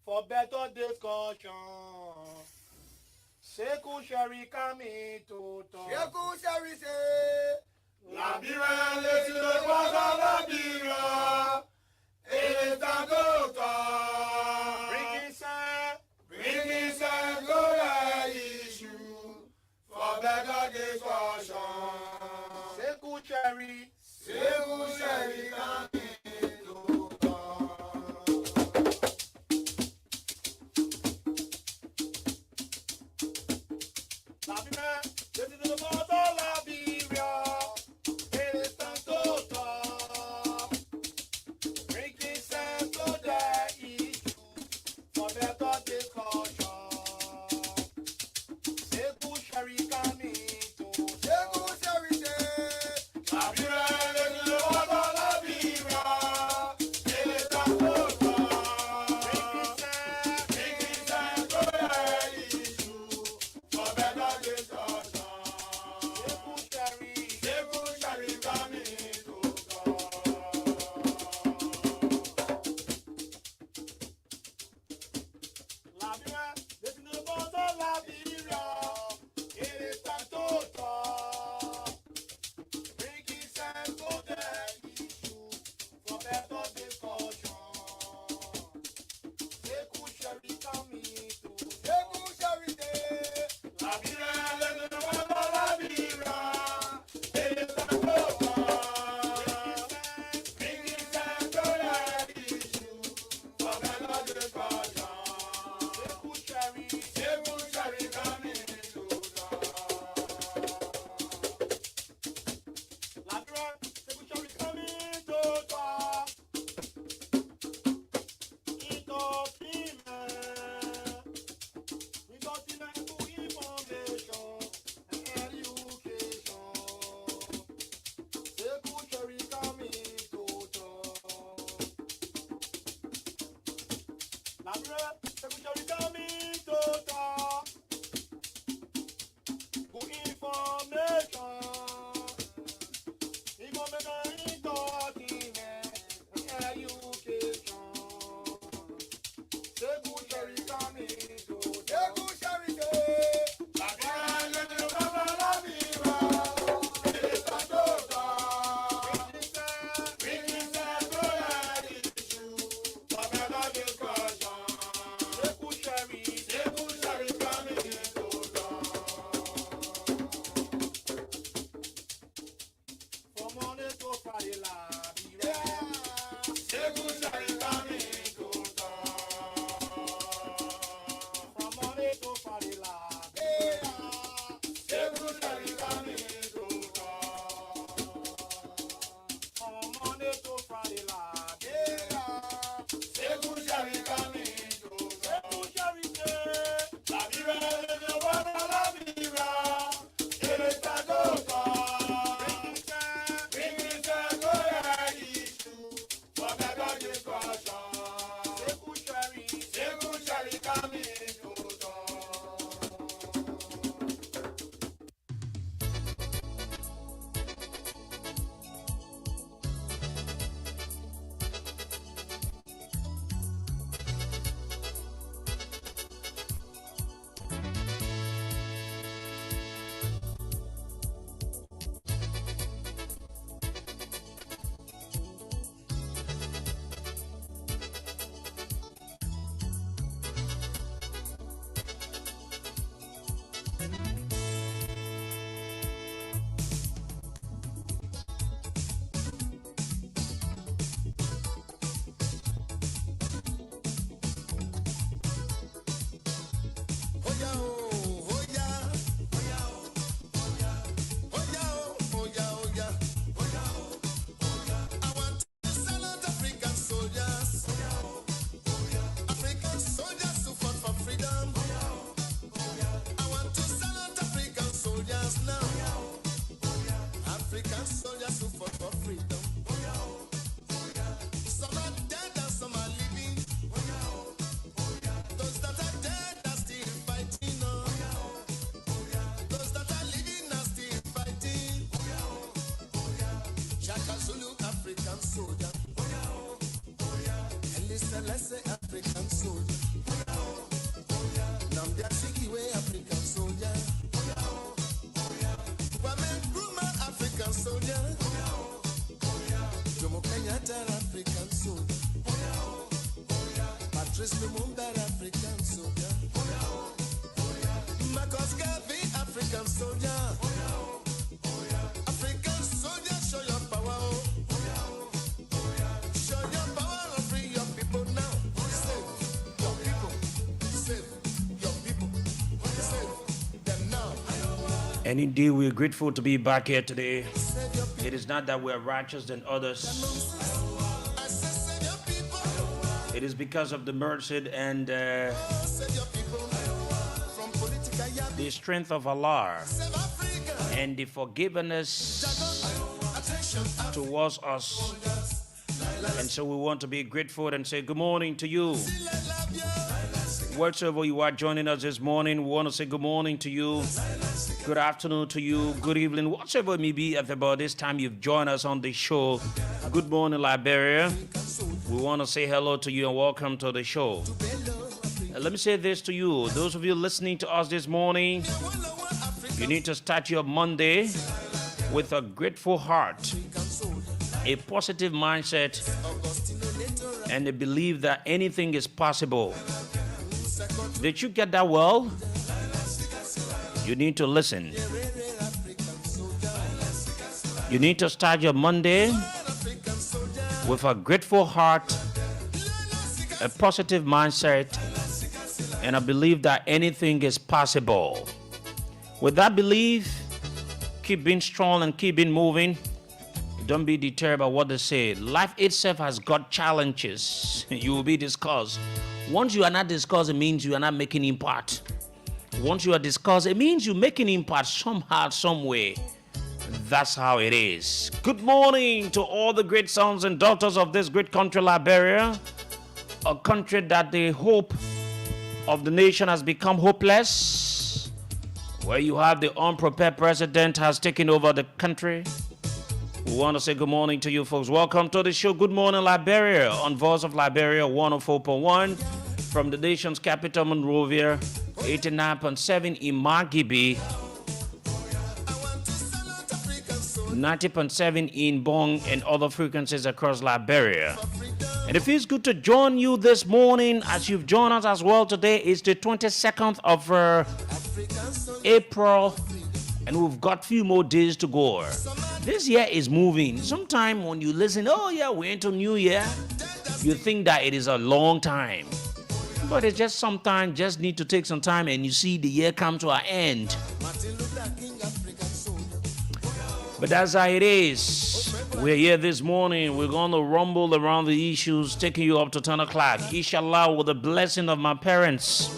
for better discussion. Seku Sherry coming to talk. Seku Sherry say, Labira leti le kwasa labira. Ele tango talk. Bringing sen go issue for better discussion. Seku Sherry coming. African soldier. African soldier. African soldier. Jomo Kenyatta, African soldier. Patrice Lumumba, African soldier. Marcus Garvey, African soldier. African soldier, show your power. Show your power and free your people now. Save your people. Save your people. Save them now. And indeed, we're grateful to be back here today. It is not that we're righteous than others. It is because of the mercy and the strength of Allah and the forgiveness towards us. And so we want to be grateful and say good morning to you. Wherever you are joining us this morning, we want to say good morning to you. Good afternoon to you. Good evening. Whatever it may be at about this time you've joined us on the show. Good morning, Liberia. We want to say hello to you and welcome to the show. Let me say this to you. Those of you listening to us this morning, you need to start your Monday with a grateful heart, a positive mindset, and a belief that anything is possible. Did you get that well? You need to listen. You need to start your Monday with a grateful heart, a positive mindset, and a belief that anything is possible. With that belief, keep being strong and keep being moving. Don't be deterred by what they say. Life itself has got challenges. You will be discussed. Once you are not discussed, it means you are not making impact. Once you are discussed, it means you're making impact somehow, some way. That's how it is. Good morning to all the great sons and daughters of this great country, Liberia. A country that the hope of the nation has become hopeless. Where you have the unprepared president has taken over the country. We want to say good morning to you folks. Welcome to the show. Good morning, Liberia, on Voice of Liberia 104.1 from the nation's capital, Monrovia, 89.7 in Margibi, 90.7 in Bong and other frequencies across Liberia. And it feels good to join you this morning as you've joined us as well. Today is the 22nd of April, and we've got a few more days to go. This year is moving. Sometime when you listen, oh yeah, we're into New Year, you think that it is a long time. But it's just sometimes just need to take some time and you see the year come to an end. But that's how it is. We're here this morning. We're going to rumble around the issues, taking you up to 10 o'clock. Inshallah, with the blessing of my parents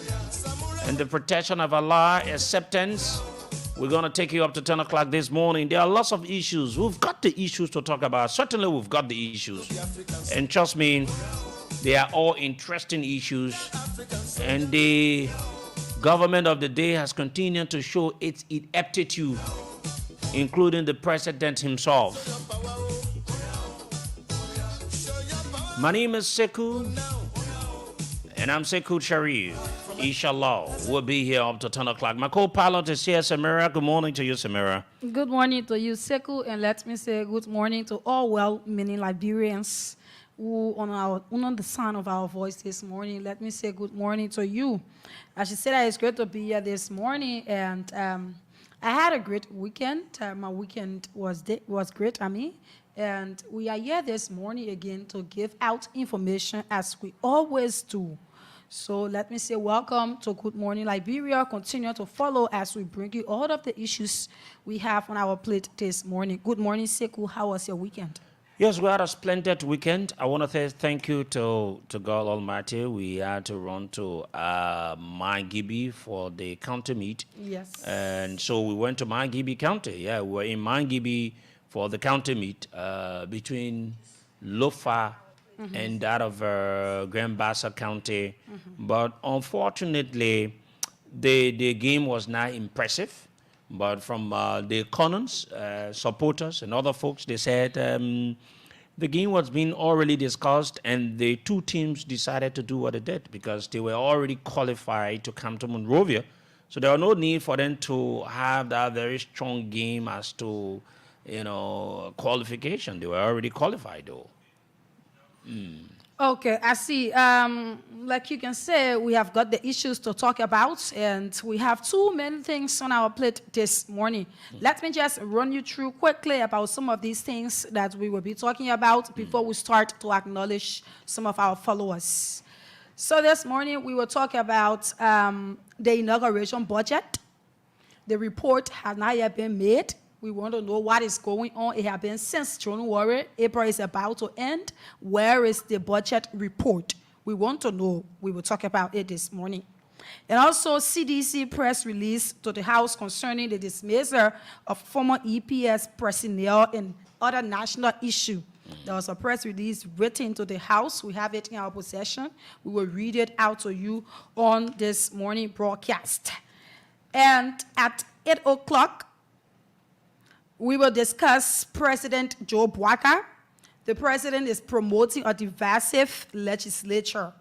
and the protection of Allah, acceptance, we're going to take you up to 10 o'clock this morning. There are lots of issues. We've got the issues to talk about. Certainly, we've got the issues. And trust me, they are all interesting issues. And the government of the day has continued to show its ineptitude, including the president himself. My name is Sekou, and I'm Sekou Sharif. Inshallah, we'll be here up to 10 o'clock. My co-pilot is here, Samira. Good morning to you, Samira. Good morning to you, Sekou, and let me say good morning to all well-meaning Liberians who on the sound of our voice this morning. Let me say good morning to you. As she said, it's great to be here this morning, and I had a great weekend. My weekend was great, and we are here this morning again to give out information as we always do. So let me say welcome to Good Morning Liberia. Continue to follow as we bring you all of the issues we have on our plate this morning. Good morning, Sekou. How was your weekend? Yes, we had a splendid weekend. I want to say thank you to God Almighty. We had to run to Mangibi for the county meet. Yes. And so we went to Mangibi County. Yeah, we were in Mangibi for the county meet between Lofa and that of Grand Bassa County. But unfortunately, the game was not impressive. But from the Conons, supporters and other folks, they said the game was being already discussed, and the two teams decided to do what they did because they were already qualified to come to Monrovia. So there was no need for them to have that very strong game as to, qualification. They were already qualified, though. Okay, I see. Like you can say, we have got the issues to talk about, and we have too many things on our plate this morning. Let me just run you through quickly about some of these things that we will be talking about before we start to acknowledge some of our followers. So this morning, we will talk about the inauguration budget. The report has not yet been made. We want to know what is going on. It has been since January. April is about to end. Where is the budget report? We want to know. We will talk about it this morning. And also CDC press release to the House concerning the dismissal of former EPS personnel and other national issue. There was a press release written to the House. We have it in our possession. We will read it out to you on this morning broadcast. And at 8 o'clock, we will discuss President Joe Bwaka. The president is promoting a divisive legislature.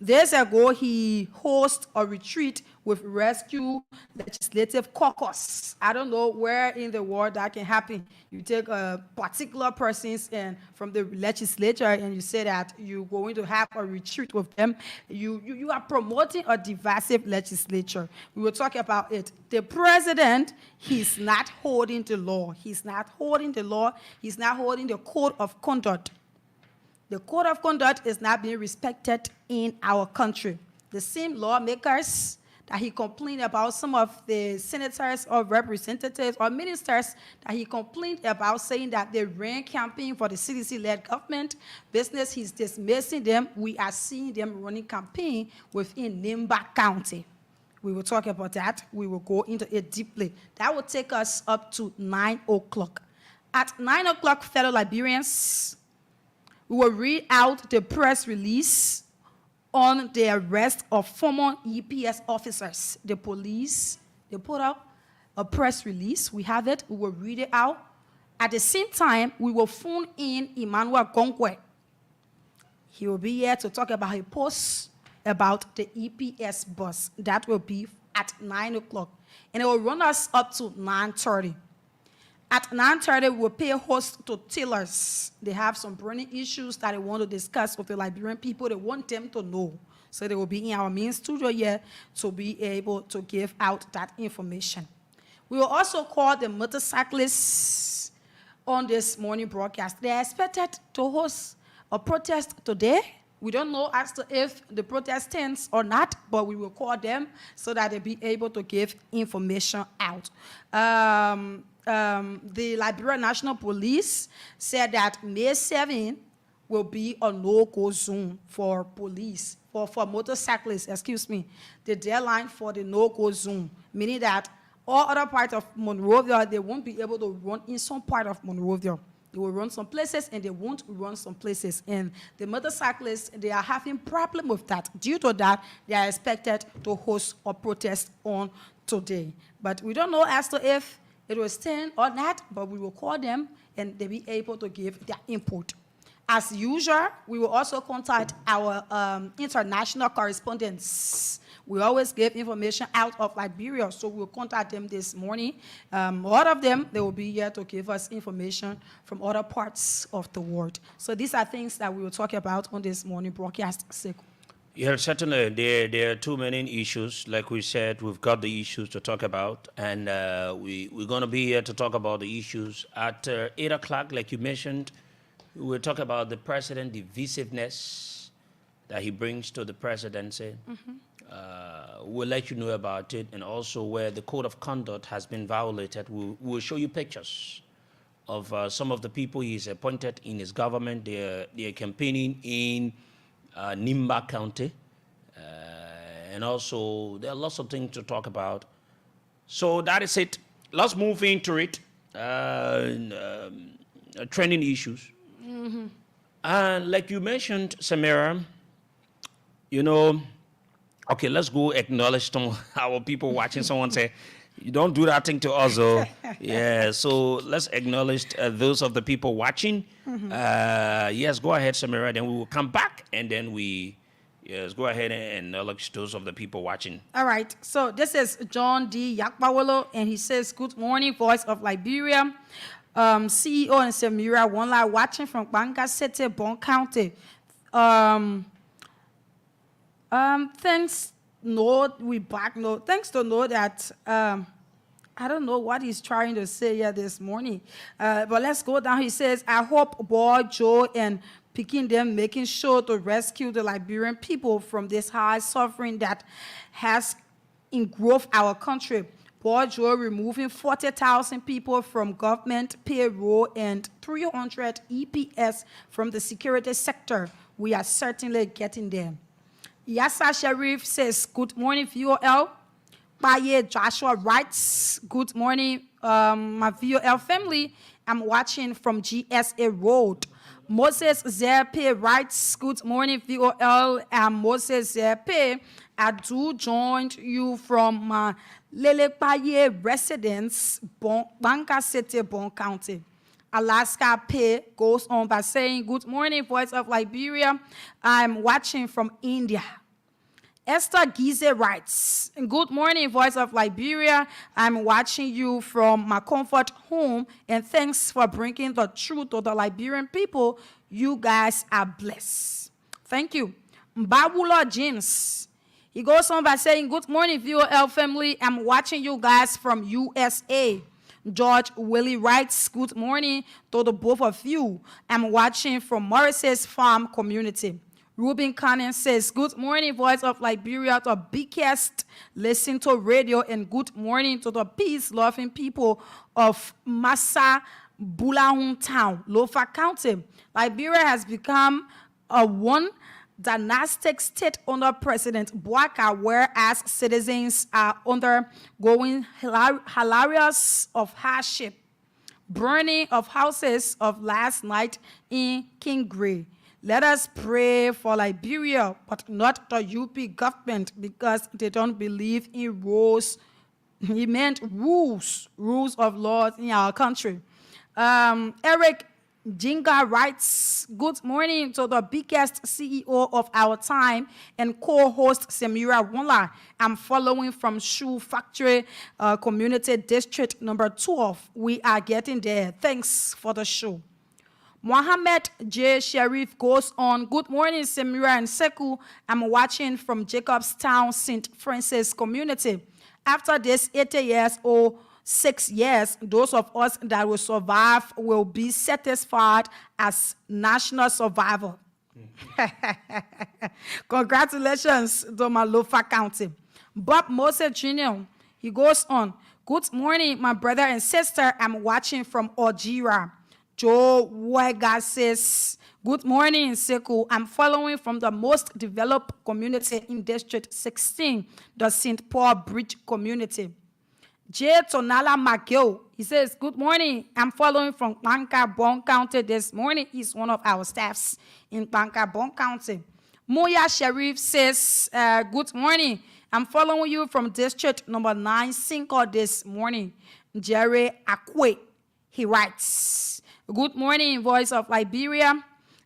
Days ago, he hosted a retreat with Rescue Legislative Caucus. I don't know where in the world that can happen. You take a particular persons and from the legislature and you say that you're going to have a retreat with them. You are promoting a divisive legislature. We will talk about it. The president, he's not holding the law. He's not holding the law. He's not holding the code of conduct. The code of conduct is not being respected in our country. The same lawmakers that he complained about, some of the senators or representatives or ministers that he complained about, saying that they ran campaign for the CDC-led government business, he's dismissing them. We are seeing them running campaign within Nimba County. We will talk about that. We will go into it deeply. That will take us up to 9 o'clock. At 9 o'clock, fellow Liberians, we will read out the press release on the arrest of former EPS officers. The police, they put out a press release. We have it. We will read it out. At the same time, we will phone in Emmanuel Gonkwe. He will be here to talk about a post about the EPS bus. That will be at 9 o'clock. And it will run us up to 9:30. At 9:30, we'll pay host to tailors. They have some burning issues that they want to discuss with the Liberian people. They want them to know. So they will be in our main studio here to be able to give out that information. We will also call the motorcyclists on this morning broadcast. They are expected to host a protest today. We don't know as to if the protest stands or not, but we will call them so that they'll be able to give information out. The Liberia National Police said that May 7 will be a no-go zone for police, for motorcyclists, excuse me. The deadline for the no-go zone, meaning that all other parts of Monrovia, they won't be able to run in some part of Monrovia. They will run some places and they won't run some places. And the motorcyclists, they are having problem with that. Due to that, they are expected to host a protest on today. But we don't know as to if it will stand or not, but we will call them and they'll be able to give their input. As usual, we will also contact our international correspondents. We always give information out of Liberia, so we'll contact them this morning. A lot of them, they will be here to give us information from other parts of the world. So these are things that we will talk about on this morning broadcast. Yeah, certainly. There are too many issues. Like we said, we've got the issues to talk about, and we're going to be here to talk about the issues. At 8 o'clock, like you mentioned, we'll talk about the president divisiveness that he brings to the presidency. We'll let you know about it, and also where the code of conduct has been violated. We'll show you pictures of some of the people he's appointed in his government. They're campaigning in Nimba County, and also there are lots of things to talk about. So that is it. Let's move into it. Trending issues. And like you mentioned, Samira, okay, let's go acknowledge some our people watching. Someone say, You don't do that thing to us, though. Yeah, so let's acknowledge those of the people watching. Yes, go ahead, Samira. Then we will come back, and then yes, go ahead and acknowledge those of the people watching. All right. So this is John D. Yakbawolo, and he says, "Good morning, Voice of Liberia. CEO and Samira Wonla watching from Banga City, Bon County. Thanks. No, we back. No, thanks to know that. I don't know what he's trying to say here this morning, but let's go down. He says, I hope Boy Joe and picking them, making sure to rescue the Liberian people from this high suffering that has engulfed our country. Boy Joe removing 40,000 people from government payroll and 300 EPS from the security sector. We are certainly getting there. Yasa Sharif says, good morning, VOL. Baye Joshua writes, good morning, my VOL family. I'm watching from GSA Road. Moses Zerpe writes, good morning, VOL. And Moses Zerpe, I do join you from my Lelepaye residence, Banka City, Bon County. Alaska Pay goes on by saying, good morning, Voice of Liberia. I'm watching from India. Esther Gize writes, good morning, Voice of Liberia. I'm watching you from my comfort home, and thanks for bringing the truth to the Liberian people. You guys are blessed. Thank you. Mbabula James, he goes on by saying, good morning, VOL family. I'm watching you guys from USA. George Willie writes, good morning to the both of you. I'm watching from Morris's Farm community. Ruben Cannon says, good morning, Voice of Liberia, the biggest listen to radio, and good morning to the peace-loving people of Massa Bulahun Town, Lofa County. Liberia has become a one dynastic state under President Bouaka, whereas citizens are undergoing hilarious of hardship. Burning of houses of last night in Kingray. Let us pray for Liberia, but not the UP government, because they don't believe in rules. He meant rules of laws in our country. Eric Jinga writes, good morning to the biggest CEO of our time and co-host Samira Wonla. I'm following from Shoe Factory Community District number 12. We are getting there. Thanks for the show. Mohammed J. Sharif goes on, good morning, Samira and Seku. I'm watching from Jacobstown, St. Francis community. After this 80 years or 6 years, those of us that will survive will be satisfied as national survivor. Congratulations to Malofa County. Bob Moses Jr., he goes on, good morning, my brother and sister. I'm watching from Ojira. Joe Wega says, good morning, Seku. I'm following from the most developed community in District 16, the St. Paul Bridge community. J. Tonala McGill, he says, good morning. I'm following from Banka, Bon County this morning. He's one of our staffs in Banka, Bon County. Moya Sharif says, good morning. I'm following you from District number 9, Cinco this morning. Jerry Akwe, he writes, good morning, Voice of Liberia.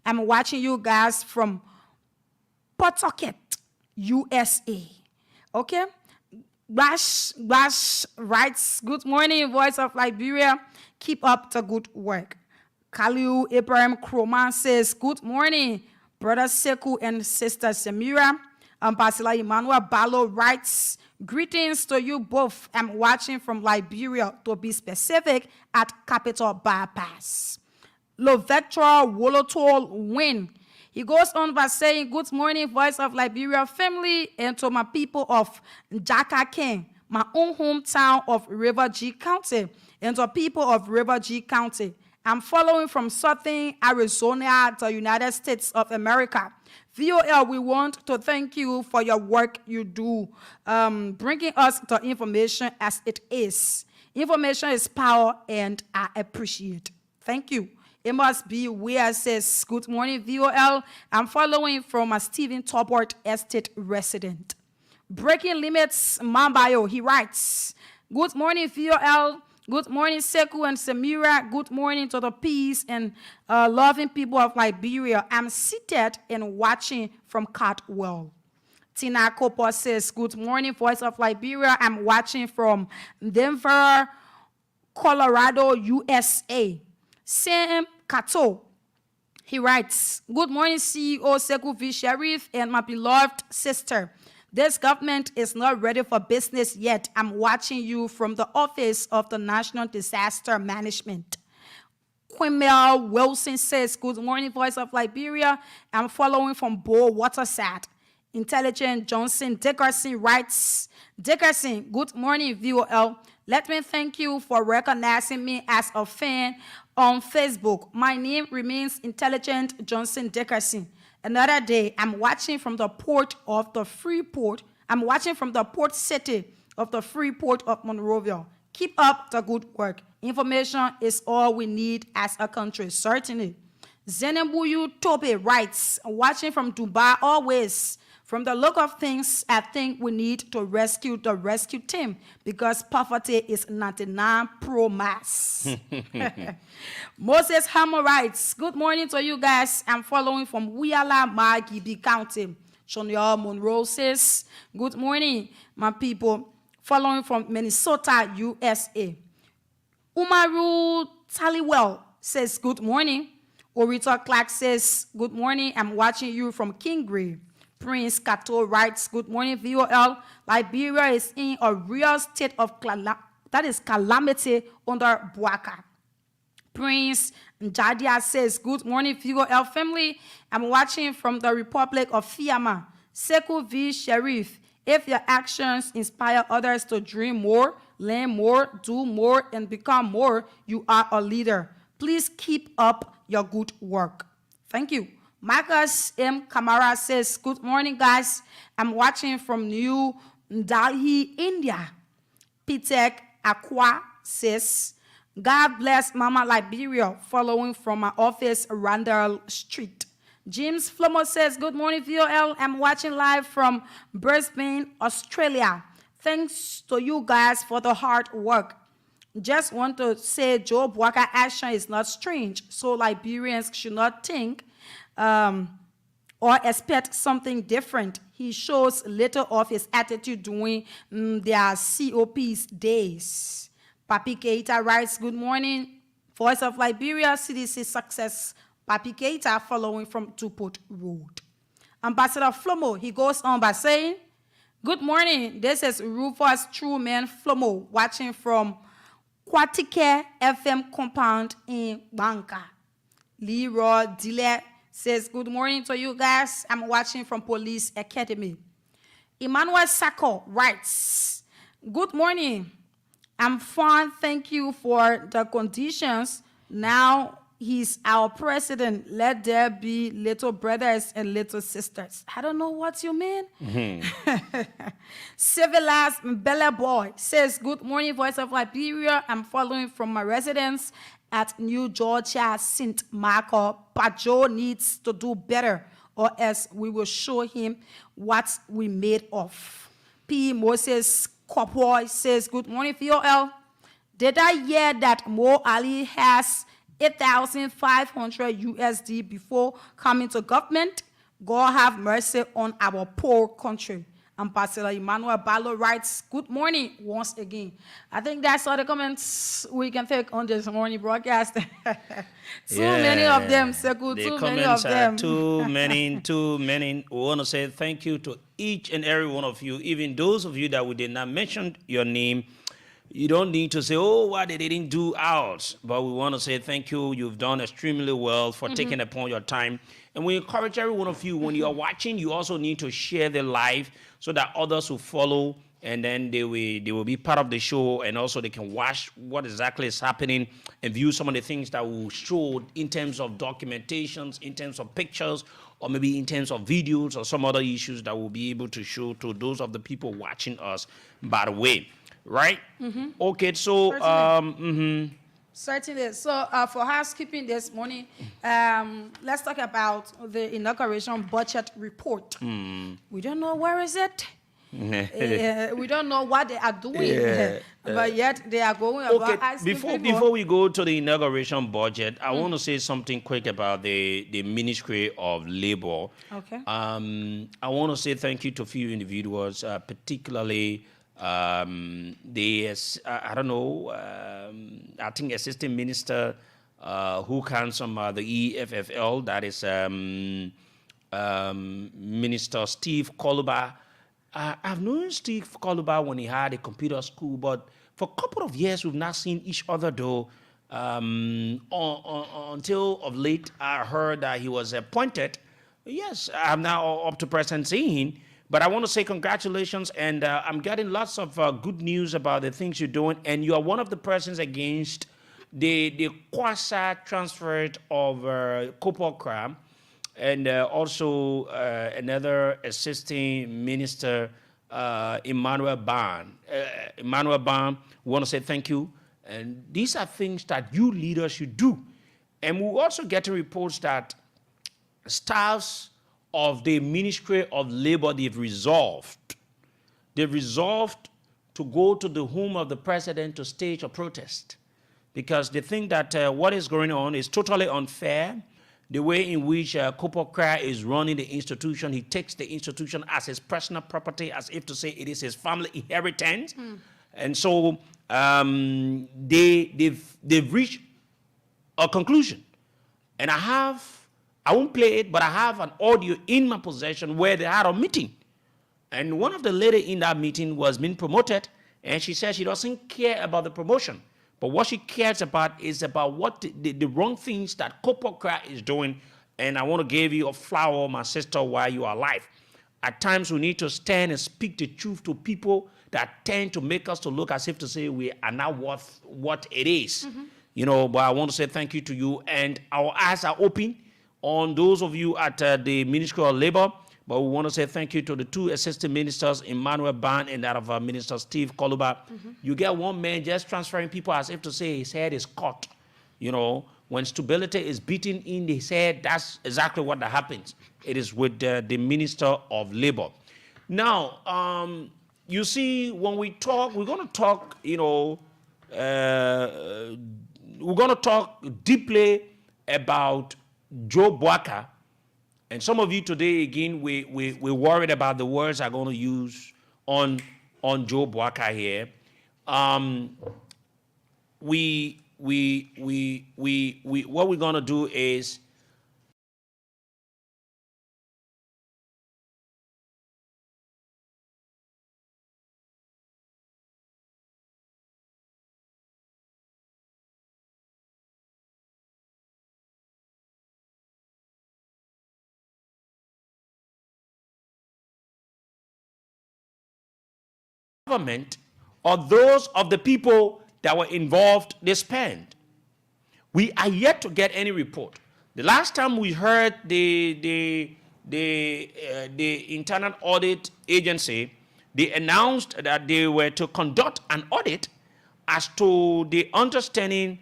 I'm watching you guys from Pawtucket, USA. Okay? Bash writes, good morning, Voice of Liberia. Keep up the good work. Khalil Ibrahim Kroman says, good morning, Brother Seku and Sister Samira. Ambassador Emmanuel Balo writes, greetings to you both. I'm watching from Liberia, to be specific, at Capital Bypass. Lovectra Wolotol Win. He goes on by saying, good morning, Voice of Liberia family, and to my people of Jaka King, my own hometown of River G County, and to people of River G County. I'm following from Southern Arizona, the United States of America. VOL, we want to thank you for your work you do, bringing us the information as it is. Information is power, and I appreciate. Thank you. It must be where it says, good morning, VOL. I'm following from a Stephen Toport Estate resident. Breaking Limits Mambayo, he writes, Good morning, VOL. Good morning, Sekou and Samira. Good morning to the peace and loving people of Liberia. I'm seated and watching from Cartwell. Tina Kopo says, good morning, Voice of Liberia. I'm watching from Denver, Colorado, USA. Sam Kato, he writes, good morning, CEO Sekou V. Sheriff and my beloved sister. This government is not ready for business yet. I'm watching you from the Office of the National Disaster Management. Quimel Wilson says, good morning, Voice of Liberia. I'm following from Bo Watersat. Intelligent Johnson Dickerson writes, Dickerson, good morning, VOL. Let me thank you for recognizing me as a fan on Facebook. My name remains Intelligent Johnson Dickerson. Another day, I'm watching from the port of the Freeport. I'm watching from the port city of the Freeport of Monrovia. Keep up the good work. Information is all we need as a country, certainly. Zenembuyu Tope writes, watching from Dubai always. From the look of things, I think we need to rescue the rescue team because poverty is 99 pro mass. Moses Hammer writes, good morning to you guys. I'm following from Wiyala, Magibi County. Shonya Monroe says, good morning, my people. Following from Minnesota, USA. Umaru Taliwell says, good morning. Orita Clark says, good morning. I'm watching you from Kingry. Prince Kato writes, good morning, VOL. Liberia is in a real state of calamity under Bouaka. Prince Njadia says, good morning, VOL family. I'm watching from the Republic of Fiama. Sekou V. Sheriff, if your actions inspire others to dream more, learn more, do more, and become more, you are a leader. Please keep up your good work. Thank you. Marcus M. Kamara says, good morning, guys. I'm watching from New Delhi, India. Pitek Aqua says, God bless Mama Liberia, following from my office, Randall Street. James Flomo says, good morning, VOL. I'm watching live from Brisbane, Australia. Thanks to you guys for the hard work. Just want to say Joe Bouaka action is not strange, so Liberians should not think or expect something different. He shows little of his attitude during their COP's days. Papi Keita writes, good morning, Voice of Liberia, CDC success. Papi Keita following from Tuput Road. Ambassador Flomo, he goes on by saying, good morning, this is Rufus Truman Flomo watching from Quatike FM compound in Banka. Leroy Dile says, good morning to you guys. I'm watching from Police Academy. Emmanuel Sako writes, good morning. I'm fine. Thank you for the conditions. Now he's our president. Let there be little brothers and little sisters. I don't know what you mean. Civilized Bella Boy says, good morning, Voice of Liberia. I'm following from my residence at New Georgia, St. Marco. Pajo needs to do better, or else we will show him what we made of. P. Moses Kopoy says, good morning, VOL. Did I hear that Mo Ali has 8,500 USD before coming to government? God have mercy on our poor country. Ambassador Emmanuel Balo writes, good morning once again. I think that's all the comments we can take on this morning broadcast. Too many of them, Sekou, too many of them. Too many. We want to say thank you to each and every one of you, even those of you that we did not mention your name. You don't need to say, oh, why they didn't do ours. But we want to say thank you. You've done extremely well for taking upon your time. And we encourage every one of you, when you are watching, you also need to share the live so that others will follow, and then they will be part of the show, and also they can watch what exactly is happening and view some of the things that we'll show in terms of documentations, in terms of pictures, or maybe in terms of videos or some other issues that we'll be able to show to those of the people watching us, by the way. Right? Okay, so Certainly. So for housekeeping this morning, let's talk about the inauguration budget report. We don't know where is it. We don't know what they are doing, but yet they are going about Okay, asking people. before we go to the inauguration budget, I want to say something quick about the Ministry of Labor. Okay. I want to say thank you to a few individuals, particularly I don't know, I think Assistant Minister who comes from the EFFL, that is Minister Steve Koluba. I've known Steve Koluba when he had a computer school, but for a couple of years we've not seen each other though. Until of late, I heard that he was appointed. Yes, I'm now up to present seeing. But I want to say congratulations, and I'm getting lots of good news about the things you're doing. And you are one of the persons against the quasi transfer of Kopokra, and also another assisting minister, Emmanuel Ban. Emmanuel Ban, we want to say thank you. And these are things that you leaders should do. And we also get reports that staffs of the Ministry of Labor, they've resolved to go to the home of the president to stage a protest, because they think that what is going on is totally unfair. The way in which Kopokra is running the institution, he takes the institution as his personal property, as if to say it is his family inheritance. And so they've reached a conclusion. And I won't play it, but I have an audio in my possession where they had a meeting. And one of the ladies in that meeting was being promoted, and she said she doesn't care about the promotion. But what she cares about is about what the wrong things that Kopokra is doing. And I want to give you a flower, my sister, while you are alive. At times we need to stand and speak the truth to people that tend to make us to look as if to say we are not worth what it is. You know, but I want to say thank you to you. And our eyes are open on those of you at the Ministry of Labor. But we want to say thank you to the two assistant ministers, Emmanuel Ban and that of Minister Steve Koluba. You get one man just transferring people as if to say his head is cut. You know, when stability is beaten in his head, that's exactly what that happens. It is with the Minister of Labor. Now, you see, when we talk, we're going to talk, you know, we're going to talk deeply about Joe Boaka. And some of you today, again, we're worried about the words I'm going to use on Joe Boaka here. What we're going to do is government or those of the people that were involved, they spent. We are yet to get any report. The last time we heard the Internal Audit Agency, they announced that they were to conduct an audit as to the understanding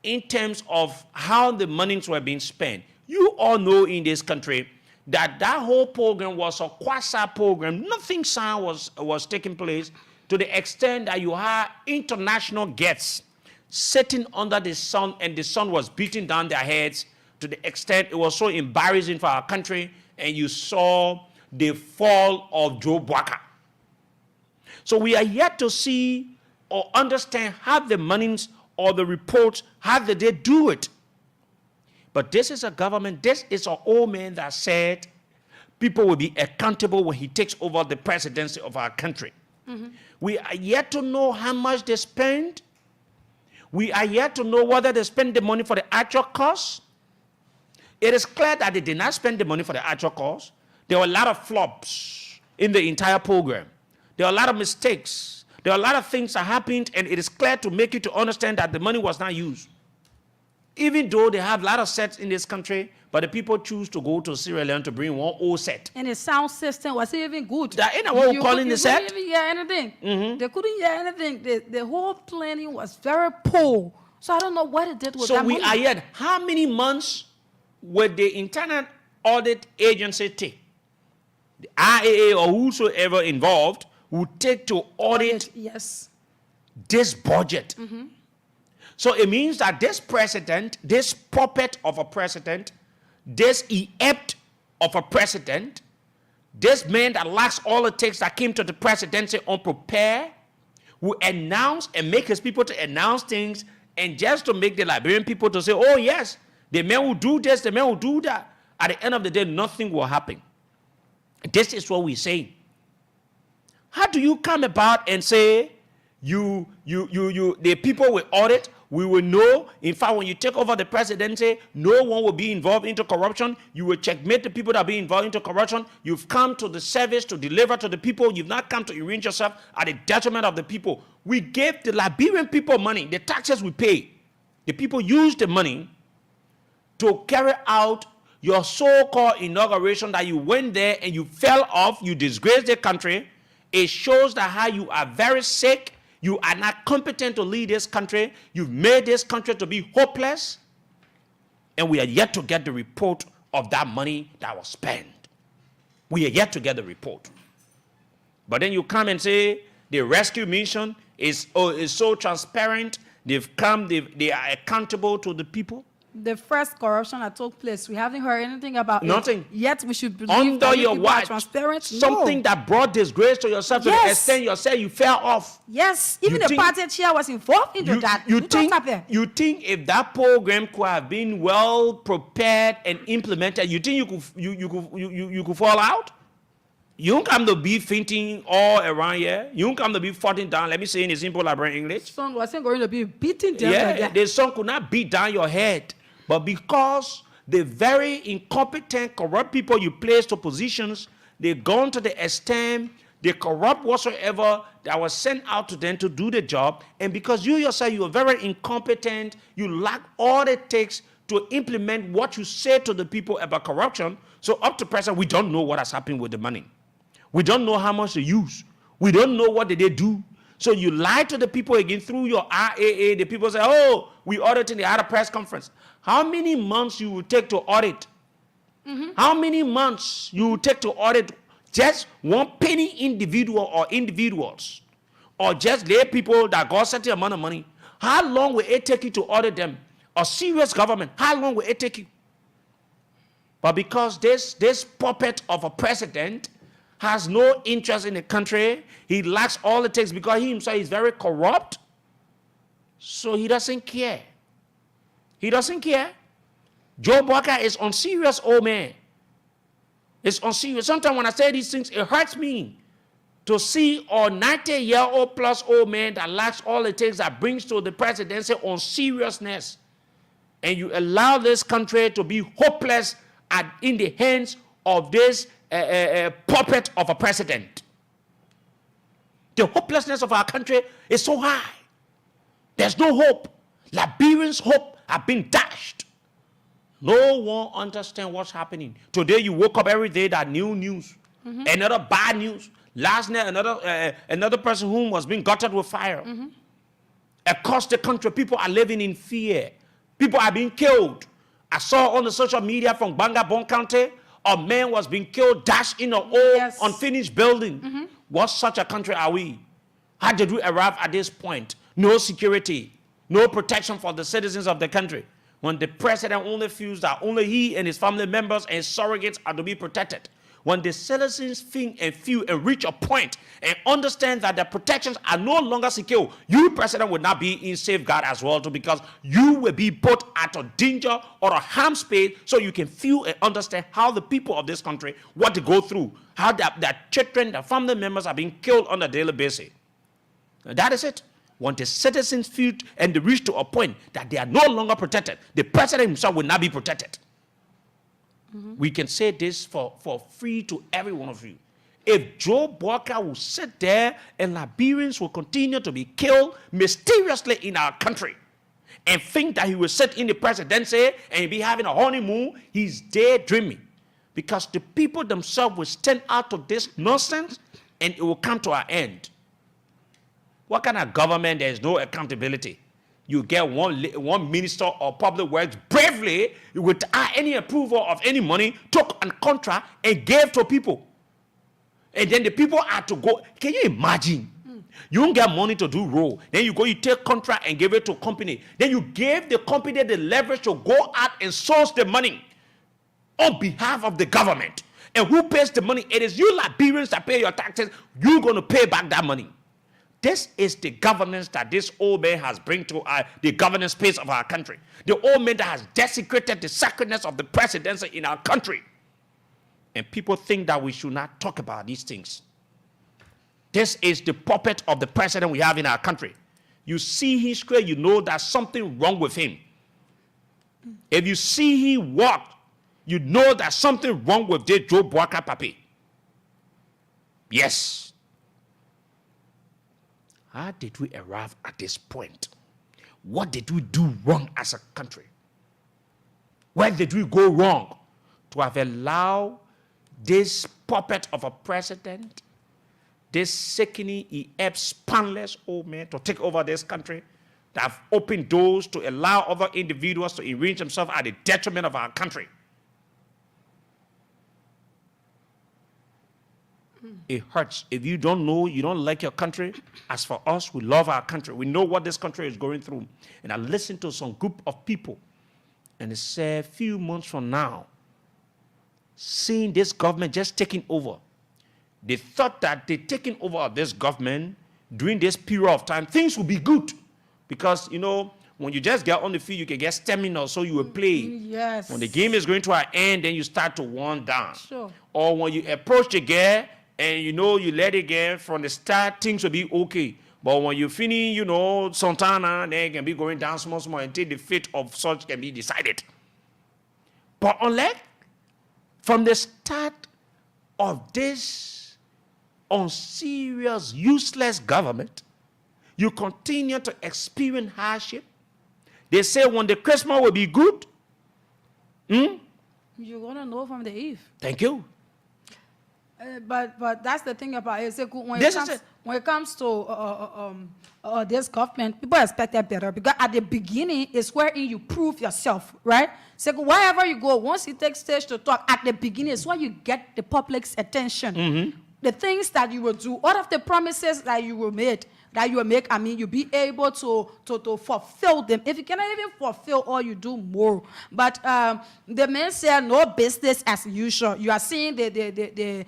in terms of how the monies were being spent. You all know in this country that whole program was a quasi program. Nothing sound was taking place, to the extent that you had international guests sitting under the sun, and the sun was beating down their heads, to the extent it was so embarrassing for our country, and you saw the fall of Joe Boaka. So we are yet to see or understand how the monies or the reports, how did they do it? But this is a government, this is an old man that said people will be accountable when he takes over the presidency of our country. We are yet to know how much they spend. We are yet to know whether they spend the money for the actual cause. It is clear that they did not spend the money for the actual cause. There were a lot of flops in the entire program. There were a lot of mistakes. There were a lot of things that happened, and it is clear to make you to understand that the money was not used. Even though they have a lot of sets in this country, but the people choose to go to Sierra Leone to bring one old set. And the sound system was even good. That ain't what we're calling the set. They couldn't even hear anything. They couldn't hear anything. The whole planning was very poor. So I don't know what it did with that So we money. are yet. How many months would the Internal Audit Agency take? the IAA or whosoever involved will take to audit Yes. this budget. So it means that this president, this puppet of a president, this inept of a president, this man that lacks all it takes that came to the presidency unprepared, will announce and make his people to announce things, and just to make the Liberian people to say, oh yes, the man will do this, the man will do that. At the end of the day, nothing will happen. This is what we say. How do you come about and say the people will audit, we will know? In fact, when you take over the presidency, no one will be involved into corruption. You will checkmate the people that are being involved into corruption. You've come to the service to deliver to the people. You've not come to arrange yourself at the detriment of the people. We gave the Liberian people money, the taxes we pay. The people used the money to carry out your so-called inauguration, that you went there and you fell off, you disgraced the country. It shows that how you are very sick. You are not competent to lead this country. You've made this country to be hopeless. And we are yet to get the report of that money that was spent. We are yet to get the report. But then you come and say the rescue mission is so transparent. They've come, they are accountable to the people. The first corruption that took place, we haven't heard anything about Nothing. it. Yet we should believe Under that your people are watch, transparent. something No. that brought disgrace to yourself to the Yes. extent yourself you fell off. Yes, even You the think- party chair was involved into that. You Look think what's up there. you think if that program could have been well prepared and implemented, you think you could fall out? You don't come to be fainting all around here. You don't come to be falling down. Let me say in a simple Liberian English. Son wasn't going to be beating them like Yeah, that. the sun could not beat down your head. But because the very incompetent, corrupt people you place to positions, they've gone to the extent, they corrupt whatsoever that was sent out to them to do the job. And because you yourself, you are very incompetent, you lack all it takes to implement what you say to the people about corruption. So up to present, we don't know what has happened with the money. We don't know how much they use. We don't know what did they do. So you lie to the people again through your RAA. The people say, oh, we audited, they had a press conference. How many months you will take to audit? How many months you will take to audit just one penny individual or individuals? Or just lay people that got a certain amount of money? How long will it take you to audit them? A serious government, how long will it take you? But because this puppet of a president has no interest in the country, he lacks all it takes because he himself is very corrupt, so he doesn't care. He doesn't care. Joe Walker is unserious old man. It's unserious. Sometimes when I say these things, it hurts me to see a 90-year-old plus old man that lacks all it takes that brings to the presidency on seriousness. And you allow this country to be hopeless in the hands of this puppet of a president. The hopelessness of our country is so high. There's no hope. Liberians' hope have been dashed. No one understands what's happening. Today you woke up every day that new news, another bad news. Last night another person who was being gutted with fire. Across the country, people are living in fear. People are being killed. I saw on the social media from Bangabon County, a man was being killed, dashed in an old unfinished building. What such a country are we? How did we arrive at this point? No security, no protection for the citizens of the country. When the president only feels that only he and his family members and surrogates are to be protected. When the citizens think and feel and reach a point and understand that the protections are no longer secure, you, president, will not be in safeguard as well too, because you will be put at a danger or a harm space, so you can feel and understand how the people of this country, what they go through, how their children, their family members are being killed on a daily basis. And that is it. When the citizens feel and they reach to a point that they are no longer protected, the president himself will not be protected. We can say this for free to every one of you. If Joe Walker will sit there and Liberians will continue to be killed mysteriously in our country and think that he will sit in the presidency and be having a honeymoon, he's daydreaming. Because the people themselves will stand out of this nonsense and it will come to an end. What kind of government there is no accountability? You get one minister of public works bravely without any approval of any money, took a contract and gave to people. And then the people had to go. Can you imagine? You don't get money to do road. Then you go, you take contract and give it to company. Then you gave the company the leverage to go out and source the money on behalf of the government. And who pays the money? It is you Liberians that pay your taxes. You're going to pay back that money. This is the governance that this old man has bring to the governance space of our country. The old man that has desecrated the sacredness of the presidency in our country. And people think that we should not talk about these things. This is the puppet of the president we have in our country. You see him square, you know there's something wrong with him. If you see him walk, you know there's something wrong with this Joe Boaka Papi. Yes. How did we arrive at this point? What did we do wrong as a country? Where did we go wrong to have allowed this puppet of a president, this sickening, spineless old man to take over this country, that have opened doors to allow other individuals to enrich themselves at the detriment of our country? It hurts. If you don't know, you don't like your country. As for us, we love our country. We know what this country is going through. And I listened to some group of people, and they said a few months from now, seeing this government just taking over, they thought that the taking over of this government during this period of time, things will be good. Because, you know, when you just get on the field, you can get stamina, so you will play. Yes. When the game is going to an end, then you start to wind down. Sure. Or when you approach the gear, and you know you let it get from the start, things will be okay. But when you finish, you know, Santana, then it can be going down small until the fate of such can be decided. But unlike from the start of this unserious, useless government, you continue to experience hardship. They say when the Christmas will be good. You're going to know from the eve. Thank you. But that's the thing about it. When it comes to this government, people expect that better, because at the beginning is wherein you prove yourself, right? So wherever you go, once you take stage to talk, at the beginning is where you get the public's attention. The things that you will do, all of the promises that you will make, I mean, you'll be able to fulfill them. If you cannot even fulfill all, you do more. But the man said no business as usual. You are seeing the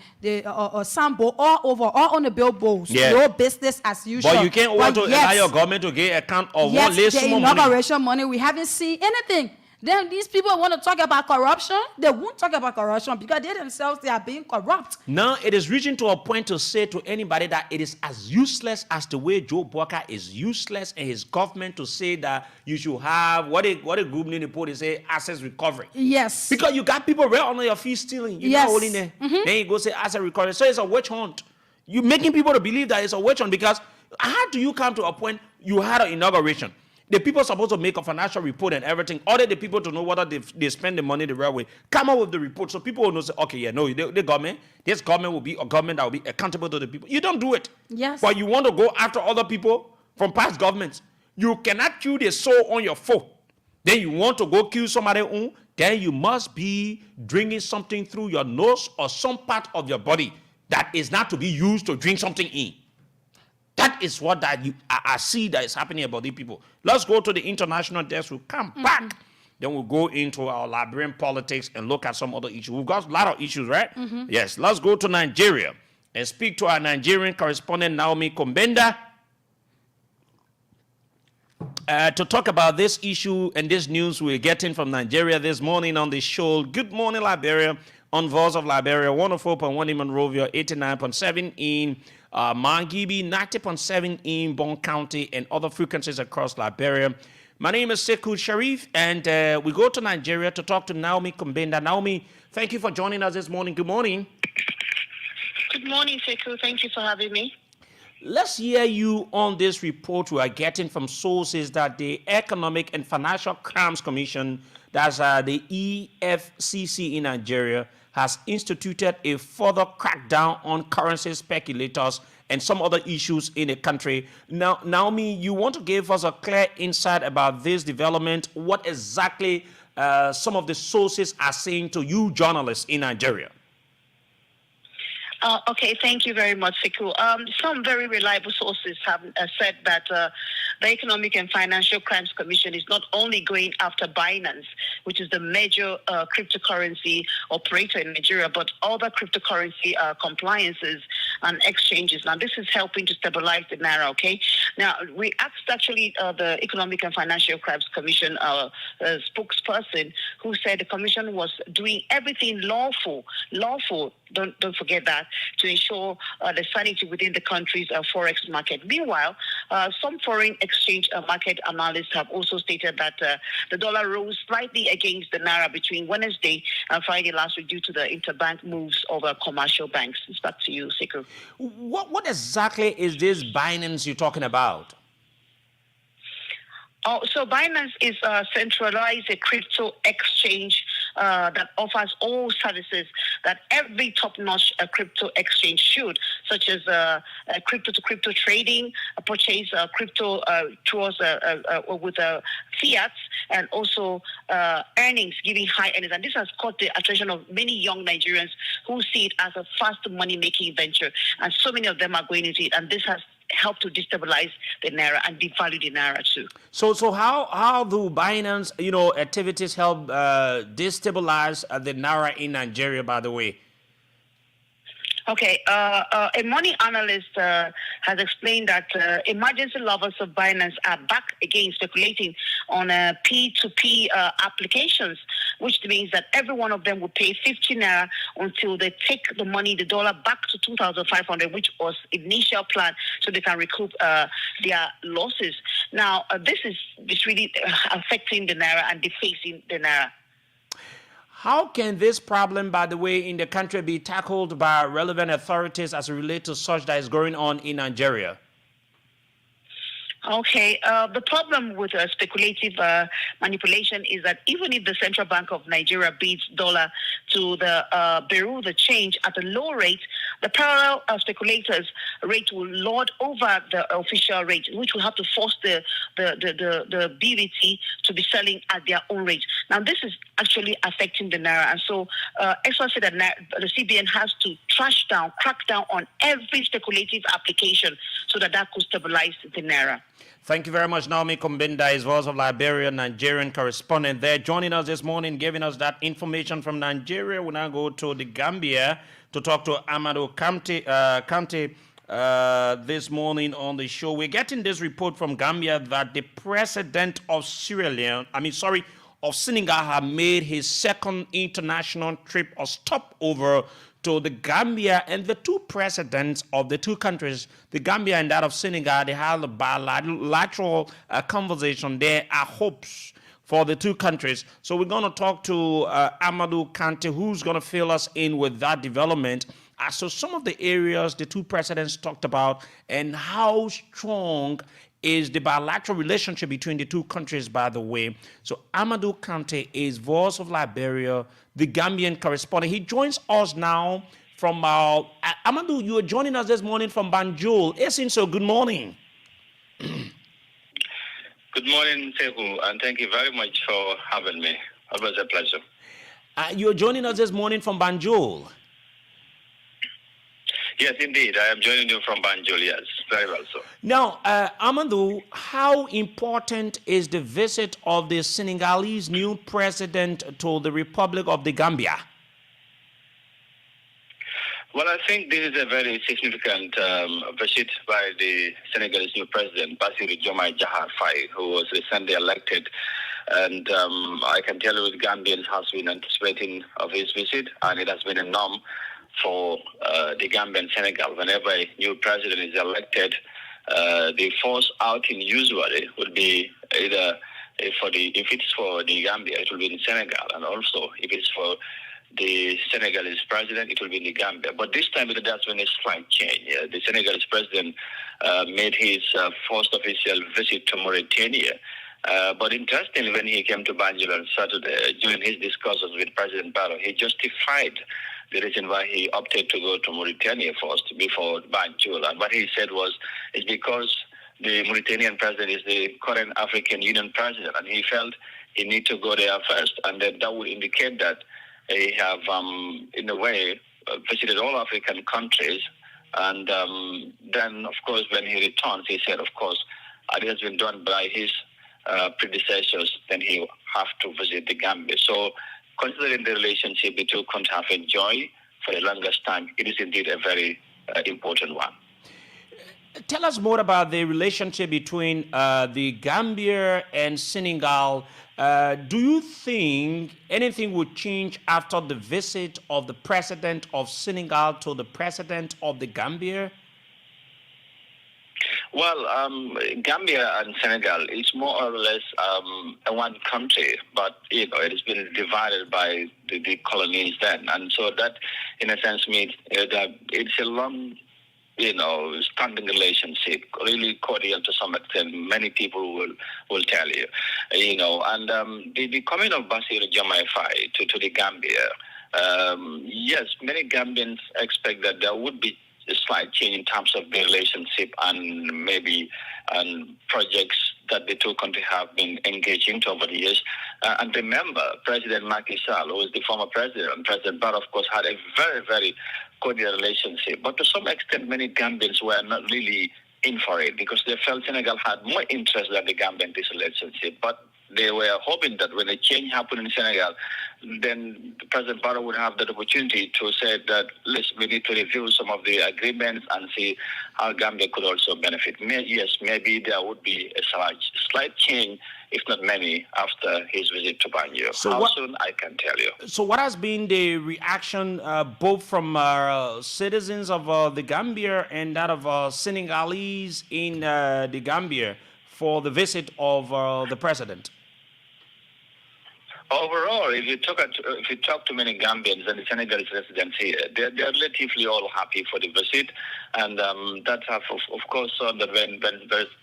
sample all over, all on the billboards. Yeah. No business as usual. But you can't want to allow your government to get account of what less the inauguration money. We haven't seen anything. Then these people want to talk about corruption. They won't talk about corruption because they themselves, they are being corrupt. Now it is reaching to a point to say to anybody that it is as useless as the way Joe Boaka is useless in his government to say that you should have what a group in the poll they say asset recovery. Yes. Because you got people right under your feet stealing. You're not holding there. Then you go say asset recovery. So it's a witch hunt. You're making people to believe that it's a witch hunt, because how do you come to a point you had an inauguration? The people are supposed to make a financial report and everything. Order the people to know whether they spend the money the right way. Come up with the report so people will know, say, okay, yeah, no, the government, this government will be a government that will be accountable to the people. You don't do it. Yes. But you want to go after other people from past governments. You cannot kill the soul on your foe. Then you want to go kill somebody on, then you must be drinking something through your nose or some part of your body that is not to be used to drink something in. That is what I see that is happening about these people. Let's go to the international desk. We'll come back. Then we'll go into our Liberian politics and look at some other issues. We've got a lot of issues, right? Yes, let's go to Nigeria and speak to our Nigerian correspondent, Naomi Kombenda, to talk about this issue and this news we're getting from Nigeria this morning on the show. Good morning, Liberia, on Voice of Liberia, 104.1 in Monrovia, 89.7 in Mangibi, 90.7 in Bon County, and other frequencies across Liberia. My name is Sekou Sharif, and we go to Nigeria to talk to Naomi Kombenda. Naomi, thank you for joining us this morning. Good morning. Good morning, Sekou. Thank you for having me. Let's hear you on this report we are getting from sources that the Economic and Financial Crimes Commission, that's the EFCC in Nigeria, has instituted a further crackdown on currency speculators and some other issues in the country. Now, Naomi, you want to give us a clear insight about this development, what exactly some of the sources are saying to you journalists in Nigeria? Okay, thank you very much, Sekou. Some very reliable sources have said that the Economic and Financial Crimes Commission is not only going after Binance, which is the major cryptocurrency operator in Nigeria, but other cryptocurrency compliances and exchanges. Now, this is helping to stabilize the naira, okay? Now, we asked actually the Economic and Financial Crimes Commission spokesperson who said the commission was doing everything lawful, don't forget that, to ensure the sanity within the country's forex market. Meanwhile, some foreign exchange market analysts have also stated that the dollar rose slightly against the naira between Wednesday and Friday last week due to the interbank moves of commercial banks. It's back to you, Sekou. What exactly is this Binance you're talking about? Oh, so Binance is a centralized crypto exchange that offers all services that every top-notch crypto exchange should, such as crypto-to-crypto trading, purchase crypto towards with fiat, and also earnings, giving high earnings. And this has caught the attention of many young Nigerians who see it as a fast money-making venture. And so many of them are going into it, and this has help to destabilize the naira and devalue the naira too. So how do Binance activities help destabilize the naira in Nigeria? By the way. Okay, a money analyst has explained that emergency lovers of Binance are back again speculating on P2P applications, which means that every one of them will pay 50 naira until they take the money, the dollar, back to 2,500, which was initial plan, so they can recoup their losses. Now, this is really affecting the naira and defacing the naira. How can this problem, by the way, in the country be tackled by relevant authorities as it relates to such that is going on in Nigeria? Okay, the problem with speculative manipulation is that even if the Central Bank of Nigeria bids dollar to the Bureau the change at a low rate, the parallel speculators rate will lord over the official rate, which will have to force the BVT to be selling at their own rate. Now, this is actually affecting the naira, and so experts say that the CBN has to crack down on every speculative application so that could stabilize the naira. Thank you very much, Naomi Kumbinda, is Voice of Liberia, Nigerian correspondent there, joining us this morning, giving us that information from Nigeria. We now go to the Gambia to talk to Amadou Kante this morning on the show. We're getting this report from Gambia that the president of Senegal have made his second international trip or stopover to the Gambia, and the two presidents of the two countries, the Gambia and that of Senegal, they had a bilateral conversation. There are hopes for the two countries. So we're going to talk to Amadou Kante, who's going to fill us in with that development. So some of the areas the two presidents talked about and how strong is the bilateral relationship between the two countries, by the way. So Amadou Kante is Voice of Liberia, the Gambian correspondent. He joins us now from Amadou, you are joining us this morning from Banjul. So good morning. Good morning, Sekou, and thank you very much for having me. It was a pleasure. You're joining us this morning from Banjul. Yes, indeed. I am joining you from Banjul, yes. Very well so. Now, Amadou, how important is the visit of the Senegalese new president to the Republic of the Gambia? Well, I think this is a very significant visit by the Senegalese new president, Bassirou Diomaye Diakhar Faye, who was recently elected. And I can tell you the Gambians has been anticipating of his visit, and it has been a norm for the Gambia and Senegal. Whenever a new president is elected, the first outing usually would be either if it's for the Gambia, it will be in Senegal, and also if it's for the Senegalese president, it will be in the Gambia. But this time it has been a slight change. The Senegalese president made his first official visit to Mauritania. But interestingly, when he came to Banjul on Saturday, during his discussions with President Barrow, he justified the reason why he opted to go to Mauritania first before Banjul. And what he said was, it's because the Mauritanian president is the current African Union president, and he felt he need to go there first. And then that would indicate that he have, in a way, visited all African countries. And then, of course, when he returns, he said, of course, it has been done by his predecessors, then he have to visit the Gambia. So considering the relationship the two countries have enjoyed for the longest time, it is indeed a very important one. Tell us more about the relationship between the Gambia and Senegal. Do you think anything would change after the visit of the president of Senegal to the president of the Gambia? Well, Gambia and Senegal is more or less one country, but it has been divided by the colonies then, and so that, in a sense, means that it's a long, standing relationship, really cordial to some extent. Many people will tell you, and the coming of Bassirou Diomaye Faye to the Gambia. Yes, many Gambians expect that there would be a slight change in terms of the relationship and maybe projects that the two countries have been engaging over the years. And remember, President Macky Sall, who is the former president, and President Barrow, of course, had a very, very cordial relationship. But to some extent, many Gambians were not really in for it because they felt Senegal had more interest than the Gambia in this relationship. But they were hoping that when a change happened in Senegal, then President Barrow would have that opportunity to say that, listen, we need to review some of the agreements and see how Gambia could also benefit. Yes, maybe there would be a slight change, if not many, after his visit to Banjul. How soon, I can tell you. So what has been the reaction both from citizens of the Gambia and that of Senegalese in the Gambia for the visit of the president? Overall, if you talk to many Gambians and the Senegalese residents here, they're relatively all happy for the visit, and that have of course shown that when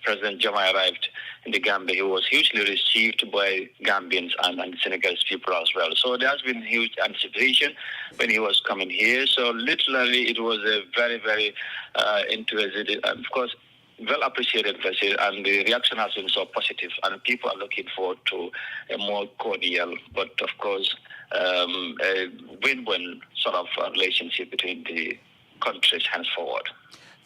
President Diomaye arrived in the Gambia, he was hugely received by Gambians and Senegalese people as well. So there has been huge anticipation when he was coming here. So literally, it was a very, very enthusiastic, and of course, well appreciated visit, and the reaction has been so positive, and people are looking forward to a more cordial, but of course, a win-win sort of relationship between the countries henceforward.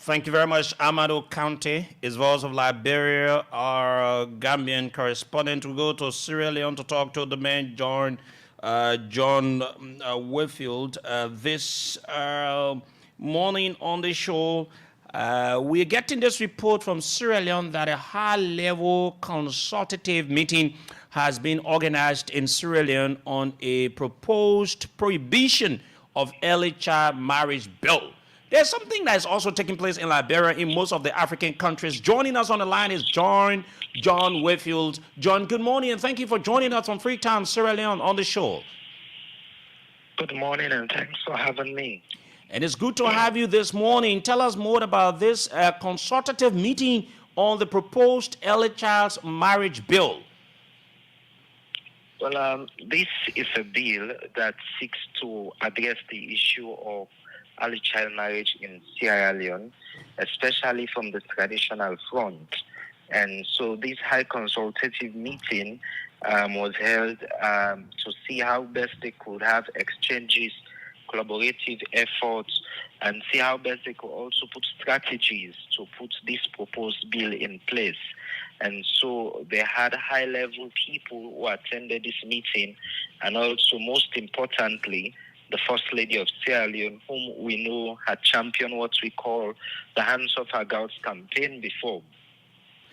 Thank you very much, Amadou Kante, his voice of Liberia, our Gambian correspondent. We go to Sierra Leone to talk to the man, John Whitfield, this morning on the show. We're getting this report from Sierra Leone that a high-level consultative meeting has been organized in Sierra Leone on a proposed prohibition of early child marriage bill. There's something that is also taking place in Liberia in most of the African countries. Joining us on the line is John Whitfield. John, good morning, and thank you for joining us on Freetown, Sierra Leone on the show. Good morning, and thanks for having me. And it's good to have you this morning. Tell us more about this consultative meeting on the proposed early child marriage bill. Well, this is a bill that seeks to address the issue of early child marriage in Sierra Leone, especially from the traditional front. And so this high consultative meeting was held to see how best they could have exchanges, collaborative efforts, and see how best they could also put strategies to put this proposed bill in place. And so they had high-level people who attended this meeting, and also, most importantly, the First Lady of Sierra Leone, whom we know had championed what we call the Hands Off Our Girls campaign before.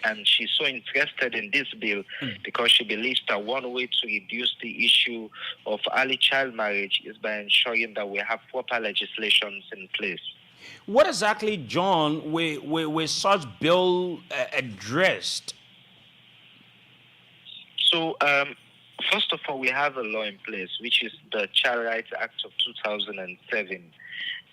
And she's so interested in this bill because she believes that one way to reduce the issue of early child marriage is by ensuring that we have proper legislations in place. What exactly, John, were such bill addressed? So, first of all, we have a law in place, which is the Child Rights Act of 2007.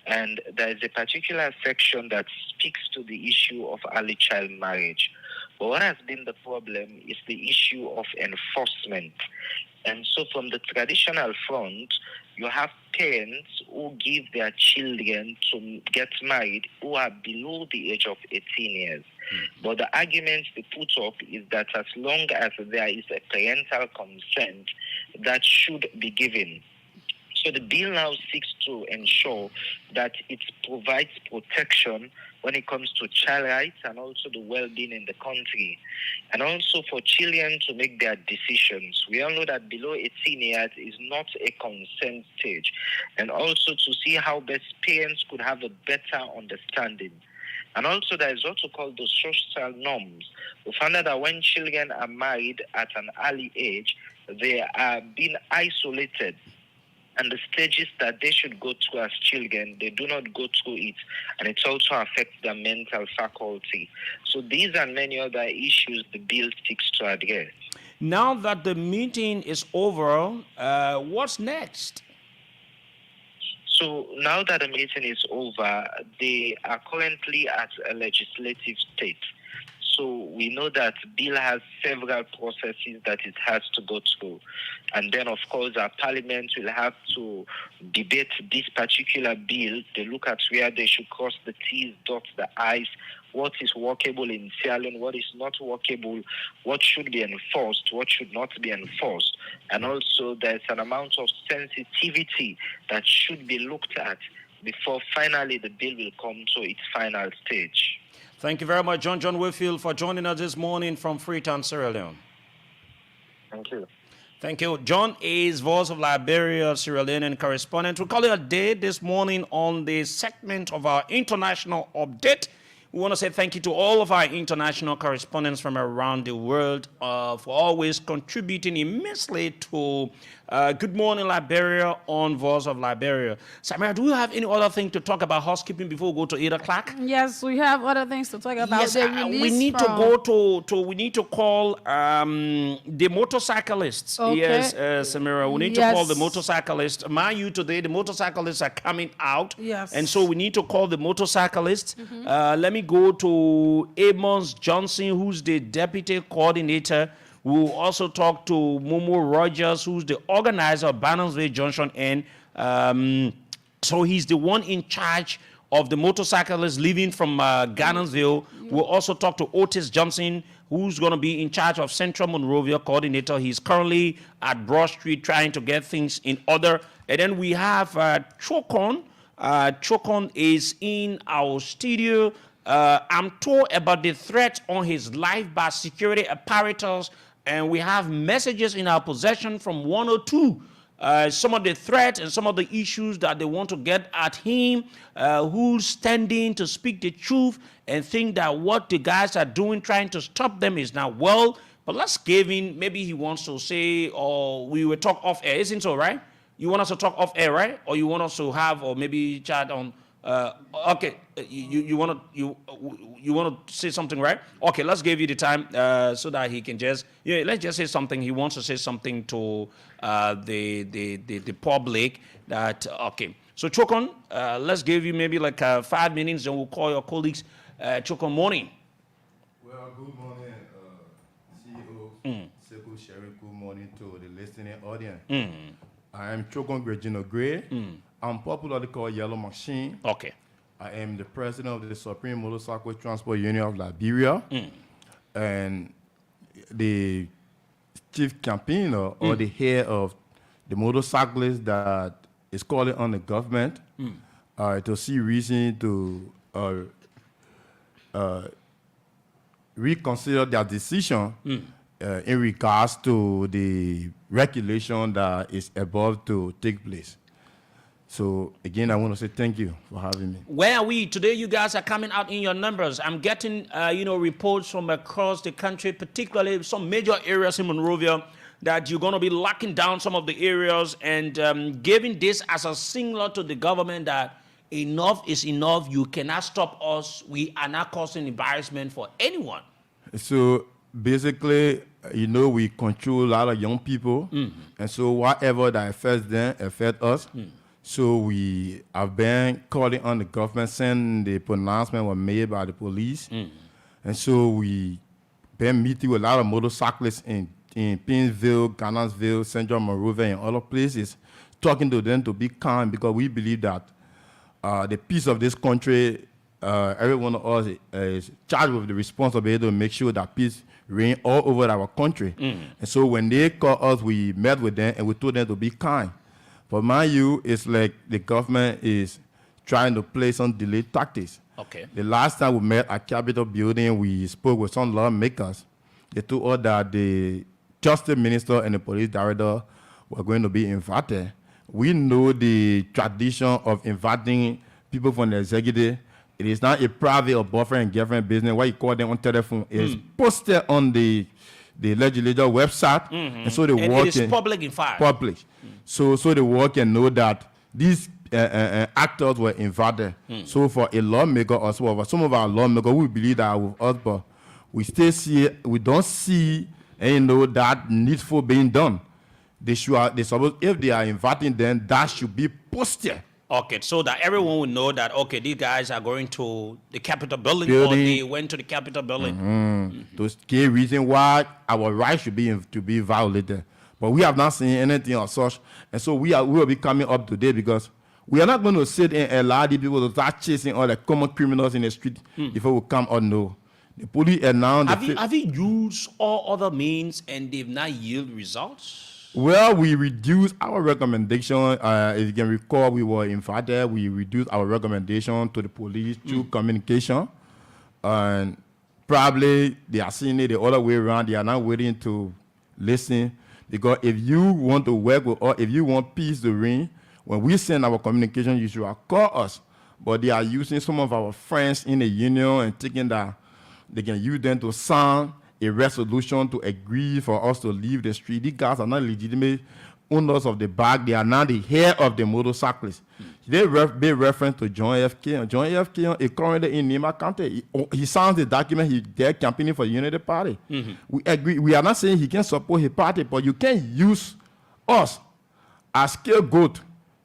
And there is a particular section that speaks to the issue of early child marriage. But what has been the problem is the issue of enforcement. And so from the traditional front, you have parents who give their children to get married who are below the age of 18 years. But the argument they put up is that as long as there is a parental consent, that should be given. So So the bill now seeks to ensure that it provides protection when it comes to child rights and also the well-being in the country, and also for children to make their decisions. We all know that below 18 years is not a consent stage, and also to see how best parents could have a better understanding. And also there is what we call the social norms. We found out that when children are married at an early age, they are being isolated. And the stages that they should go through as children, they do not go through it. And it also affects their mental faculty. So these and many other issues the bill seeks to address. Now that the meeting is over, what's next? So now that the meeting is over, they are currently at a legislative state. So we know that bill has several processes that it has to go through. And then, of course, our parliament will have to debate this particular bill. They look at where they should cross the T's, dot the I's, what is workable in Sierra Leone, what is not workable, what should be enforced, what should not be enforced. And also there's an amount of sensitivity that should be looked at before finally the bill will come to its final stage. Thank you very much, John Whitfield, for joining us this morning from Freetown, Sierra Leone. Thank you. Thank you. John is Voice of Liberia, Sierra Leone correspondent. We call it a day this morning on the segment of our international update. We want to say thank you to all of our international correspondents from around the world for always contributing immensely to Good Morning Liberia on Voice of Liberia. Samira, do you have any other thing to talk about housekeeping before we go to 8 o'clock? Yes, we have other things to talk about. Yes, we need to go to we need to call the motorcyclists. Okay. Yes, Samira, we need to call the motorcyclists. Mind you, today the motorcyclists are coming out. Yes. And so we need to call the motorcyclists. Let me go to Amos Johnson, who's the deputy coordinator. We'll also talk to Momo Rogers, who's the organizer of Bannersville Junction N. So he's the one in charge of the motorcyclists leaving from Garnersville. We'll also talk to Otis Johnson, who's going to be in charge of Central Monrovia coordinator. He's currently at Broad Street trying to get things in order. And then we have Chokon. Chokon is in our studio. I'm told about the threat on his life by security apparatus, and we have messages in our possession from 102. Some of the threats and some of the issues that they want to get at him, who's standing to speak the truth and think that what the guys are doing, trying to stop them, is not well. But let's give him, maybe he wants to say, or we will talk off air. Isn't so, right? You want us to talk off air, right? Or you want us to have, or maybe chat on, okay, you want to say something, right? Okay, let's give you the time so that he can just, let's just say something. He wants to say something to the public that, okay. So Chokon, let's give you maybe like 5 minutes, and we'll call your colleagues. Chokon, morning. Well, good morning, CEO, Sekou Sherry. Good morning to the listening audience. I am Chokon Regina Gray. I'm popularly called Yellow Machine. Okay. I am the president of the Supreme Motorcycle Transport Union of Liberia. And the chief campaigner or the head of the motorcyclists that is calling on the government to see reason to reconsider their decision in regards to the regulation that is about to take place. So again, I want to say thank you for having me. Where are we today? You guys are coming out in your numbers. I'm getting, reports from across the country, particularly some major areas in Monrovia, that you're going to be locking down some of the areas and giving this as a signal to the government that enough is enough. You cannot stop us. We are not causing embarrassment for anyone. So basically, we control a lot of young people, and so whatever that affects them affects us. So we have been calling on the government since the pronouncement was made by the police. And so we been meeting with a lot of motorcyclists in Painesville, Garnersville, Central Monrovia, and other places, talking to them to be calm, because we believe that the peace of this country, every one of us is charged with the responsibility to make sure that peace reigns all over our country. And so when they called us, we met with them and we told them to be kind. But mind you, it's like the government is trying to play some delayed tactics. Okay. The last time we met at Capitol Building, we spoke with some lawmakers. They told us that the Justice Minister and the Police Director were going to be invited. We know the tradition of inviting people from the executive. It is not a private or boyfriend and girlfriend business. What you call them on telephone is posted on the legislature website, and so the world it is public in fact. Published. So the world can know that these actors were invited. So for a lawmaker or some of our lawmakers, we believe that with us, but we still see, we don't see, that needful being done. They suppose, if they are inviting them, that should be posted. Okay, so that everyone will know that, okay, these guys are going to the Capitol building, or they went to the Capitol building. Those key reason why our rights should be violated. But we have not seen anything of such. And so we will be coming up today because we are not going to sit and allow the people to start chasing all the common criminals in the street before we come or no. The police announced... Have you used all other means and they've not yield results? Well, we reduced our recommendation. If you can recall, we were invited. We reduced our recommendation to the police through communication. And probably they are seeing it the other way around. They are not waiting to listen. Because if you want to work with us, if you want peace to reign, when we send our communication, you should call us. But they are using some of our friends in the union and thinking that they can use them to sign a resolution to agree for us to leave the street. These guys are not legitimate owners of the bag. They are not the head of the motorcyclists. They made reference to John F. Keon. John F. Keon is currently in Nima County. He signs the document. They're campaigning for the Unity Party. We agree. We are not saying he can support his party, but you can't use us as scapegoat.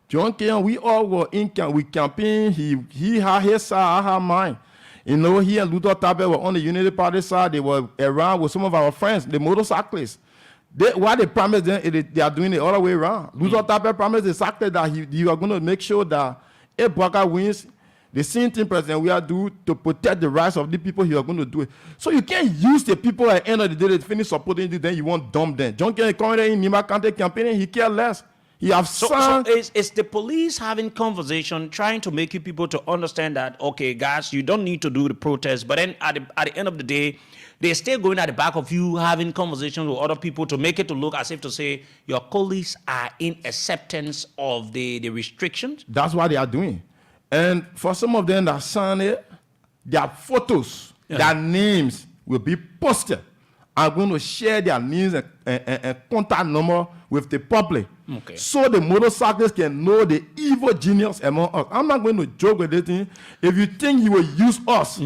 John Keon, we all were in we campaign. He had his side, I had mine. He and Luther Tabet were on the Unity Party side. They were around with some of our friends, the motorcyclists. What they promised them, they are doing it all the way around. Luther Tabet promised exactly that you are going to make sure that if Baka wins, the same thing President we are doing to protect the rights of the people, you are going to do it. So you can't use the people at the end of the day to finish supporting you, then you want to dump them. John Kerry currently in Nima County campaigning, he cares less. So is the police having conversation, trying to make you people to understand that, okay, guys, you don't need to do the protest, but then at the end of the day, they're still going at the back of you, having conversations with other people to make it to look as if to say your colleagues are in acceptance of the restrictions? That's what they are doing. And for some of them that sign it, their photos, their names will be posted. I'm going to share their names and contact number with the public. Okay. So the motorcyclists can know the evil genius among us. I'm not going to joke with this thing. If you think you will use us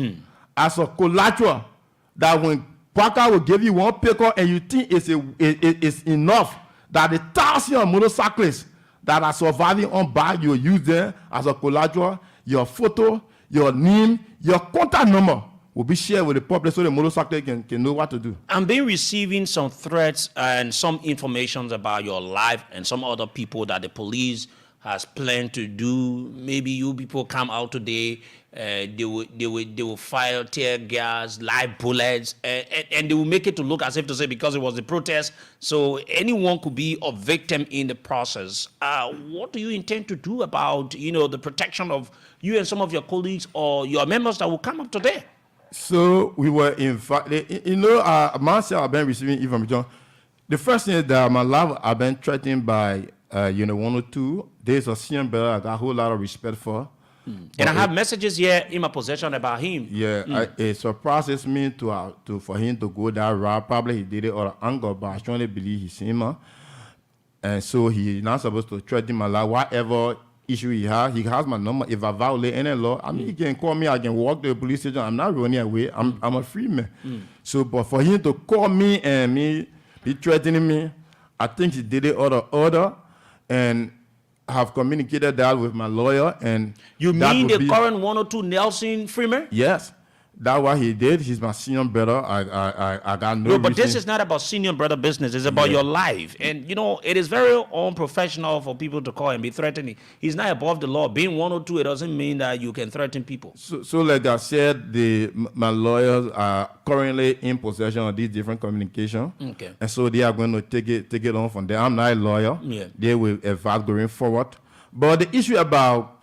as a collateral, that when Parker will give you one picker and you think it's enough, that the thousands of motorcyclists that are surviving on bike, you will use them as a collateral, your photo, your name, your contact number will be shared with the public so the motorcycle can know what to do. I'm been receiving some threats and some information about your life and some other people that the police has planned to do. Maybe you people come out today, they will fire tear gas, live bullets, and they will make it to look as if to say because it was a protest, so anyone could be a victim in the process. What do you intend to do about the protection of you and some of your colleagues or your members that will come up today? So we were invited. Myself, I've been receiving information. The first thing is that my life, I've been threatened by 102. There's a CM brother I got a whole lot of respect for. And I have messages here in my possession about him. Yeah, it surprises me for him to go that route. Probably he did it out of anger, but I strongly believe he's him. And so he's not supposed to threaten my life. Whatever issue he has my number. If I violate any law, I mean, he can call me. I can walk to the police station. I'm not running away. I'm a free man. So, but for him to call me and me be threatening me, I think he did it out of order, and I have communicated that with my lawyer. And you mean the current 102 Nelson Freeman? Yes, That's what he did. He's my senior brother. I got no No, but this reason- is not about senior brother business. It's about your life. And, you know, it is very unprofessional for people to call and be threatening. He's not above the law. Being 102, it doesn't mean that you can threaten people. So like I said, my lawyers are currently in possession of these different communication. Okay. And so they are going to take it on from there. I'm not a lawyer. Yeah. They will advise going forward. But the issue about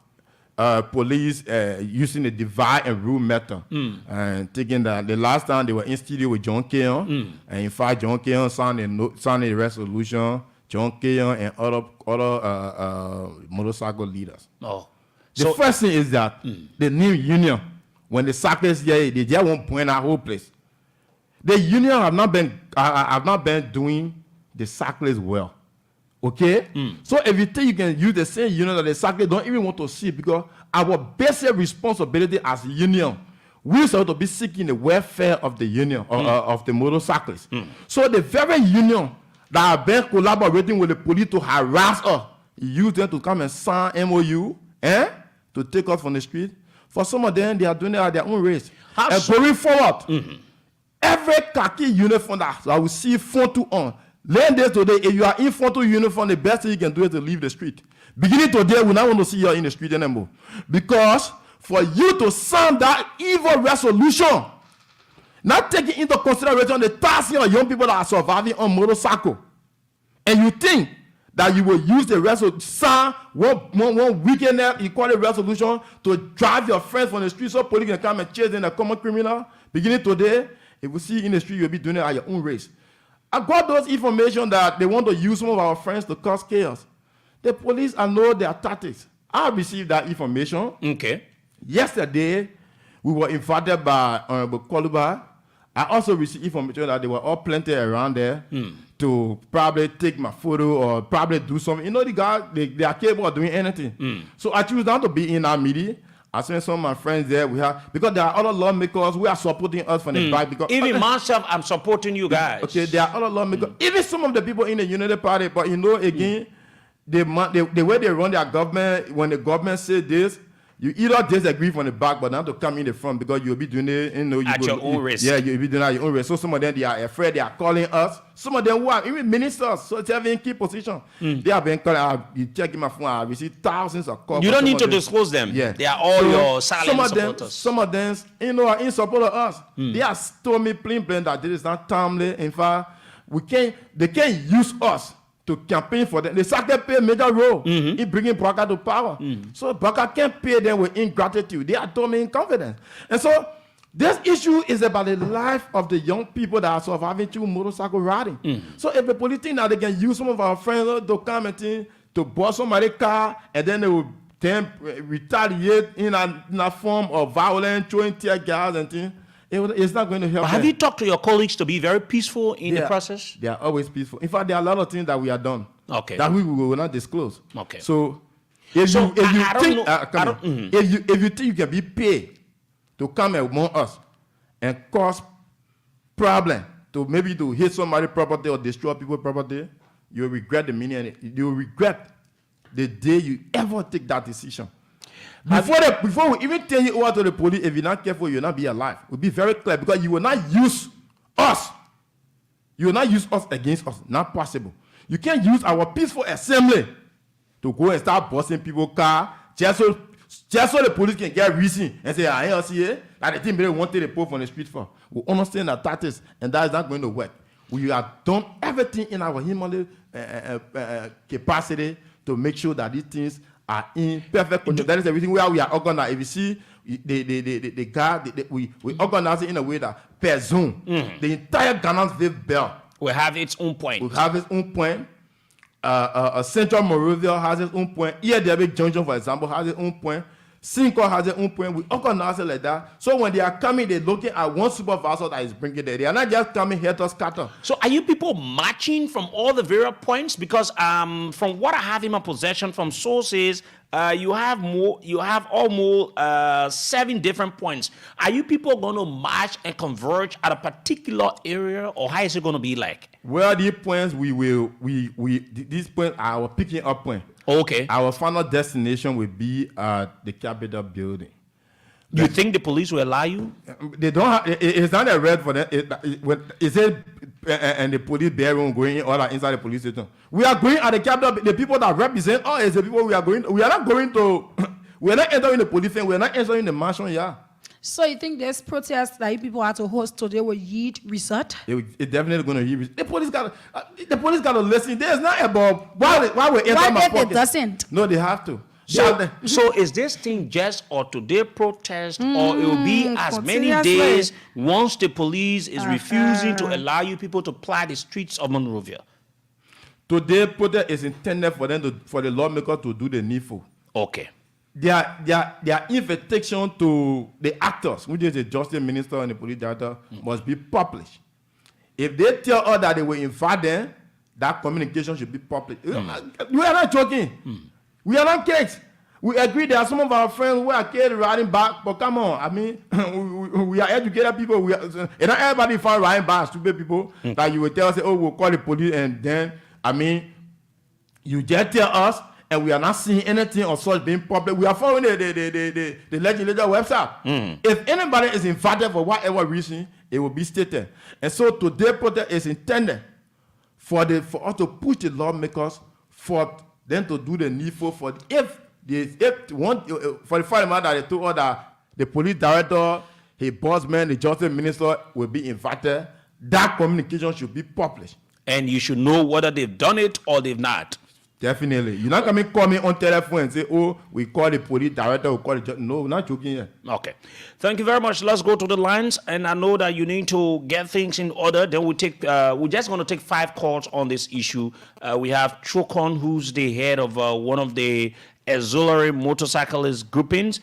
police using the divide and rule method and taking that the last time they were in studio with John Keon, and in fact John Keon signed a resolution. John Keon and other motorcycle leaders. Oh. The first thing is that the new union, when the cyclists here, they just won't point out whole place. The union have not been doing the cyclists well. Okay? So if you think you can use the same union that the cyclists don't even want to see, because our basic responsibility as a union, we're supposed to be seeking the welfare of the union, of the motorcyclists. So the very union that have been collaborating with the police to harass us, use them to come and sign MOU, to take us from the street. For some of them, they are doing it at their own race. And going forward, every khaki uniform that I will see photo on, learn this today. If you are in photo uniform, the best thing you can do is to leave the street. Beginning today, we not want to see you in the street anymore. Because for you to sign that evil resolution, not taking into consideration the thousands of young people that are surviving on motorcycle, and you think that you will use the resolution, sign one weekend equality resolution to drive your friends from the street so police can come and chase them, a common criminal. Beginning today, if we see you in the street, you'll be doing it at your own race. I got those information that they want to use some of our friends to cause chaos. The police, I know their tactics. I received that information. Okay. Yesterday, we were invited by Honorable Koluba. I also received information that they were all plenty around there to probably take my photo or probably do something. You know, the guys, they are capable of doing anything. So I choose not to be in our meeting. I sent some of my friends there. Because there are other lawmakers who are supporting us from the back. Because even myself, I'm supporting you guys. Okay, there are other lawmakers. Even some of the people in the Unity Party. But you know, again, the way they run their government, when the government says this, you either disagree from the back, but not to come in the front because you'll be doing it, you know, at your own risk. Yeah, you'll be doing it at your own risk. So some of them, they are afraid, they are calling us. Some of them who are even ministers, so they have in key position. They have been calling. You check in my phone, I receive thousands of calls. You don't need to disclose them. Yeah. They are all your silent supporters. Some of them, you know, are in support of us. They have told me plain that this is not timely. In fact, they can't use us to campaign for them. The SACA play a major role in bringing Baka to power. So Baka can't pay them with ingratitude. They are told me in confidence. And so this issue is about the life of the young people that are surviving through motorcycle riding. So if the police think that they can use some of our friends to come and to bust somebody's car, and then they will then retaliate in a form of violence, throwing tear gas and things, it's not going to help. But have you talked to your colleagues to be very peaceful in the process? They are always peaceful. In fact, there are a lot of things that we have done that we will not disclose. Okay. So if you think you can be paid to come among us and cause problem, to maybe to hit somebody's property or destroy people's property, you will regret the meaning. You will regret the day you ever take that decision. Before we even turn you over to the police, if you're not careful, you'll not be alive. We'll be very clear because you will not use us. You will not use us against us. Not possible. You can't use our peaceful assembly to go and start busting people's car just so the police can get reason and say, I ain't see it. Like the thing they wanted to pull from the street for. We understand that tactics, and that is not going to work. We have done everything in our human capacity to make sure that these things are in perfect control. That is everything where we are organized. If you see the guy, we organize it in a way that per zone, the entire Ghana's belt will have its own point. Will have its own point. Central Monrovia has its own point. EAW Junction, for example, has its own point. Cinco has its own point. We organize it like that. So when they are coming, they're looking at one supervisor that is bringing there. They are not just coming here to scatter. So are you people marching from all the various points? Because from what I have in my possession from sources, you have almost 7 different points. Are you people going to march and converge at a particular area, or how is it going to be like? Well, these points these points are our picking up point. Okay. Our final destination will be at the Capitol building. You think the police will allow you? They don't have, it's not a red for them. Is it and the police barrel going in or inside the police station? We are going at the capital. The people that represent us is the people we are going. We are not going to. We are not entering the police thing. We are not entering the mansion. Yeah. So you think this protest that you people had to host today will yield result? It definitely going to yield. The police got to listen. There's not about why we enter my What if pocket. it doesn't? No, they have to. So is this thing just or today protest or it will be as many days once the police is refusing to allow you people to ply the streets of Monrovia? Today protest is intended for them for the lawmaker to do the needful. Okay. Their invitation to the actors, which is the justice minister and the police director, must be published. If they tell us that they will invite them, that communication should be public. We are not joking. We are not kids. We agree there are some of our friends who are kids riding back, but come on, I mean, we are educated people. And not everybody find riding back, stupid people that you will tell us, oh, we'll call the police, and then, I mean, you just tell us, and we are not seeing anything of such being public. We are following the legislature website. If anybody is invited for whatever reason, it will be stated. And so today protest is intended for us to push the lawmakers for them to do the needful for the fact that they told us that the police director, his boss man, the justice minister will be invited. That communication should be published. And you should know whether they've done it or they've not. Definitely. You're not going to call me on telephone and say, oh, we call the police director, we call the judge. No, we're not joking here. Okay. Thank you very much. Let's go to the lines. And I know that you need to get things in order. Then we're just going to take 5 calls on this issue. We have Chokon, who's the head of one of the auxiliary motorcyclist groupings.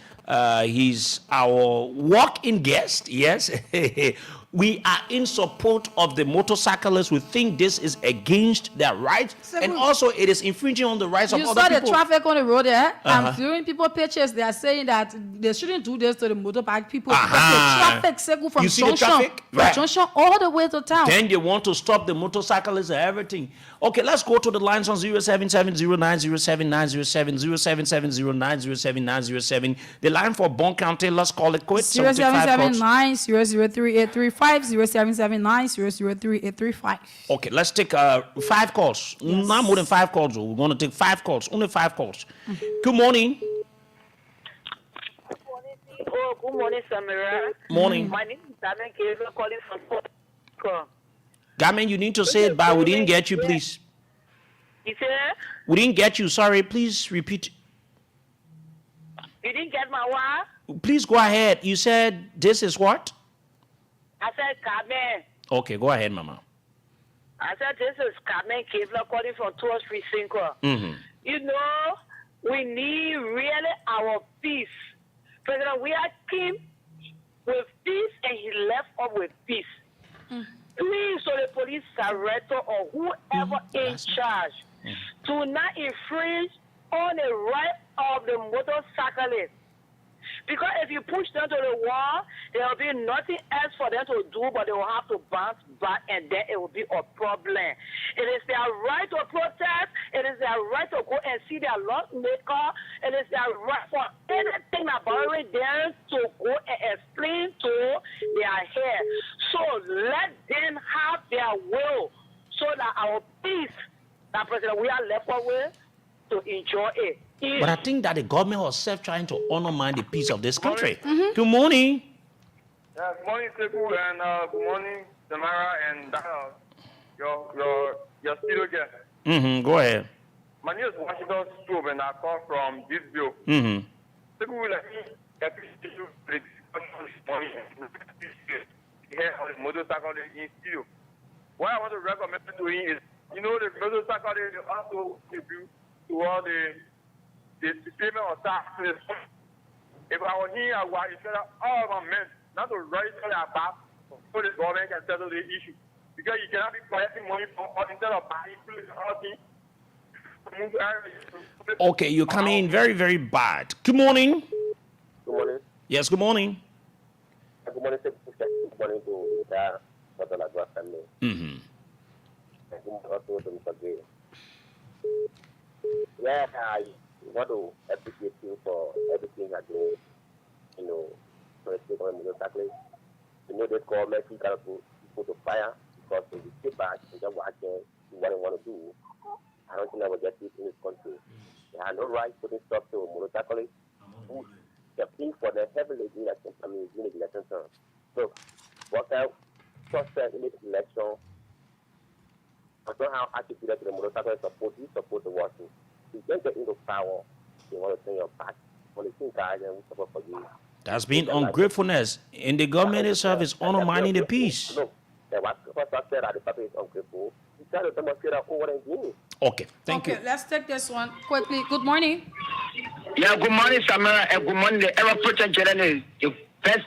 He's our walk-in guest. Yes. We are in support of the motorcyclists. We think this is against their rights, and also it is infringing on the rights of other people. You saw the traffic on the road there. I'm viewing people pictures. They are saying that they shouldn't do this to the motorbike people. Because the traffic circle from Junction all the way to town. Then they want to stop the motorcyclists and everything. Okay, let's go to the lines on 07709079070 07709079070. The line for Bon County. Let's call it quits. 07790038335 07790038335. Okay, let's take 5 calls. Yes. Not more than 5 calls. We're going to take 5 calls. Only 5 calls. Good morning. Oh, good morning, Samira. Morning. My name is Gamen Kevin calling from Port. Gamen, you need to say it, but we didn't get you, please. You said? We didn't get you. Sorry, please repeat. You didn't get my what? Please go ahead. You said this is what? I said Gamen. Okay, go ahead, Mama. I said this is Gamen Kevin calling from 235. You know, we need really our peace. President, we are king with peace, and he left us with peace. Please, so the police director or whoever in charge to not infringe on the right of the motorcyclist. Because if you push them to the wall, there will be nothing else for them to do, but they will have to bounce back, and then it will be a problem. It is their right to protest. It is their right to go and see their lawmaker. It is their right for anything about them to go and explain to their head. So let them have their will, so that our peace, that President, we are left with, to enjoy it. But I think that the government herself trying to undermine the peace of this country. Good morning. Yeah, good morning, Sekou, and good morning, Samara, and your studio guest. Go ahead. My name is Washington Strobe, and I come from this bill. Sekou, let me appreciate you for the discussion this morning. Here on the motorcycle in studio. What I want to recommend to you is, you know, the motorcycle is also contribute to all the payment of taxes. If I were here, I would instead of all my men not to write on their back so the government can settle the issue. Because you cannot be collecting money from instead of buying food and all things. Okay, you're coming in very, very bad. Good morning. Good morning. Yes, good morning. Good morning, good morning to that family. Good morning also to Mr. Gray. Yeah, I want to appreciate you for everything you're doing, you know, for the sake of motorcyclists. You know, this government, you got to put to fire because if you sit back and just watch do what they want to do, I don't think I will get it in this country. They have no right putting stop to motorcyclists who compete for the heavily in the election term. So, what kind of suspect in this election, I don't know how attitude to the motorcyclists support the working. You can't get into power, you want to turn your back. When you think guys, and we support for you. That's been ungratefulness. And the government itself is undermining the peace. Look, what I said at the public is ungrateful. You try to demonstrate that over and doing. Okay, thank you. Let's take this one quickly. Good morning. Yeah, good morning, Samara, and good morning, the ever protect journalist, the best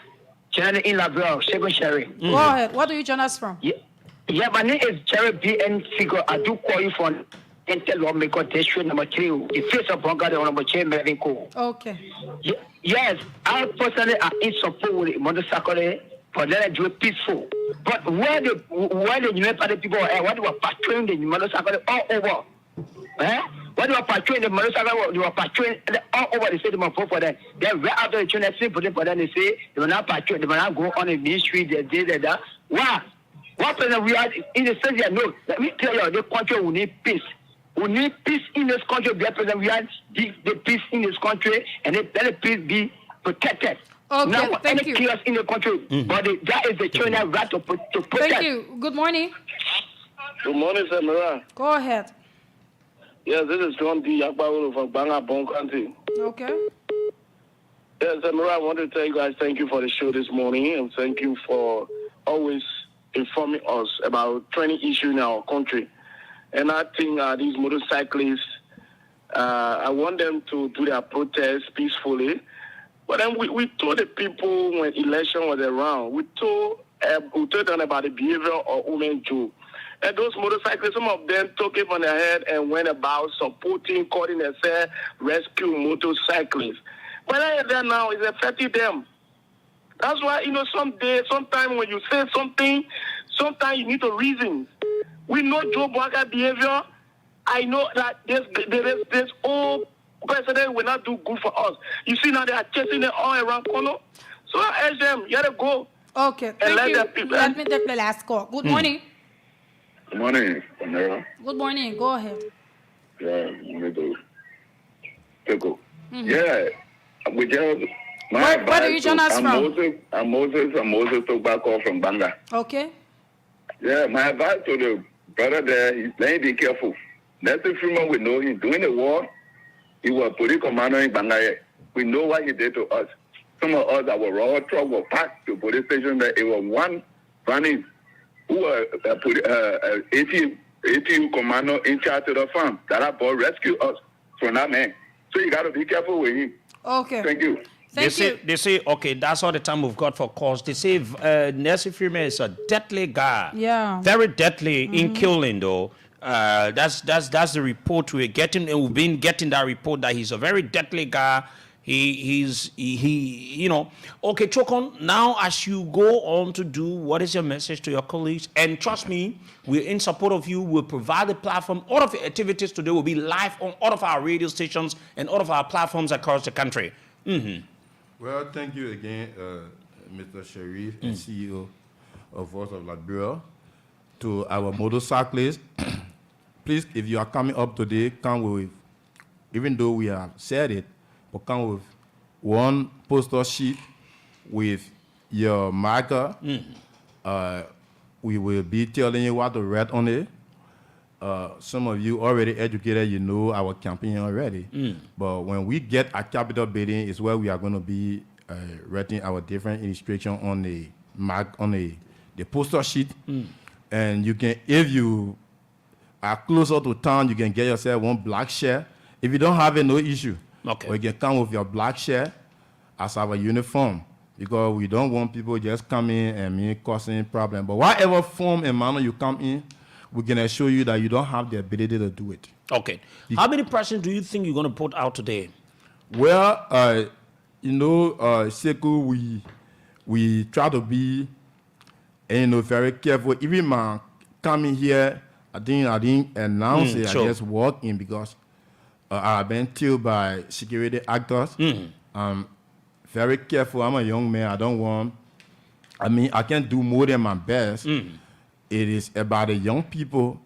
journalist in Liberia, second Sherry. Go ahead. What do you join us from? Yeah, my name is Jerry BN Figure. I do call you from Intel Lawmaker District number 3, the face of Bonga, the Honorable Chair Medical. Okay. Yes, I personally am in support with motorcycle for them to do it peaceful. But where the United Party people are, what they were patrolling the motorcycle all over. When they were patrolling the motorcycle, they were patrolling all over the state of Mopho for them. Then right after the children for them, they say they will not patrol, they will not go on a ministry, that. Why? What president we are in the state here? No, let me tell you, the country will need peace. We need peace in this country. President, we have the peace in this country, and let the peace be protected. Okay, now, thank any you. chaos in the country, but that is the China right to protect. Thank you. Good morning. Good morning, Samara. Go ahead. Yes, this is John D. Yakbaulu from Banga, Bon County. Okay. Yes, Samara, I want to tell you guys thank you for the show this morning, and thank you for always informing us about training issues in our country. And I think these motorcyclists, I want them to do their protests peacefully. But then we told the people when election was around, we told them about the behavior of women too. And those motorcyclists, some of them took it on their head and went about supporting, calling themselves rescue motorcyclists. But that now is affecting them. That's why, sometimes when you say something, sometimes you need to reason. We know Joe Biden behavior. I know that this old president will not do good for us. You see now they are chasing it all around corner. So I urge them, you gotta go. Okay, thank you. Let me take the last call. Good morning. Good morning, Panera. Good morning. Go ahead. Yeah, yeah, we just. Where do you join us from? I'm Moses Tobacco from Banga. Okay. Yeah, my advice to the brother there is let him be careful. That's the Freeman we know him. During the war, he was a police commander in Banga. We know what he did to us. Some of us, our raw truck were packed to police station there. It was one running who was ATU commander in charge of the farm. That boy rescued us from that man. So you got to be careful with him. Okay. Thank you. They say, okay, that's all the time we've got for calls. They say Nessie Freeman is a deadly guy. Yeah. Very deadly in killing, though. That's the report we're getting, and we've been getting that report that he's a very deadly guy. He Okay, Chokon, now as you go on to do, what is your message to your colleagues? And trust me, we're in support of you. We'll provide the platform. All of the activities today will be live on all of our radio stations and all of our platforms across the country. Well, thank you again, Mr. Sharif and CEO of Voice of Liberia. To our motorcyclists, please, if you are coming up today, come with, even though we have said it, but come with one poster sheet with your marker. We will be telling you what to write on it. Some of you already educated, you know our campaign already. But when we get a Capitol building, is where we are going to be writing our different illustration on the mark on the poster sheet. And you can, if you are closer to town, you can get yourself one black shirt. If you don't have it, no issue. Okay. Or you can come with your black shirt as our uniform, because we don't want people just coming and causing problem. But whatever form and manner you come in, we're going to show you that you don't have the ability to do it. Okay. How many persons do you think you're going to put out today? Well, Sekou, we try to be, very careful. Even my coming here, I didn't announce it. Sure. I just walked in because I've been told by security actors. very careful. I'm a young man. I don't want. I mean, I can do more than my best. It is about the young people,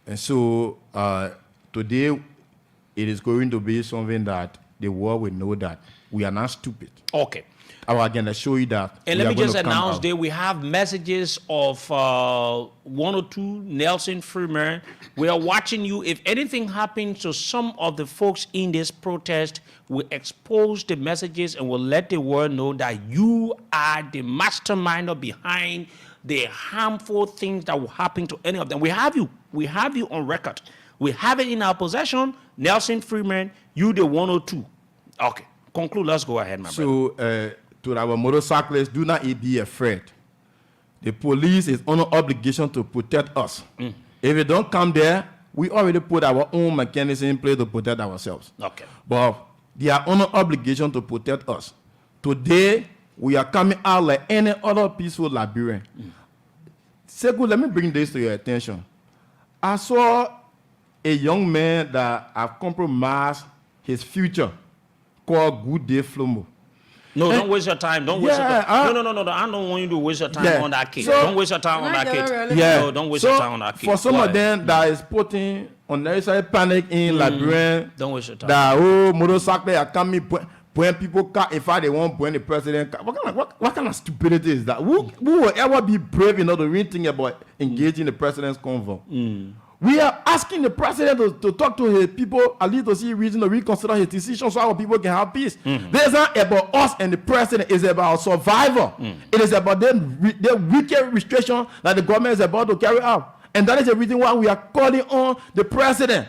and so today it is going to be something that the world will know that we are not stupid. Okay. I'm going to show you that. And let me just announce that we have messages of 1 or 2 Nelson Freeman. We are watching you. If anything happens to some of the folks in this protest, we expose the messages and we'll let the world know that you are the mastermind behind the harmful things that will happen to any of them. We have you. We have you on record. We have it in our possession. Nelson Freeman, you the 102. Okay. Conclude. Let's go ahead, my brother. So, to our motorcyclists, do not be afraid. The police is under obligation to protect us. If it don't come there, we already put our own mechanism in place to protect ourselves. Okay. But they are under obligation to protect us. Today, we are coming out like any other peaceful Liberian. Sekou, let me bring this to your attention. I saw a young man that have compromised his future called Good Day Flomo. No, don't waste your time. Don't waste your time. No. I don't want you to waste your time on that kid. Don't waste your time on that kid. No, don't waste your time on that kid. For some of them that is putting unnecessary panic in Liberian, don't waste your time. That motorcycle are coming when people car, in fact they won't burn the president. What kind of stupidity is that? Who will ever be brave enough to really think about engaging the president's convo? We are asking the president to talk to his people, at least to see reason to reconsider his decision so our people can have peace. This is not about us and the president. It's about survival. It is about the wicked restriction that the government is about to carry out. And that is the reason why we are calling on the president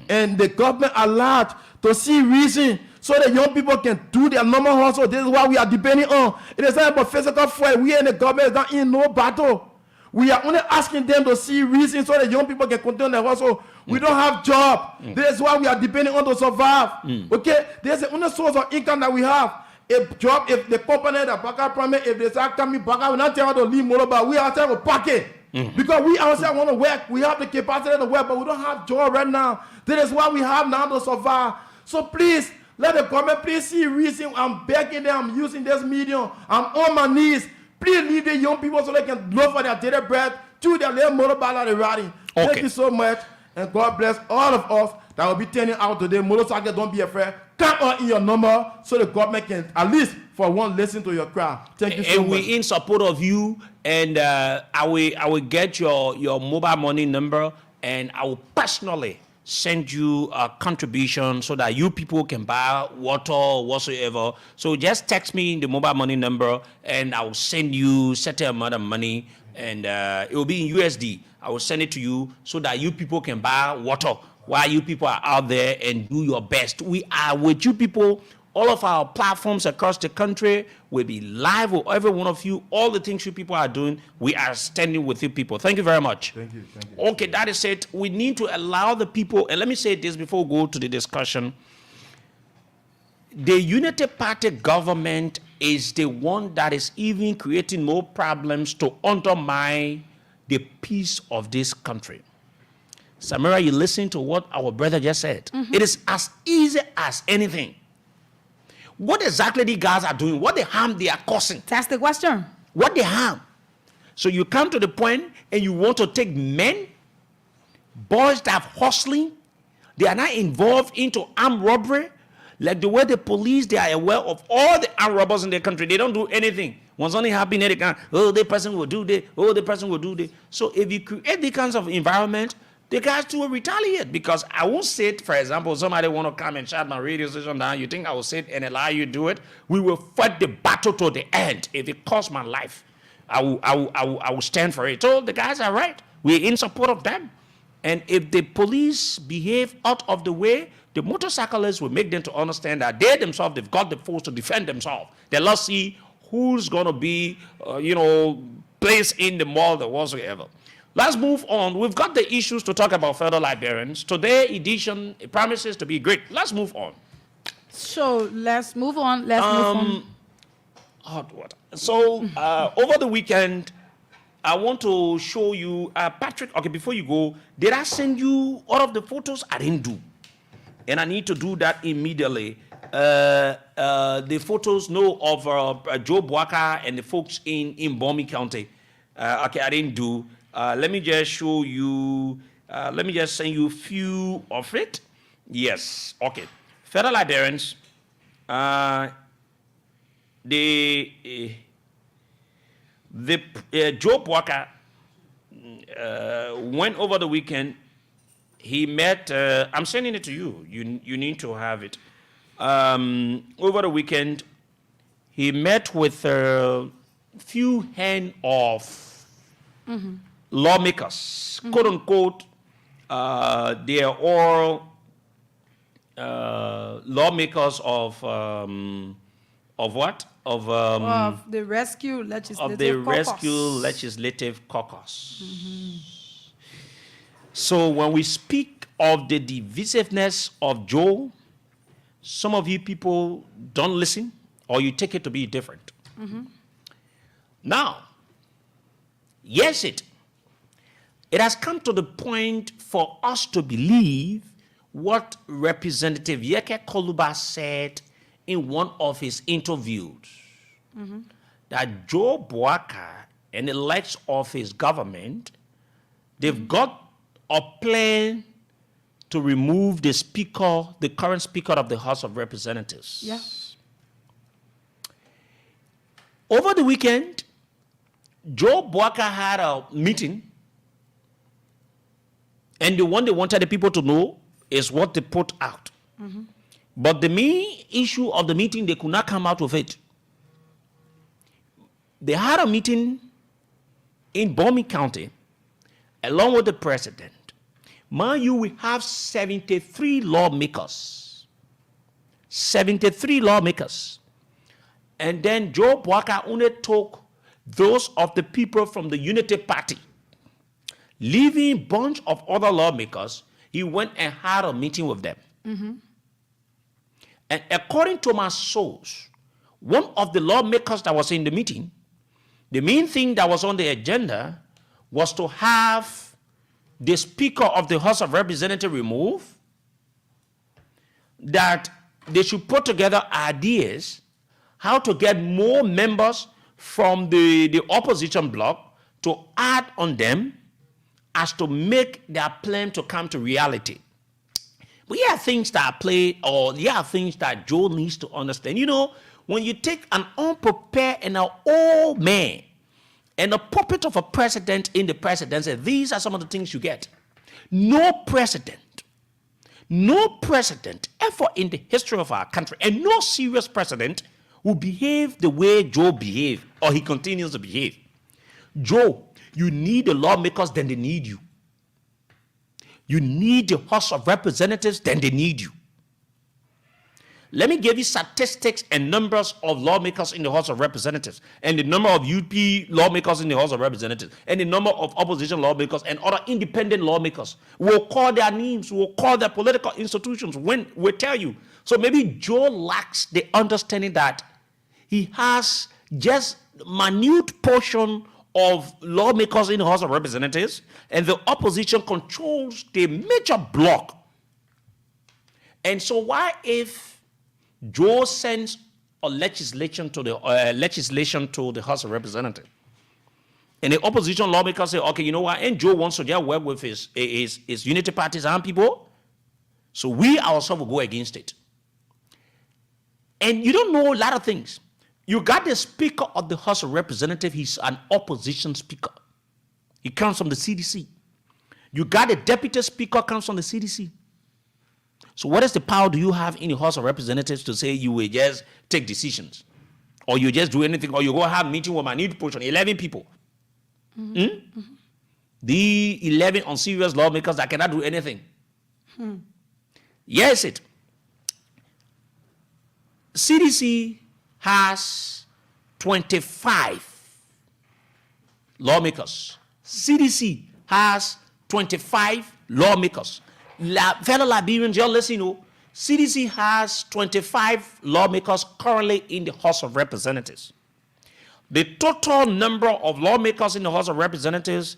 and the government allowed to see reason so that young people can do their normal hustle. This is what we are depending on. It is not about physical fight. We and the government is not in no battle. We are only asking them to see reason so that young people can continue their hustle. We don't have job. This is why we are depending on to survive. Okay? There's the only source of income that we have. If job, if the company, the backup promise, if they start coming back, we not tell them to leave Moroba. We ourselves will pack it. Because we ourselves want to work. We have the capacity to work, but we don't have job right now. This is what we have now to survive. So please, let the government please see reason. I'm begging them. I'm using this medium. I'm on my knees. Please leave the young people so they can look for their daily bread to their little motorbike and riding. Okay. Thank you so much. And God bless all of us that will be turning out today. Motorcycle, don't be afraid. Come on in your number so the government can at least for one listen to your cry. Thank you so much. And we in support of you. And I will get your mobile money number and I will personally send you a contribution so that you people can buy water or whatsoever. So just text me the mobile money number and I will send you certain amount of money and it will be in USD. I will send it to you so that you people can buy water while you people are out there and do your best. We are with you people. All of our platforms across the country will be live with every one of you. All the things you people are doing, we are standing with you people. Thank you very much. Thank you. Okay, that is it. We need to allow the people, and let me say this before we go to the discussion. The Unity Party government is the one that is even creating more problems to undermine the peace of this country. Samira, you listen to what our brother just said. It is as easy as anything. What exactly the guys are doing, what the harm they are causing. That's the question. What they harm. So you come to the point and you want to take men, boys that are hustling, they are not involved into armed robbery. Like the way the police, they are aware of all the armed robbers in the country. They don't do anything. When something happens, they can, oh, the person will do this, oh, the person will do this. So if you create the kinds of environment, the guys too will retaliate, because I won't sit, for example, somebody want to come and shut my radio station down. You think I will sit and allow you to do it? We will fight the battle to the end. If it costs my life, I will stand for it. So the guys are right. We're in support of them. And if the police behave out of the way, the motorcyclists will make them to understand that they themselves, they've got the force to defend themselves. Then let's see who's going to be, placed in the mall or whatsoever. Let's move on. We've got the issues to talk about fellow Liberians. Today edition promises to be great. Let's move on. So let's move on. Let's move on. Hot water. So over the weekend, I want to show you, Patrick. Okay, before you go, did I send you all of the photos? I didn't do, and I need to do that immediately. the photos of Joe Boaka and the folks in Bomi County. Okay, I didn't do. Let me just show you. Let me just send you a few of it. Yes. Okay. Federal Liberians. Joe Boaka went over the weekend. He met. I'm sending it to you. You need to have it. Over the weekend, he met with a few hand of lawmakers, quote unquote. They are all lawmakers of what? Of the Rescue Legislative of the Caucus. Rescue Legislative Caucus. So when we speak of the divisiveness of Joe, some of you people don't listen, or you take it to be different. Now, yes, it has come to the point for us to believe what Representative Yeke Koluba said in one of his interviews, that Joe Boaka and the likes of his government, they've got a plan to remove the speaker, the current speaker of the House of Representatives. Yeah. Over the weekend, Joe Boaka had a meeting, and the one they wanted the people to know is what they put out. But the main issue of the meeting, they could not come out of it. They had a meeting in Bomi County, along with the president. Mind you, we have 73 lawmakers. 73 lawmakers. And then Joe Boaka only took those of the people from the Unity Party. Leaving a bunch of other lawmakers, he went and had a meeting with them. And according to my source, one of the lawmakers that was in the meeting, the main thing that was on the agenda was to have the Speaker of the House of Representatives removed, that they should put together ideas how to get more members from the opposition bloc to add on them as to make their plan to come to reality. But here are things that are played, or here are things that Joe needs to understand. You know, when you take an unprepared and an old man and a puppet of a president in the presidency, these are some of the things you get. No president ever in the history of our country, and no serious president will behave the way Joe behaved, or he continues to behave. Joe, you need the lawmakers, then they need you. You need the House of Representatives, then they need you. Let me give you statistics and numbers of lawmakers in the House of Representatives, and the number of UP lawmakers in the House of Representatives, and the number of opposition lawmakers and other independent lawmakers. We'll call their names, we'll call their political institutions when we tell you. So maybe Joe lacks the understanding that he has just minute portion of lawmakers in the House of Representatives, and the opposition controls the major bloc. And so why if Joe sends a legislation to the House of Representatives, and the opposition lawmakers say, okay, you know what, and Joe wants to just work with his Unity Party's armed people, so we ourselves will go against it. And you don't know a lot of things. You got the Speaker of the House of Representatives, he's an opposition speaker. He comes from the CDC. You got the Deputy Speaker, comes from the CDC. So what is the power do you have in the House of Representatives to say you will just take decisions, or you just do anything, or you go have a meeting with my need portion, 11 people? The 11 unserious lawmakers that cannot do anything. Yes, it. CDC has 25 lawmakers. CDC has 25 lawmakers. Fellow Liberians, you're listening, CDC has 25 lawmakers currently in the House of Representatives. The total number of lawmakers in the House of Representatives,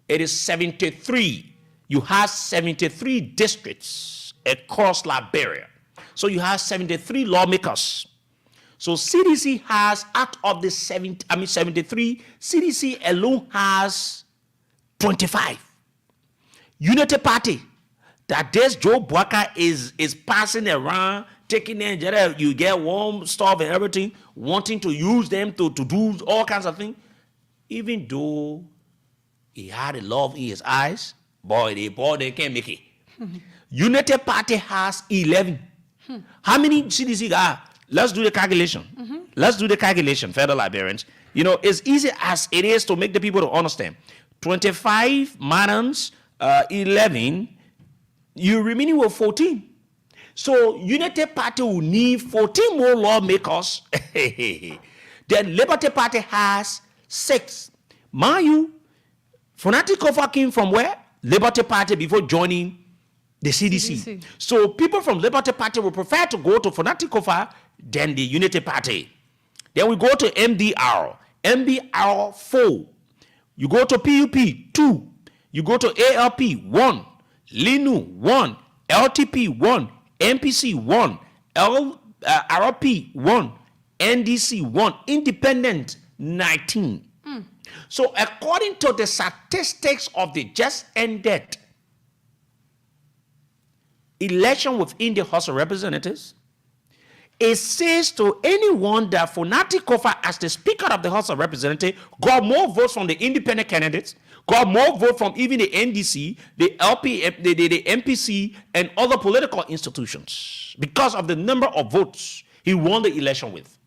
it is 73. You have 73 districts across Liberia. So you have 73 lawmakers. So CDC has, out of the 73, CDC alone has 25. Unity Party, that this Joe Bwaka is passing around, taking them, you get warm stuff and everything, wanting to use them to do all kinds of things. Even though he had a love in his eyes, they can't make it. Unity Party has 11. How many CDC got? Let's do the calculation. Let's do the calculation, fellow Liberians. You know, it's easy as it is to make the people to understand. 25 minus 11, you remaining with 14. So Unity Party will need 14 more lawmakers. Then Liberty Party has 6. Mind you, Fanatic Kofa came from where? Liberty Party before joining the CDC. So people from Liberty Party will prefer to go to Fanatic Kofa than the Unity Party. Then we go to MDR. MDR 4. You go to PUP 2. You go to ALP 1. LINU 1. LTP 1. MPC 1. RP 1. NDC 1. Independent 19. So according to the statistics of the just ended election within the House of Representatives, it says to anyone that Fanatic Kofa, as the Speaker of the House of Representatives, got more votes from the independent candidates, got more votes from even the NDC, the LP, the MPC, and other political institutions because of the number of votes he won the election with.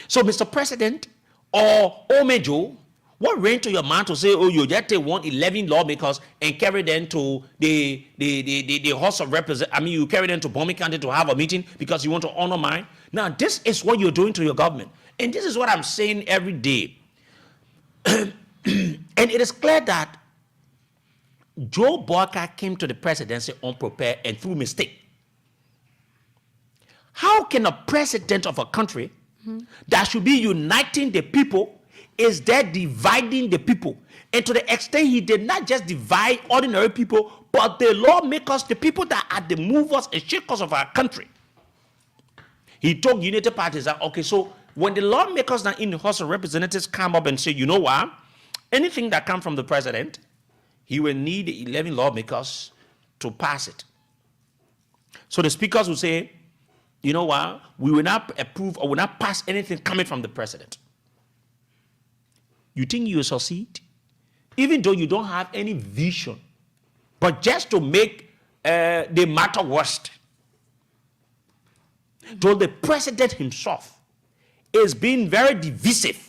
So, Mr. President, or Omejo, what ran to your mind to say, oh, you just take 11 lawmakers and carry them to the House of Representatives? You carry them to Bomi County to have a meeting because you want to honor mine? Now, this is what you're doing to your government. And this is what I'm saying every day. And it is clear that Joe Bwaka came to the presidency unprepared and through mistake. How can a president of a country that should be uniting the people is there dividing the people? And to the extent he did not just divide ordinary people, but the lawmakers, the people that are the movers and shakers of our country. He told Unity Parties that, okay, so when the lawmakers that in the House of Representatives come up and say, you know what, anything that comes from the president, he will need the 11 lawmakers to pass it. So the speakers will say, you know what, we will not approve or will not pass anything coming from the president. You think you will succeed? Even though you don't have any vision, but just to make the matter worse. So the president himself is being very divisive.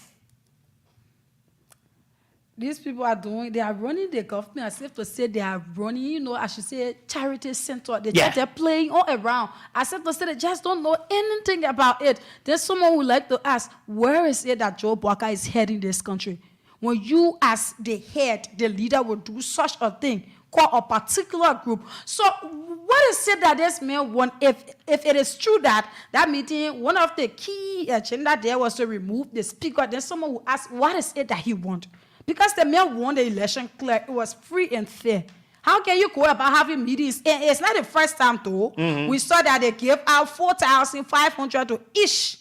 These people they are running the government as if to say they are running, I should say charity center. They're playing all around. As if to say they just don't know anything about it. Then someone would like to ask, where is it that Joe Bwaka is heading this country? When you as the head, the leader will do such a thing, call a particular group. So what is it that this man want? If it is true that meeting, one of the key agenda there was to remove the speaker, then someone will ask, what is it that he want? Because the man won the election clear, it was free and fair. How can you go about having meetings? And it's not the first time, though. We saw that they gave out 4,500 to each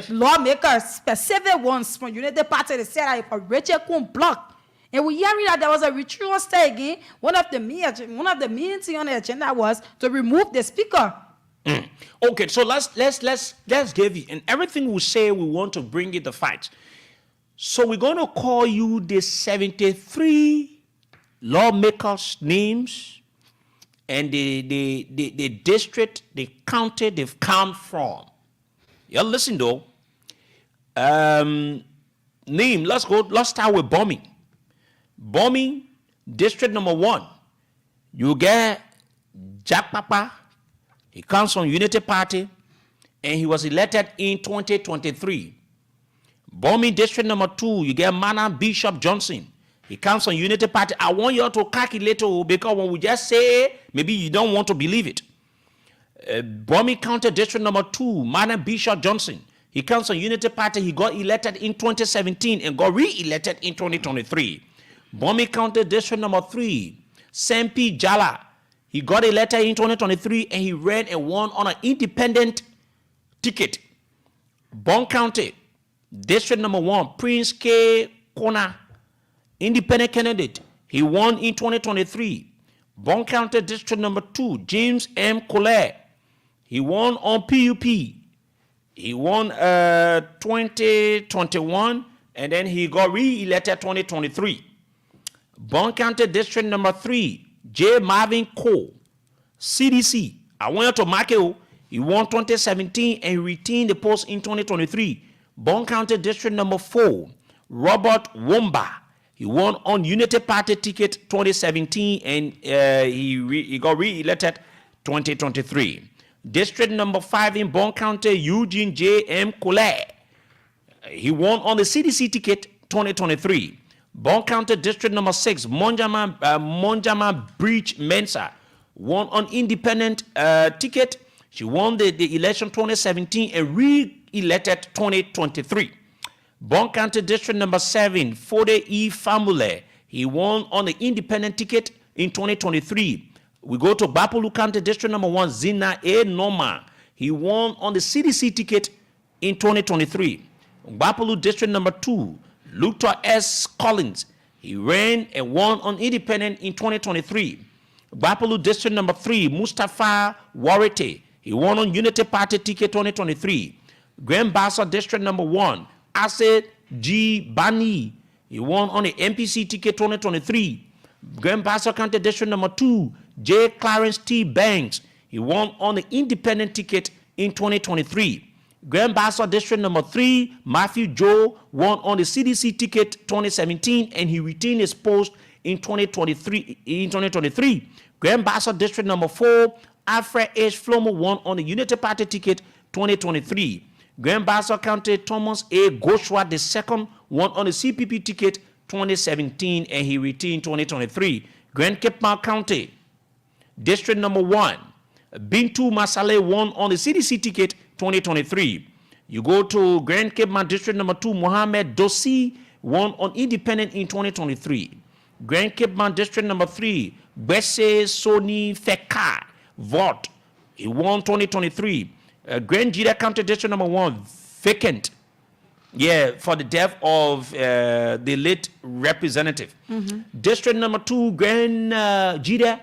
lawmakers, specific ones from Unity Party. They said that if a Rachel couldn't block. And we hearing that there was a ritual stay again. One of the main things on the agenda was to remove the speaker. Okay, so let's give you, and everything we say we want to bring it the fight. So we're going to call you the 73 lawmakers' names and the district, the county they've come from. You listen though. Name, let's start with Bomi. Bomi, district number 1. You get Jack Papa. He comes from Unity Party and he was elected in 2023. Bomi district number 2, you get Mana Bishop Johnson. He comes from Unity Party. I want you to calculate because when we just say, maybe you don't want to believe it. Bomi County district number 2, Mana Bishop Johnson. He comes from Unity Party. He got elected in 2017 and got re-elected in 2023. Bomi County district number 3, Sempi Jala. He got elected in 2023 and he ran and won on an independent ticket. Bond County, District number 1, Prince K. Kona, independent candidate. He won in 2023. Bond County, District number 2, James M. Colette. He won on PUP. He won 2021 and then he got re-elected 2023. Bond County, District number 3, J. Marvin Cole, CDC. I want you to mark it. He won 2017 and he retained the post in 2023. Bond County District number 4, Robert Womba. He won on Unity Party ticket 2017 and he got re-elected 2023. District number 5 in Bond County, Eugene J. M. Colette. He won on the CDC ticket 2023. Bond County District number 6, Monjama Breach Mensa, won on independent ticket. She won the election 2017 and re-elected 2023. Bond County District number 7, Fode E. Famule, he won on the independent ticket in 2023. We go to Bapulu County District number 1, Zina A. Norma, he won on the CDC ticket in 2023. Bapulu District number 2, Luther S. Collins, he ran and won on independent in 2023. Bapulu District number 3, Mustafa Warite, he won on Unity Party ticket 2023. Grand Bassa District number 1, Asad G. Bani, he won on the MPC ticket 2023. Grand Bassa County District number 2, J. Clarence T. Banks, he won on the independent ticket in 2023. Grand Bassa District number 3, Matthew Joe, won on the CDC ticket 2017 and he retained his post in 2023. Grand Bassa District number 4, Alfred H. Flomo, won on the Unity Party ticket 2023. Grand Bassa County, Thomas A. Goshua II, won on the CPP ticket 2017 and he retained 2023. Grand Cape Mount County, District number 1, Bintu Masale, won on the CDC ticket 2023. You go to Grand Cape Mount District number 2, Mohammed Dossi, won on independent in 2023. Grand Cape Mount District number 3, Besse Soni Feka, vote, he won 2023. Grand Jida County District number 1, vacant. Yeah, for the death of the late representative. District number 2, Grand Jida,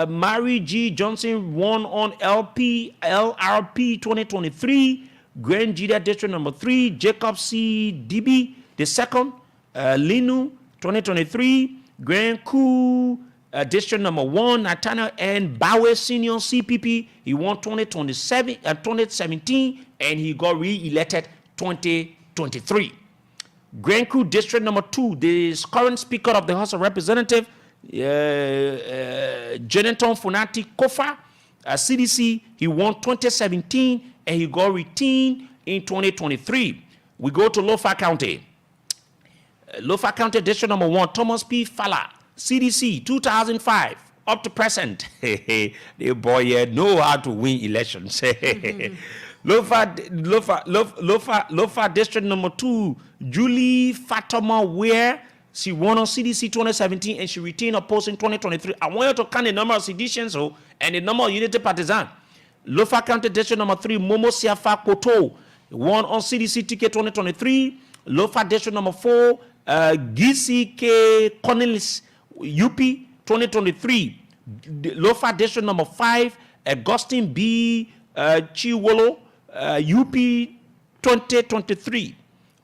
Mary G. Johnson, won on LRP 2023. Grand Jida District number 3, Jacob C. DB the second, Linu 2023. Grand Coup District number 1, Nathaniel N. Bawe Senior CPP, he won 2017 and he got re-elected 2023. Grand Coup District number 2, the current Speaker of the House of Representatives, Jonathan Funati Kofa, CDC, he won 2017 and he got retained in 2023. We go to Lofa County. Lofa County District number 1, Thomas P. Fala, CDC, 2005 up to present. The boy here know how to win elections. Lofa District number 2, Julie Fatoma Ware, she won on CDC 2017 and she retained her post in 2023. I want you to count the number of seditions and the number of Unity Partisan. Lofa County District number 3, Momo Siafa Koto, won on CDC ticket 2023. Lofa District number 4, GCK Cornelis, UP 2023. Lofa District number 5, Augustine B. Chiwolo, UP 2023.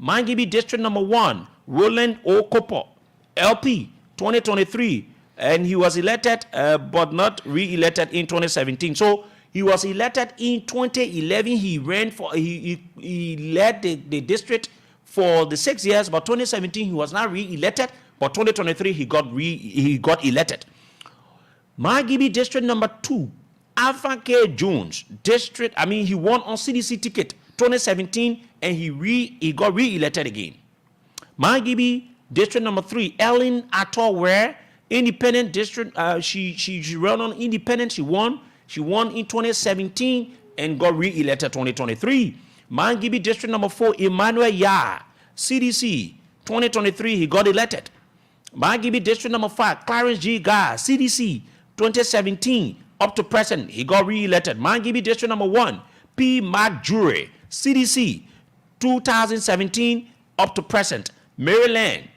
Mangibi District number 1, Roland O. Kopo, LP 2023. And he was elected but not re-elected in 2017. So he was elected in 2011. He ran for, he led the district for the 6 years, but 2017 he was not re-elected, but 2023 he got elected. Mangibi District number 2, Alpha K. Jones District, he won on CDC ticket 2017 and he got re-elected again. Mangibi District number 3, Ellen Atoware, Independent District, she ran on independent, she won in 2017 and got re-elected 2023. Mangibi District number 4, Emmanuel Ya, CDC, 2023, he got elected. Mangibi District number 5, Clarence G. Gar, CDC, 2017 up to present, he got re-elected. Mangibi District number 1, P. Mark Jury, CDC, 2017 up to present. Maryland,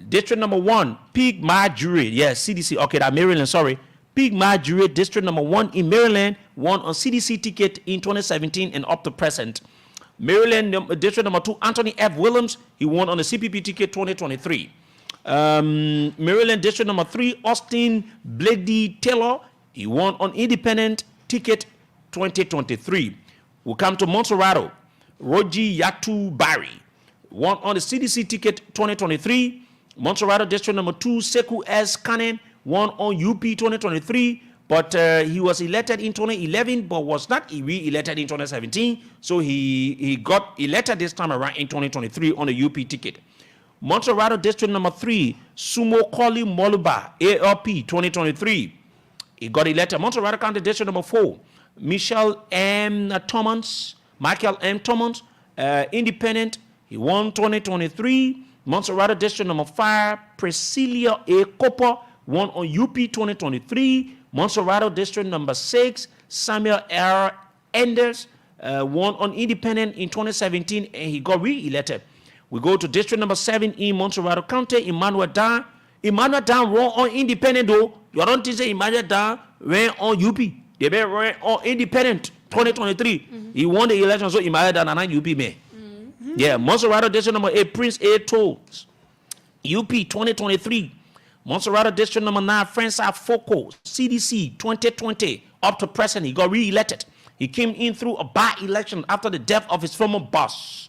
District number 1, P. Mark Jury, yes, CDC, okay, that Maryland, sorry. P. Mark Jury, District number 1 in Maryland, won on CDC ticket in 2017 and up to present. Maryland, District number 2, Anthony F. Williams, he won on the CPP ticket 2023. Maryland District number 3, Austin Blady Taylor, he won on independent ticket 2023. We'll come to Montserrat. Roji Yatu Barry won on the CDC ticket 2023. Montserrat District number 2, Sekou S. Kanen won on UP 2023, but he was elected in 2011, but was not re-elected in 2017. So he got elected this time around in 2023 on the UP ticket. Montserrat District number 3, Sumo Koli Moluba, ALP 2023. He got elected. Montserrat County District number 4, Michael M. Thomas, independent. He won 2023. Montserrat District number 5, Priscilla A. Cooper, won on UP 2023. Montserrat District number 6, Samuel R. Enders, won on independent in 2017, and he got re-elected. We go to District number 7 in Montserrat County, Emmanuel Dan. Emmanuel Dan won on independent though. You don't think Emmanuel Dan ran on UP. They ran on independent 2023. He won the election, so Emmanuel Dan and UP man. Yeah, Montserrat District number 8, Prince A. Tolls, UP 2023. Montserrat District number 9, Francis Foko, CDC 2020, up to present. He got re-elected. He came in through a by-election after the death of his former boss,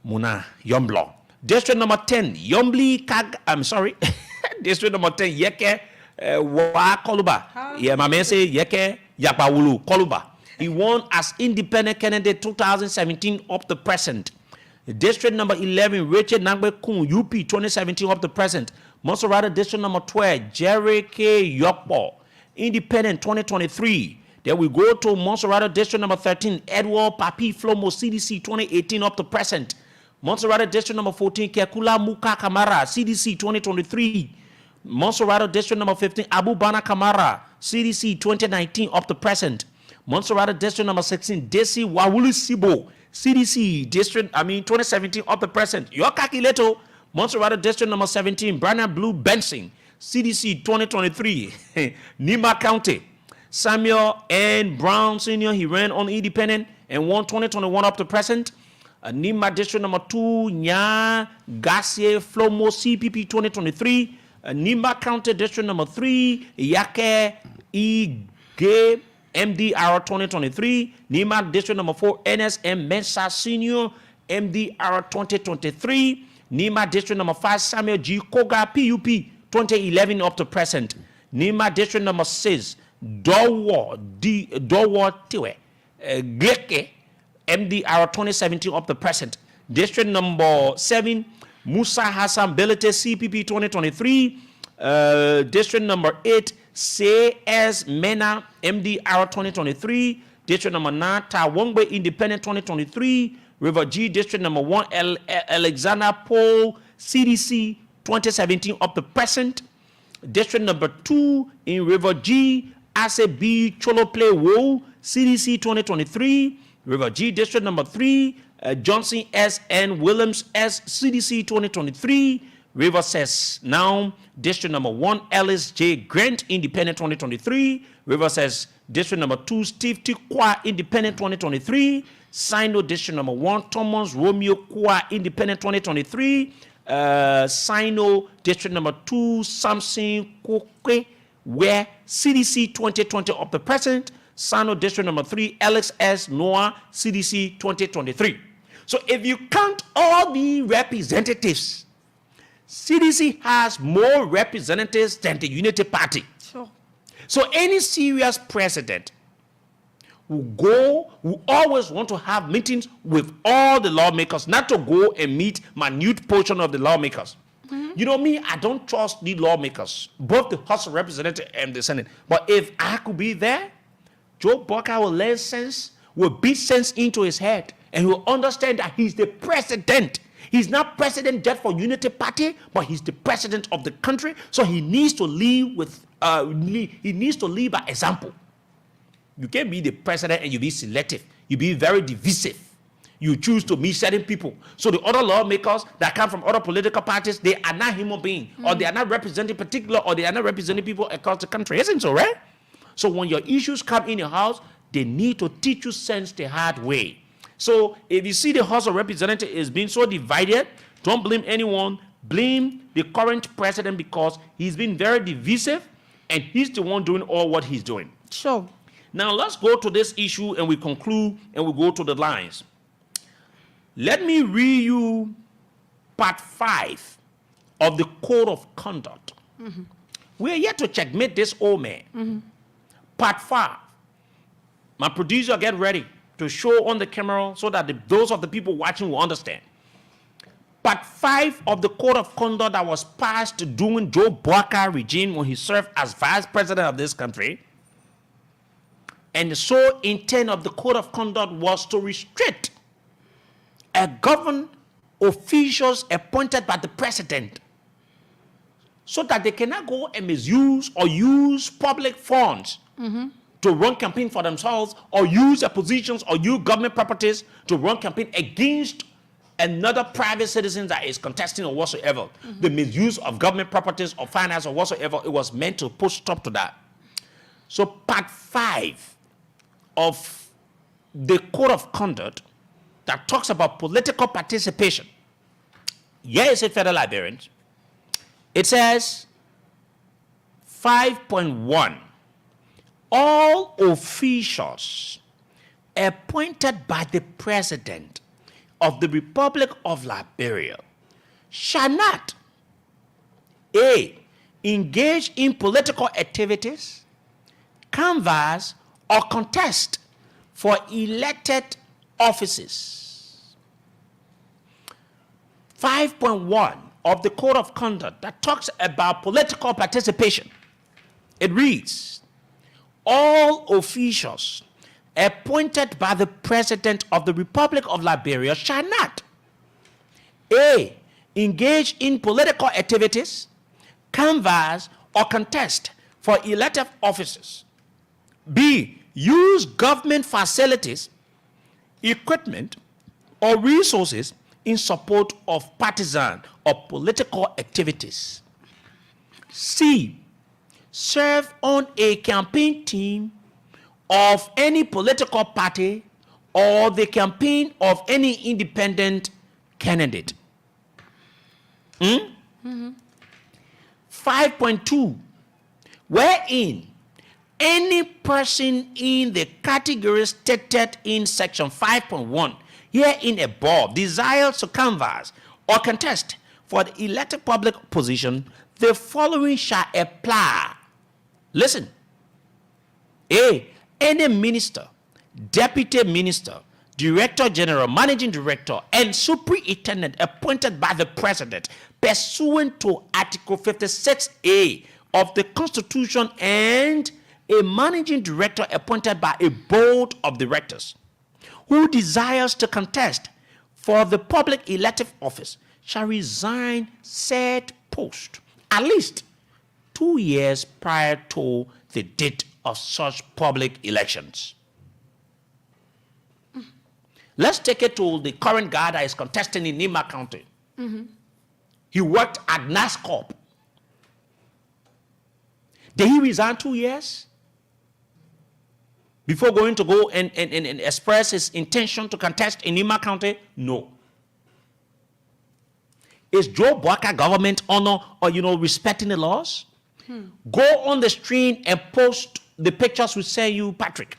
Muna Yomblo. District number 10, District number 10, Yeke Wa Koluba. Yeah, my man say Yeke Yapawulu Koluba. He won as independent candidate 2017 up to present. District number 11, Richard Nangbe Kun, UP 2017 up to present. Montserrat District number 12, Jerry K. Yokpo, independent 2023. Then we go to Montserrat District number 13, Edward Papi Flomo, CDC 2018 up to present. Montserrat District number 14, Kekula Muka Kamara, CDC 2023. Montserrat District number 15, Abu Bana Kamara, CDC 2019 up to present. Montserrat District number 16, Desi Wawulu Sibo, CDC 2017 up to present. Your calculator, Montserrat District number 17, Brandon Blue Benson, CDC 2023. Nima County, Samuel N. Brown Sr., he ran on independent and won 2021 up to present. Nima District number 2, Nya Gassier Flomo, CPP 2023. Nima County District number 3, Yake E. Gay, MDR 2023. Nima District number 4, NSM Mensa Senior, MDR 2023. Nima District number 5, Samuel G. Koga, PUP 2011 up to present. Nima District number 6, Dowo Tiwe, Gleke, MDR 2017 up to present. District number 7, Musa Hassan Belete, CPP 2023. District number 8, CS Mena, MDR 2023. District number 9, Tawongbe Independent 2023. River G, District number 1, Alexander Paul, CDC 2017 up to present. District number 2 in River G, ACB Cholo Play Wo, CDC 2023. River G, District number 3, Johnson S. N. Williams S. CDC 2023. River says now District number 1, Ellis J. Grant Independent 2023. River says District number 2, Steve T. Kwa Independent 2023. Sino District number 1, Thomas Romeo Kwa Independent 2023. Sino District number 2, Samson Kokwe, where CDC 2020 up to present. Sino District number 3, Alex S. Noah, CDC 2023. So if you count all the representatives, CDC has more representatives than the Unity Party. Sure. So any serious president will always want to have meetings with all the lawmakers, not to go and meet minute portion of the lawmakers. You know me, I don't trust the lawmakers, both the House of Representatives and the Senate. But if I could be there, Joe Bucker will learn sense, will beat sense into his head, and he will understand that he's the president. He's not president just for Unity Party, but he's the president of the country. So he needs to lead with he needs to lead by example. You can't be the president and you be selective. You be very divisive. You choose to meet certain people. So the other lawmakers that come from other political parties, they are not human beings, or they are not representing particular, or they are not representing people across the country. Isn't so, right? So when your issues come in your house, they need to teach you sense the hard way. So if you see the House of Representatives is being so divided, don't blame anyone. Blame the current president because he's been very divisive and he's the one doing all what he's doing. Sure. Now let's go to this issue and we conclude and we go to the lines. Let me read you part 5 of the Code of Conduct. We're yet to checkmate this old man. Part 5. My producer, get ready to show on the camera so that those of the people watching will understand. Part 5 of the Code of Conduct that was passed during Joe Barker regime when he served as vice president of this country. And the sole intent of the Code of Conduct was to restrict government officials appointed by the president so that they cannot go and misuse or use public funds to run campaign for themselves or use their positions or use government properties to run campaign against another private citizen that is contesting or whatsoever. The misuse of government properties or finance or whatsoever, it was meant to put stop to that. So part 5 of the Code of Conduct that talks about political participation. Here is it, fellow Liberians. It says 5.1, all officials appointed by the President of the Republic of Liberia shall not A, engage in political activities, canvass, or contest for elected offices. 5.1 of the Code of Conduct that talks about political participation. It reads, all officials appointed by the President of the Republic of Liberia shall not A, engage in political activities, canvass, or contest for elective offices. B, use government facilities, equipment, or resources in support of partisan or political activities. C, serve on a campaign team of any political party or the campaign of any independent candidate. 5.2, wherein any person in the category stated in section 5.1 herein above desires to canvass or contest for the elected public position, the following shall apply. Listen. A, any minister, deputy minister, director general, managing director, and superintendent appointed by the president pursuant to Article 56A of the Constitution, and a managing director appointed by a board of directors who desires to contest for the public elective office shall resign said post at least 2 years prior to the date of such public elections. Let's take it to the current guy that is contesting in Nima County. He worked at NASCOP. Did he resign 2 years before going to go and express his intention to contest in Nima County? No. Is Joe Barker government honor or respecting the laws? Go on the stream and post the pictures we send you, Patrick.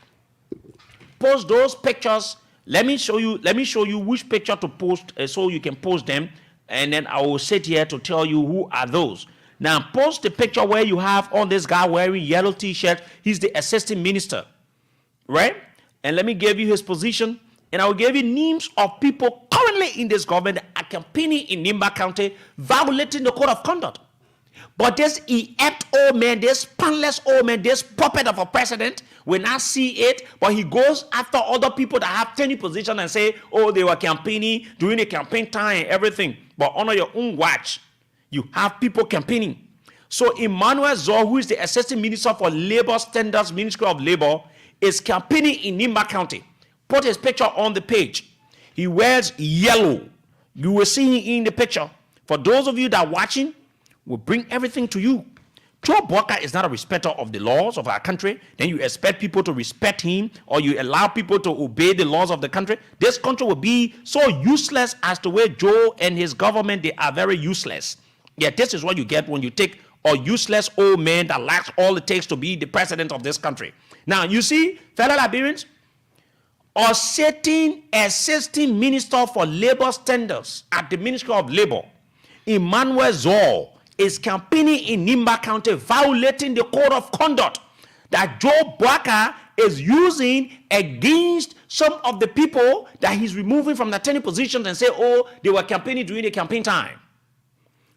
Post those pictures. Let me show you which picture to post so you can post them, and then I will sit here to tell you who are those. Now post the picture where you have on this guy wearing yellow t-shirt. He's the assistant minister, right? And let me give you his position, and I will give you names of people currently in this government that are campaigning in Nimba County, violating the Code of Conduct. But this inept old man, this spineless old man, this puppet of a president will not see it, but he goes after other people that have tiny position and say, oh, they were campaigning during the campaign time and everything. But on your own watch, you have people campaigning. So Emmanuel Zor, who is the Assistant Minister for Labor Standards, Ministry of Labor, is campaigning in Nimba County. Put his picture on the page. He wears yellow. You will see him in the picture. For those of you that are watching, we'll bring everything to you. Joe Boakai is not a respecter of the laws of our country. Then you expect people to respect him, or you allow people to obey the laws of the country. This country will be so useless as the way Joe and his government, they are very useless. Yeah, this is what you get when you take a useless old man that lacks all it takes to be the president of this country. Now, you see, fellow Liberians, a sitting assistant minister for labor standards at the Ministry of Labor, Emmanuel Zor, is campaigning in Nimba County, violating the code of conduct that Joe Boakai is using against some of the people that he's removing from the attorney positions and say, oh, they were campaigning during the campaign time.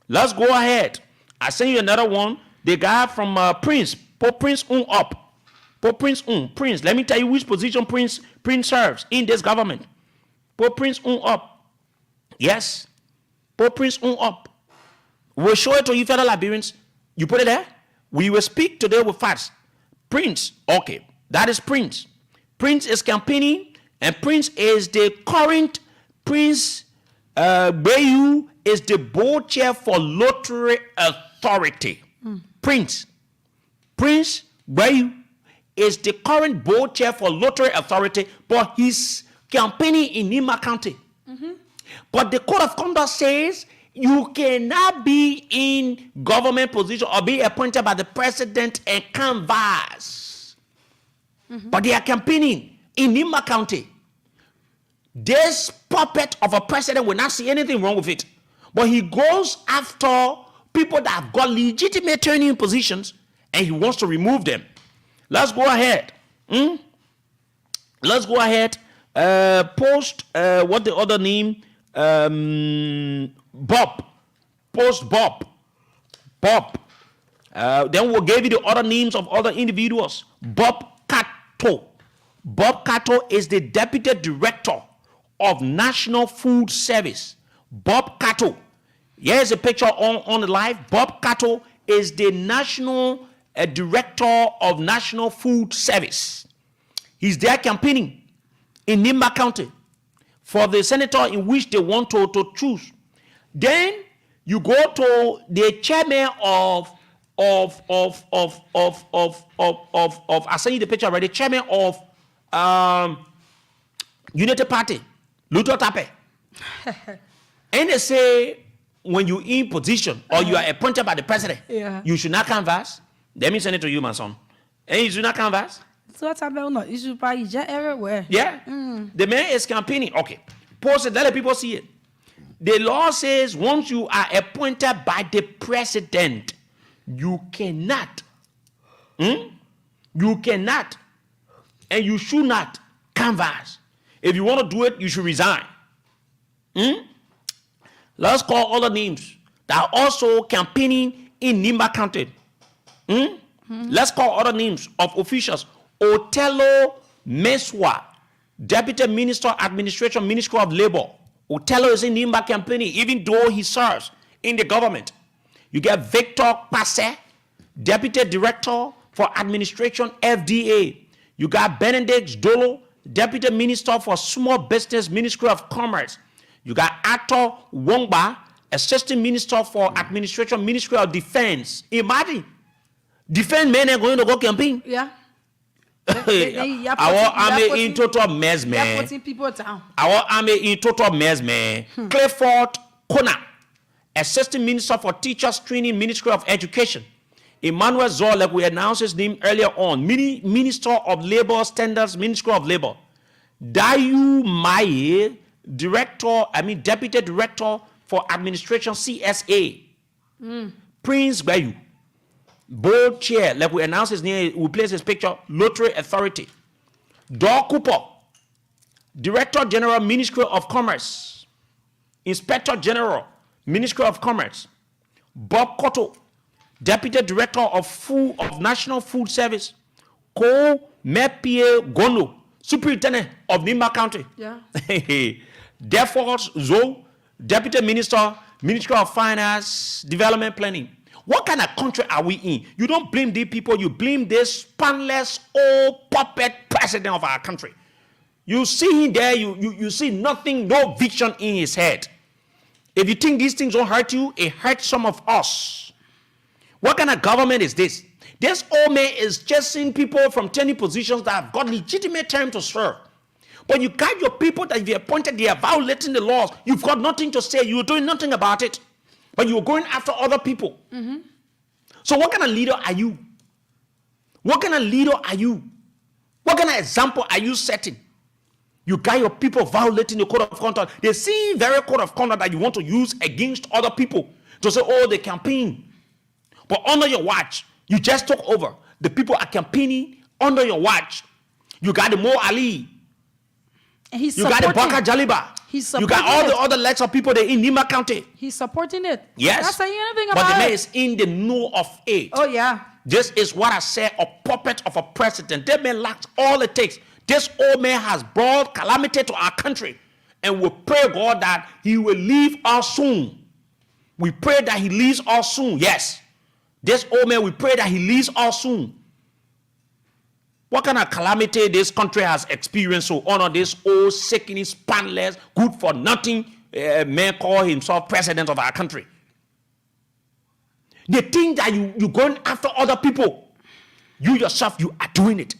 Let's go ahead. I send you another one. The guy from Prince, Pope Prince up. Pope Prince Prince. Let me tell you which position Prince serves in this government. Pope Prince up. Yes. Pope Prince up. We'll show it to you, fellow Liberians. You put it there. We will speak today with facts. Prince, okay, that is Prince. Prince is campaigning, and Prince is the current Prince. Bayu is the board chair for Lottery Authority. Prince Bayu is the current board chair for Lottery Authority, but he's campaigning in Nimba County. But the code of conduct says you cannot be in government position or be appointed by the president and canvass. But they are campaigning in Nimba County. This puppet of a president will not see anything wrong with it. But he goes after people that have got legitimate training positions and he wants to remove them. Let's go ahead. Let's go ahead. Post, what the other name? Bob. Post Bob. Then we'll give you the other names of other individuals. Bob Kato. Bob Kato is the Deputy Director of National Food Service. Bob Kato. Here's a picture on the live. Bob Kato is the National Director of National Food Service. He's there campaigning in Nimba County for the senator in which they want to choose. Then you go to the chairman of I sent you the picture already. Chairman of Unity Party, Luto Tape. And they say when you in position or you are appointed by the president, you should not canvass. Let me send it to you, my son. And you should not canvass. So what's happening? No, you should probably just everywhere. Yeah. The man is campaigning. Okay. Post it. Let the people see it. The law says once you are appointed by the president, you cannot. You cannot. And you should not canvass. If you want to do it, you should resign. Let's call other names that are also campaigning in Nimba County. Let's call other names of officials. Otello Meswa, Deputy Minister, Administration, Ministry of Labor. Otello is in Nimba campaigning, even though he serves in the government. You get Victor Passe, Deputy Director for Administration, FDA. You got Benedict Dolo, Deputy Minister for Small Business, Ministry of Commerce. You got Arthur Wongba, Assistant Minister for Administration, Ministry of Defense. Imagine, defense men are going to go campaign. Yeah. Our army in total mess, man. They're putting people down. Our army in total mess, man. Clifford Kona, Assistant Minister for Teachers Training, Ministry of Education. Emmanuel Zor, like we announced his name earlier on, Minister of Labor Standards, Ministry of Labor. Dayu Maye, Deputy Director for Administration, CSA. Prince Bayu, Board Chair, like we announced his name, we place his picture, Lottery Authority. Dor Cooper, Director General, Ministry of Commerce. Inspector General, Ministry of Commerce. Bob Cotto, Deputy Director of National Food Service, Ko Mepie Gono, Superintendent of Nimba County. Yeah. Therefore, Zo, Deputy Minister, Ministry of Finance, Development Planning. What kind of country are we in? You don't blame these people, you blame this spineless old puppet president of our country. You see him there, you see nothing, no vision in his head. If you think these things don't hurt you, it hurts some of us. What kind of government is this? This old man is chasing people from 20 positions that have got legitimate time to serve. But you got your people that you appointed, they are violating the laws. You've got nothing to say. You're doing nothing about it. But you're going after other people. Mm-hmm. So what kind of leader are you? What kind of leader are you? What kind of example are you setting? You got your people violating the code of conduct. The same very code of conduct that you want to use against other people to say, oh, they campaign. But under your watch, you just took over. The people are campaigning under your watch. You got the Mo Ali. You got the Baka Jaliba. You got all the other lots of people that in Nimba County. He's supporting it. Yes. Not saying anything about it. But the man is in the know of it. Oh, yeah. This is what I said, a puppet of a president. That man lacks all it takes. This old man has brought calamity to our country. And we pray, God, that he will leave us soon. We pray that he leaves us soon. Yes. This old man, we pray that he leaves us soon. What kind of calamity this country has experienced to honor this old, sickening, spineless, good for nothing man call himself president of our country? The thing that you're going after other people, you yourself, you are doing it.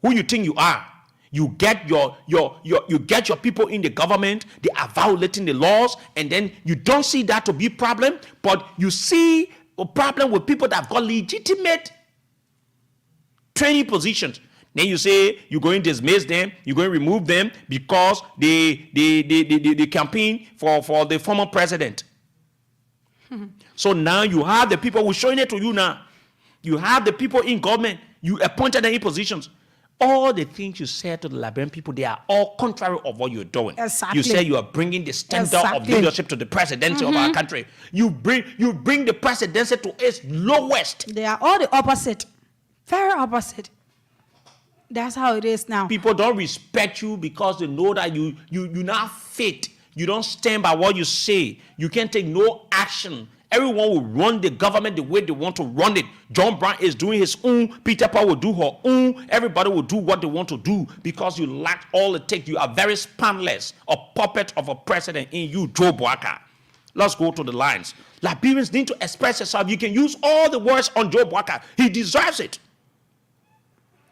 Who you think you are? You get your people in the government, they are violating the laws, and then you don't see that to be a problem, but you see a problem with people that have got legitimate training positions. Then you say you're going to dismiss them, you're going to remove them because they campaign for the former president. So now you have the people who are showing it to you now. You have the people in government, you appointed them in positions. All the things you said to the Liberian people, they are all contrary of what you're doing. Exactly. You say you are bringing the standard of leadership to the presidency of our country. You bring the presidency to its lowest. They are all the opposite. Very opposite. That's how it is now. People don't respect you because they know that you not fit. You don't stand by what you say. You can't take no action. Everyone will run the government the way they want to run it. John Brown is doing his own. Peter Paul will do her own. Everybody will do what they want to do because you lack all it takes. You are very spineless, a puppet of a president in you, Joe Boaka. Let's go to the lines. Liberians need to express themselves. You can use all the words on Joe Boaka. He deserves it.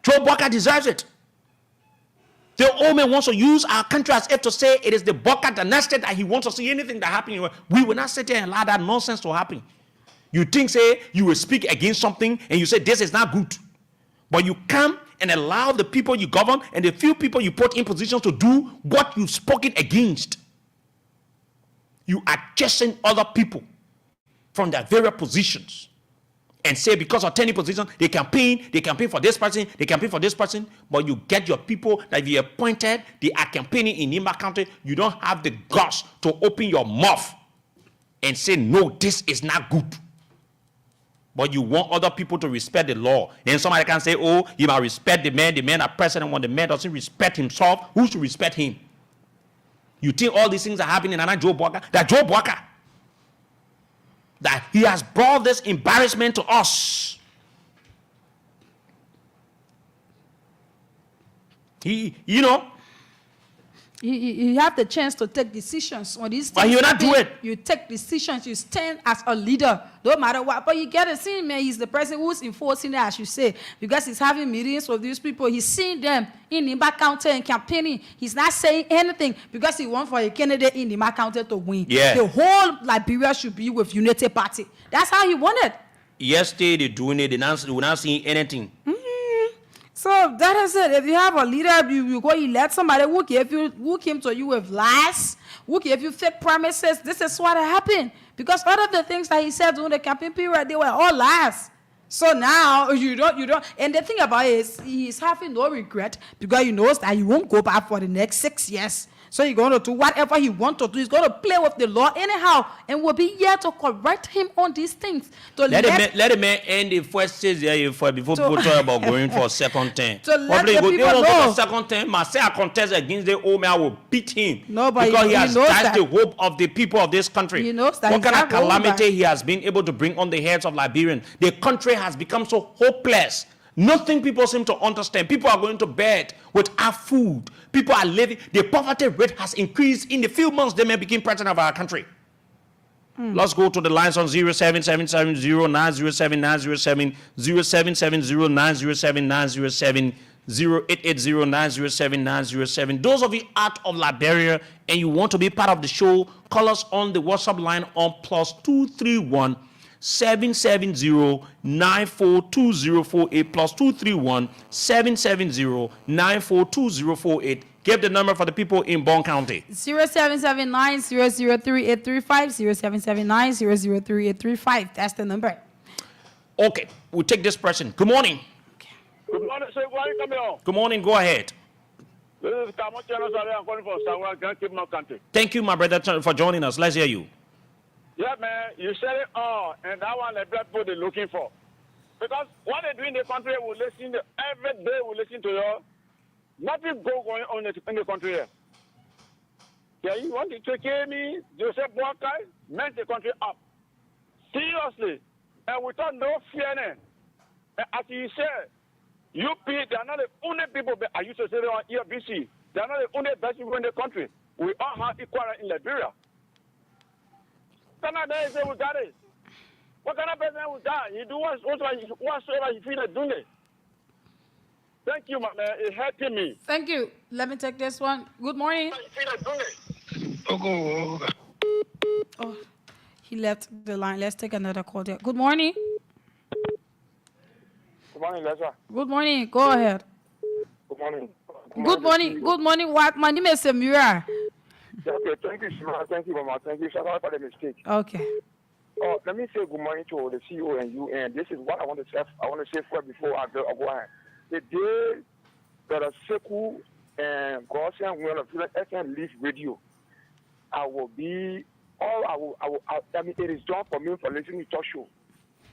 Joe Boaka deserves it. The old man wants to use our country as if to say it is the Boaka dynasty that he wants to see anything that happens. We will not sit there and allow that nonsense to happen. You think, say, you will speak against something and you say this is not good. But you come and allow the people you govern and the few people you put in positions to do what you've spoken against. You are chasing other people from their various positions. And say because of 10 positions, they campaign for this person, they campaign for this person, but you get your people that you appointed, they are campaigning in Nimba County, you don't have the guts to open your mouth and say, no, this is not good. But you want other people to respect the law. Then somebody can say, oh, you must respect the man are president. When the man doesn't respect himself, who should respect him? You think all these things are happening and Joe Boaka? That Joe Boaka, that he has brought this embarrassment to us. You have the chance to take decisions on these things. But you not do it. You take decisions. You stand as a leader, no matter what. But you get to see, man, he's the person who's enforcing it, as you say, because he's having meetings with these people. He's seeing them in Nimba County and campaigning. He's not saying anything because he wants for a candidate in Nimba County to win. Yeah. The whole Liberia should be with Unity Party. That's how he wanted. Yesterday they're doing it. We're not seeing anything. So that is it. If you have a leader, you go elect somebody who came to you with lies, who gave you fake promises. This is what happened. Because all of the things that he said during the campaign period, they were all lies. So now you don't. And the thing about it is he's having no regret because he knows that he won't go back for the next 6 years. So he's going to do whatever he wants to do. He's going to play with the law anyhow. And we'll be here to correct him on these things. Let the man end the first stage there before people talk about going for a second term. To let the people know. Second term, I say I contest against the old man, I will beat him. Nobody, because he has dashed that. the hope of the people of this country. He knows that. What kind of calamity he has been able to bring on the heads of Liberians. The country has become so hopeless. Nothing people seem to understand. People are going to bed without food. People are living. The poverty rate has increased in the few months they may become president of our country. Let's go to the lines on 07770907907, 07709079070, 08809079007. Those of you out of Liberia and you want to be part of the show, call us on the WhatsApp line on +231 770-942048 +231 770-942048. Give the number for the people in Bond County. 0779-003-835, 0779-003-835. That's the number. Okay, we'll take this person. Good morning. Good morning, sir. Why are you coming on? Good morning. Go ahead. This is Kamochano Sare. I'm calling from Sawa, Grand Cape North Country. Thank you, my brother, for joining us. Let's hear you. Yeah, man, you said it all, and that one the black people they're looking for. Because what they do in the country, we listen to, every day we listen to you. Nothing going on in the country here. Yeah, you want to take me, Joseph Boakai, meant the country up. Seriously. And without no fear. As you said, UP, they are not the only people, I used to say they are ERBC. They are not the only best people in the country. We all have equal in Liberia. Canada is we got it. What kind of person we got? You do whatsoever you feel like doing it. Thank you, my man. It's helping me. Thank you. Let me take this one. Good morning. Oh, he left the line. Let's take another call there. Good morning. Good morning, Lesa. Good morning. Go ahead. Good morning. Good morning. Good morning. What? My name is Samira. Okay, thank you, Shima. Thank you, Mama. Thank you. Sorry for the mistake. Okay. Oh, let me say good morning to the CEO and you. And this is what I want to say. I want to say first before I go ahead. The day that a Seku and Gaussian will of FM leave radio, I will be. I mean, it is done for me for listening to talk show.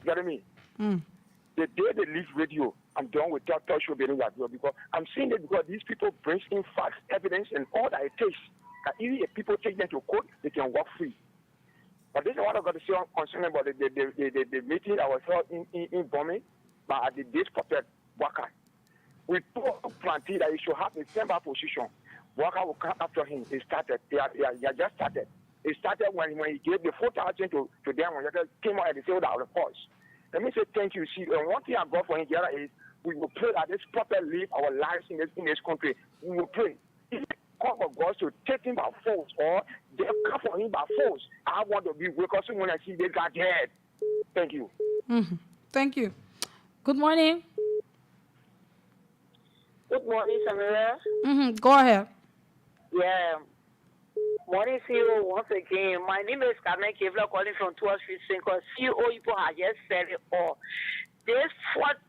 You get me? The day they leave radio, I'm done with talk show being radio because I'm seeing it because these people bring in facts, evidence, and all that it takes. That even if people take them to court, they can walk free. But this is what I've got to say concerning about the meeting I was held in Bombay, but at the date protect Waka. We told Planty that he should have a similar position. Waka will come after him. He started. He just started. He started when he gave the 4,000 to them when they came out and they said that of course. Let me say thank you. See, and one thing I got for him here is we will pray that this proper live our lives in this country. We will pray. Call for God to take him by force or they come for him by force. I want to be because when I see they got dead. Thank you. Thank you. Good morning. Good morning, Samira. Go ahead. Yeah. Morning, CEO. Once again, my name is Carmen Kevla calling from 12th Street, Sinko. CEO, people have just said it all. This what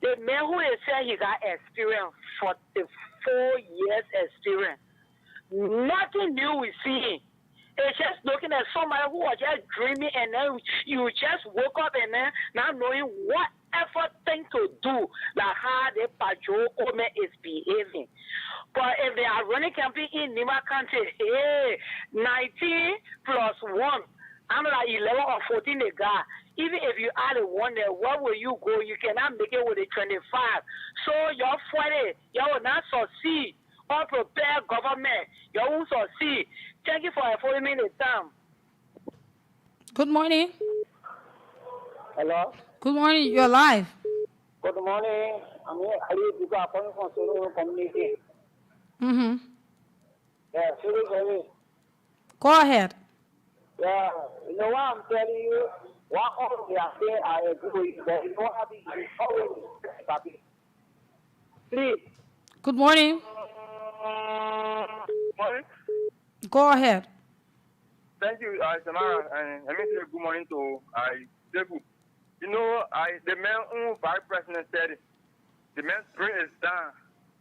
the man who is saying he got experience for the 4 years experience. Nothing new we see. It's just looking at somebody who was just dreaming and then you just woke up and then not knowing what effort thing to do, like how the patrol is behaving. But if they are running campaign in Nima County, hey, 19 plus 1, I'm like 11 or 14 a guy. Even if you add a 1 there, where will you go? You cannot make it with a 25. So your 40, you will not succeed. Unprepared government, you won't succeed. Thank you for affording me the time. Good morning. Hello? Good morning. You're live. Good morning. I'm here. I'm calling from Solo Community. Yeah, Solo. Go ahead. Yeah, you know what I'm telling you? What all they are saying, I agree with, but you know what is always happy. Please. Good morning. Morning. Go ahead. Thank you, Samara, and let me say good morning to Seku. You know, the man who vice president said it. The man's brain is down.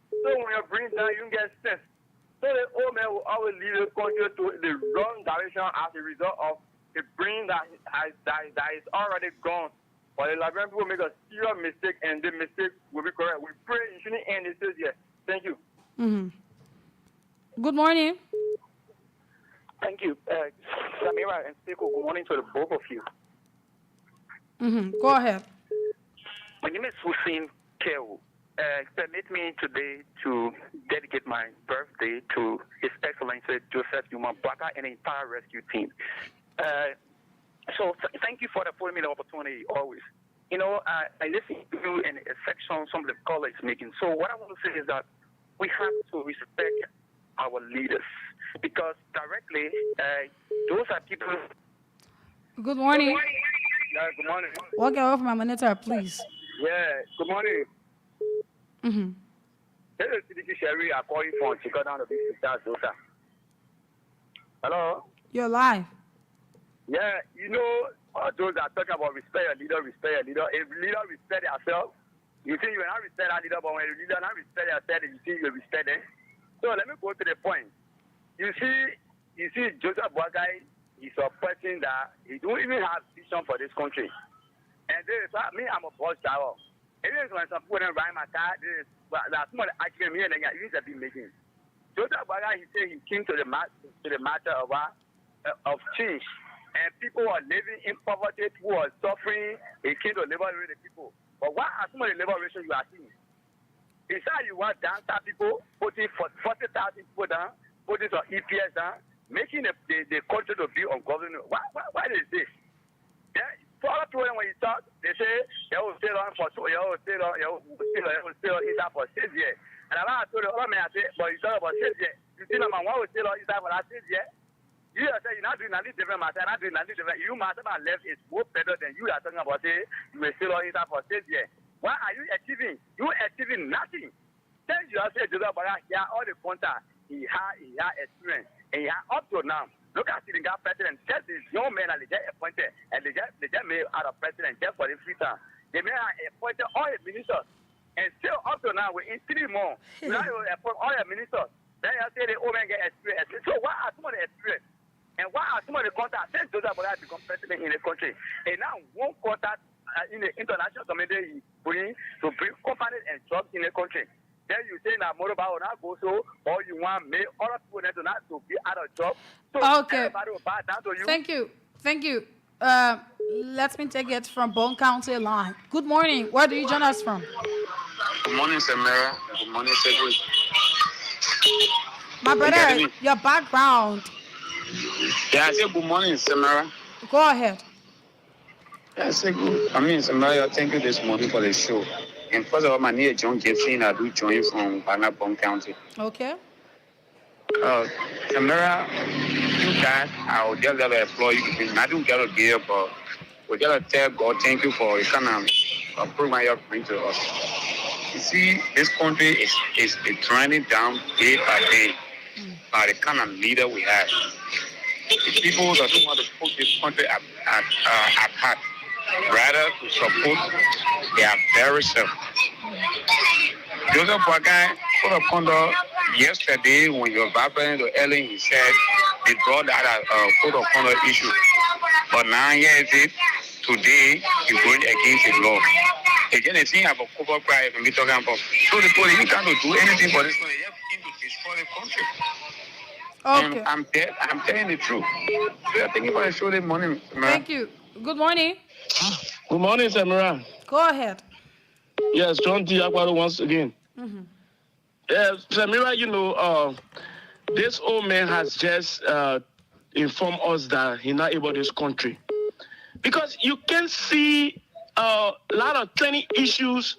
So when your brain is down, you can get sense. So the old man will always lead the country to the wrong direction as a result of a brain that is already gone. But the Liberian people make a serious mistake, and the mistake will be correct. We pray it shouldn't end this year. Thank you. Good morning. Thank you. Samira and Seko, good morning to the both of you. Go ahead. My name is Hussein Kew. Permit me today to dedicate my birthday to His Excellency Joseph Yumabaka and the entire rescue team. So thank you for affording me the opportunity always. You know, I listen to you in a section some of the colleagues making. So what I want to say is that we have to respect our leaders because directly those are people. Good morning. Yeah, good morning. Walk away from my monitor, please. Yeah, good morning. This is Sidiki Sherry. I call you from Chicago down to Big Sister Dosa. Hello? You're live. Yeah, you know, those that talk about respect your leader, respect your leader. If leader respect yourself, you think you will not respect that leader, but when the leader not respect yourself, you think you will respect them. So let me go to the point. You see Joseph Boakai is a person that he don't even have vision for this country. And this is me, I'm a bus driver. Even when some people don't ride my car, this is that's more argument here than you have been making. Joseph Boakai, he said he came to the matter of change. And people are living in poverty, people are suffering. He came to liberate the people. But what are some of the liberation you are seeing? It's how you want dancer people, putting 40,000 people down, putting some EPS down, making the country to be ungovernable. Why is this? Yeah, for other people, when you talk, they say they will stay on for 2 years, they will stay on inside for 6 years. And I told the other man, I said, but you talk about 6 years. You see, number one will stay on inside for that 6 years. You are saying you're not doing anything different, matter, not doing anything different. You matter about left is more better than you are talking about say you will still on inside for 6 years. What are you achieving? You achieving nothing. Then you are saying Joseph Boakai, he has all the contact, he has experience, and he has up to now. Look at the president, just these young men that they get appointed and they just made out of president just for the free time. They may have appointed all the ministers, and still up to now we're in 3 more. You now appoint all the ministers. Then you say the old man get experience. So what are some of the experience? And why are some of the contacts since Joseph Boakai become president in the country? And now one contact in the international community bring to bring companies and jobs in the country. Then you say that Moroba will not go so, or you want me other people not to be out of job. So everybody will bow down to you. Thank you. Let me take it from Bone County line. Good morning. Where do you join us from? Good morning, Samara. Good morning, Cedric. My brother, your background. Yeah, I said good morning, Samara. Go ahead. Yeah, I said good. Samara, thank you this morning for the show. And first of all, my name is John Gibson. I do join from Banabon County. Okay. Samara, you guys, I will just applaud you. I don't get a deal, but we got to tell God thank you for the kind of program you bring to us. You see, this country is trending down day by day by the kind of leader we have. The people that don't want to put this country at heart, rather to support, they are very selfish. Joseph Boakai put a conduct yesterday when your vibrant to Ellen, he said they brought that put a conduct issue. But now here is it. Today he's going against the law. Again, the thing about cover price and we talking about. So the police you can't do anything for this country. You have to destroy the country. Okay. I'm telling the truth. We are thinking about the show this morning. Thank you. Good morning. Good morning, Samara. Go ahead. Yes, John T. Aguado once again. Yes, Samira, you know, this old man has just informed us that he's not able to this country. Because you can see a lot of training issues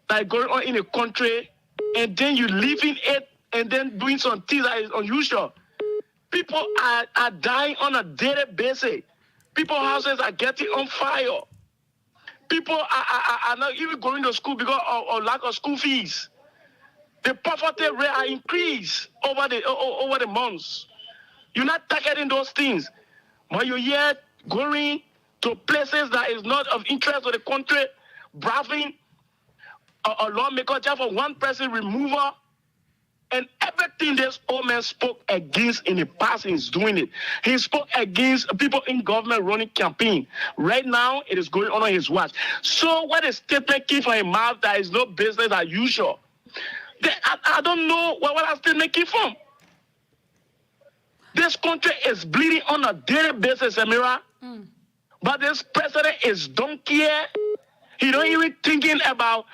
like going on in the country, and then you leaving it and then doing some things that is unusual. People are dying on a daily basis. People's houses are getting on fire. People are not even going to school because of lack of school fees. The poverty rate are increased over the months. You're not targeting those things, but you're yet going to places that is not of interest to the country, bribing a lawmaker just for one person removal. And everything this old man spoke against in the past, he's doing it. He spoke against people in government running campaign. Right now, it is going on his watch. So what a statement came from his mouth that is no business as usual. I don't know where that statement came from. This country is bleeding on a daily basis, Amira. But this president don't care. He don't even thinking about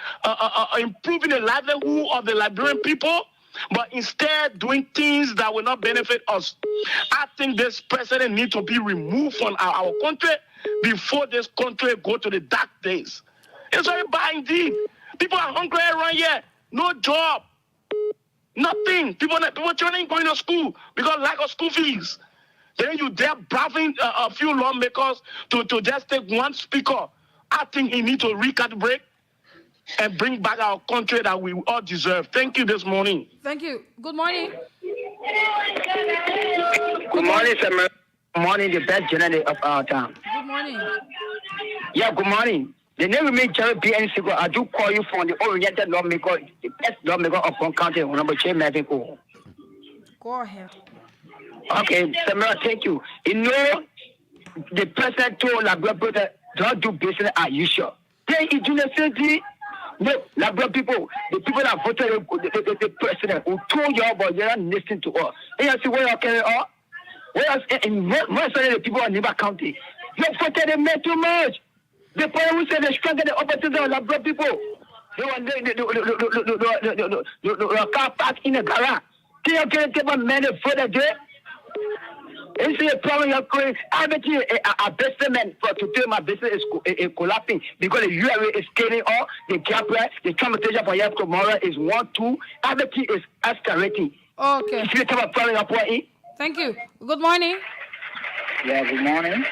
improving the livelihood of the Liberian people, but instead doing things that will not benefit us. I think this president needs to be removed from our country before this country go to the dark days. It's very bad indeed. People are hungry around here. No job. Nothing. People children going to school because lack of school fees. Then you there braving a few lawmakers to just take one speaker. I think he needs to recalibrate and bring back our country that we all deserve. Thank you this morning. Thank you. Good morning. Good morning, sir. Good morning, the best journalist of our time. Good morning. Yeah, good morning. The name remains Jerry BNC. I do call you from the oriented lawmaker, the best lawmaker of one county, number Mexico. Go ahead. Okay, Samara, thank you. You know, the president told Labrador, don't do business as usual. Then he do the same thing. No, Labrador people, the people that voted the president who told you about you're not listening to us. And you see where you're carrying on? Whereas in most of the people in Niba County, you voted them too much. The people who said they strengthen the opportunity of Labrador people. They were the car park in the garage. Can you get a man voted there? It's a problem you're creating. I bet you a investment for today my business is collapsing because the URA is scaling all the gap, the transportation for here tomorrow is 1, 2. I bet you is escalating. Okay. It's a problem you're putting. Thank you. Good morning. Yeah, good morning.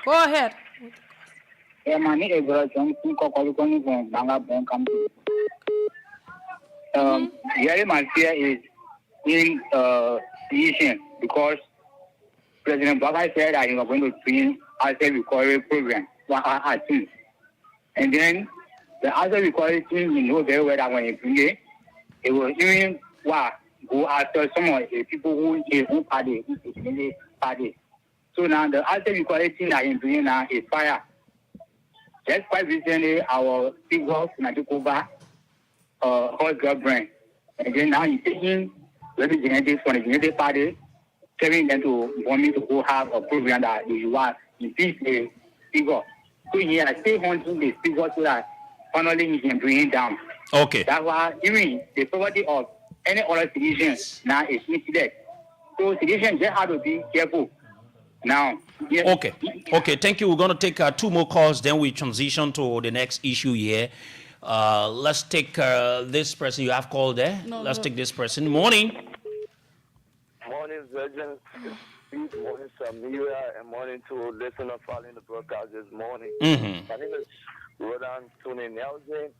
Go ahead. Yeah, my name is John calling from Bangabon County. Really, my fear is in decision because President Baba said that he was going to bring asset recovery program for our team. And then the asset recovery team, we know very well that when he bring it, it will even go after some of the people who party. So now the asset recovery team that he bring now is fire. Just quite recently, our figure took over horse government. And then now he's taking representatives from the United Party, telling them to want me to go have a program that you want to beat the figure. So here I stay hunting the figure so that finally he can bring it down. Okay. That's why even the property of any other citizen now is needed. So citizens just have to be careful. Now. Yes. Okay. Thank you. We're going to take 2 more calls, then we transition to the next issue here. Let's take this person you have called there. Let's take this person. Morning. Morning, Virgin. Good morning, Samira, and morning to listeners following the broadcast this morning. My name is Rodan Tony Nelson,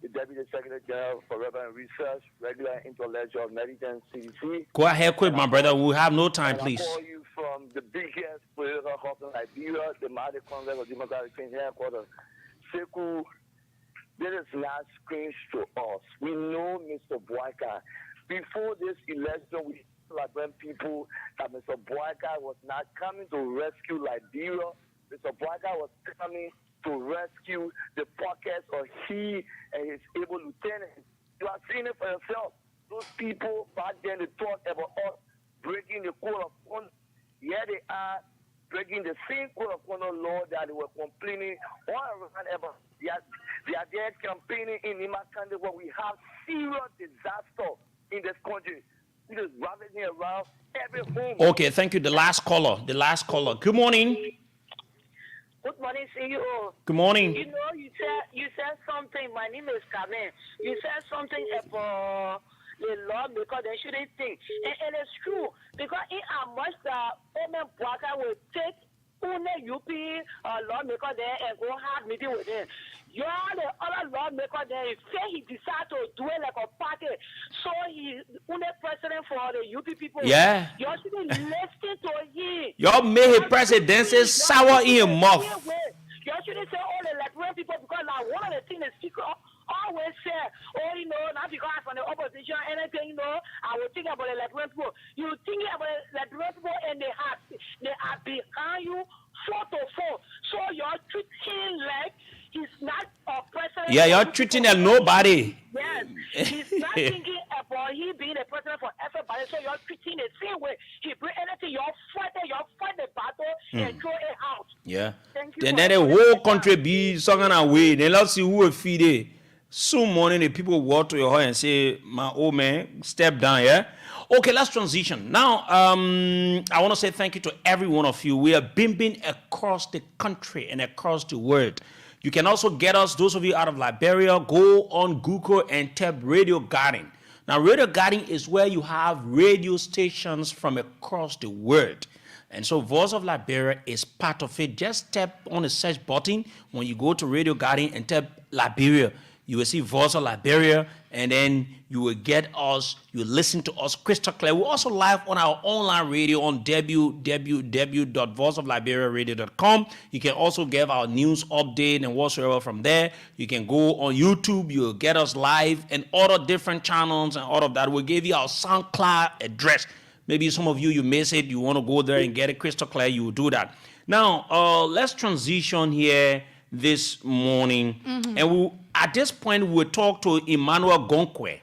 the Deputy Secretary General for Urban Research, Regular Intellectual Medicine, CDC. Go ahead quick, my brother. We have no time, please. I call you from the biggest political hub in Liberia, the Mighty Congress of Democratic Change Headquarters. Sekou, this is not strange to us. We know Mr. Boyka. Before this election, we Liberian people that Mr. Boyka was not coming to rescue Liberia. Mr. Boyka was coming to rescue the pockets of he and his able lieutenants. You are seeing it for yourself. Those people back then, they talk about us breaking the code of conduct. Here they are breaking the same code of conduct law that they were complaining all around about. They are there campaigning in Nima County where we have serious disaster in this country. We just ravaging around every home. Okay, thank you. The last caller. Good morning. Good morning, CEO. Good morning. You know, you said something. My name is Carmen. You said something about the law because they shouldn't think. And it's true because in how much the Omen Boyka will take UP lawmaker there and go have meeting with him. You're the other lawmaker there. He said he decided to do it like a party. So he the president for the UP people. Yeah. You shouldn't listen to him. Y'all made his presidency sour in your mouth. You shouldn't say all the Liberian people because now one of the things is secret. All always say, oh, not because I'm on the opposition, anything, I will think about the Liberian people. You think about the Liberian people and they are behind you 4 to 4. So you're treating like he's not a president. Yeah, you're treating a nobody. Yes, he's not thinking about he being a president for everybody. So you're treating the same way. He bring anything, you're fight the battle and throw it out. Yeah. Thank you Then for the whole country be singing away. Then let's see who will feed it. Soon morning the people walk to your house and say, my old man, step down, yeah? Okay, let's transition. Now, I want to say thank you to every one of you. We are beaming across the country and across the world. You can also get us, those of you out of Liberia, go on Google and type Radio Garden. Now, Radio Garden is where you have radio stations from across the world. And so Voice of Liberia is part of it. Just tap on the search button when you go to Radio Garden and tap Liberia. You will see Voice of Liberia, and then you will get us, you listen to us crystal clear. We're also live on our online radio on www.voiceofliberiaradio.com. You can also get our news update and whatsoever from there. You can go on YouTube, you'll get us live, and other different channels and all of that. We'll give you our SoundCloud address. Maybe some of you miss it, you want to go there and get it crystal clear, you will do that. Now, let's transition here this morning. And at this point, we'll talk to Emmanuel Gonkwe.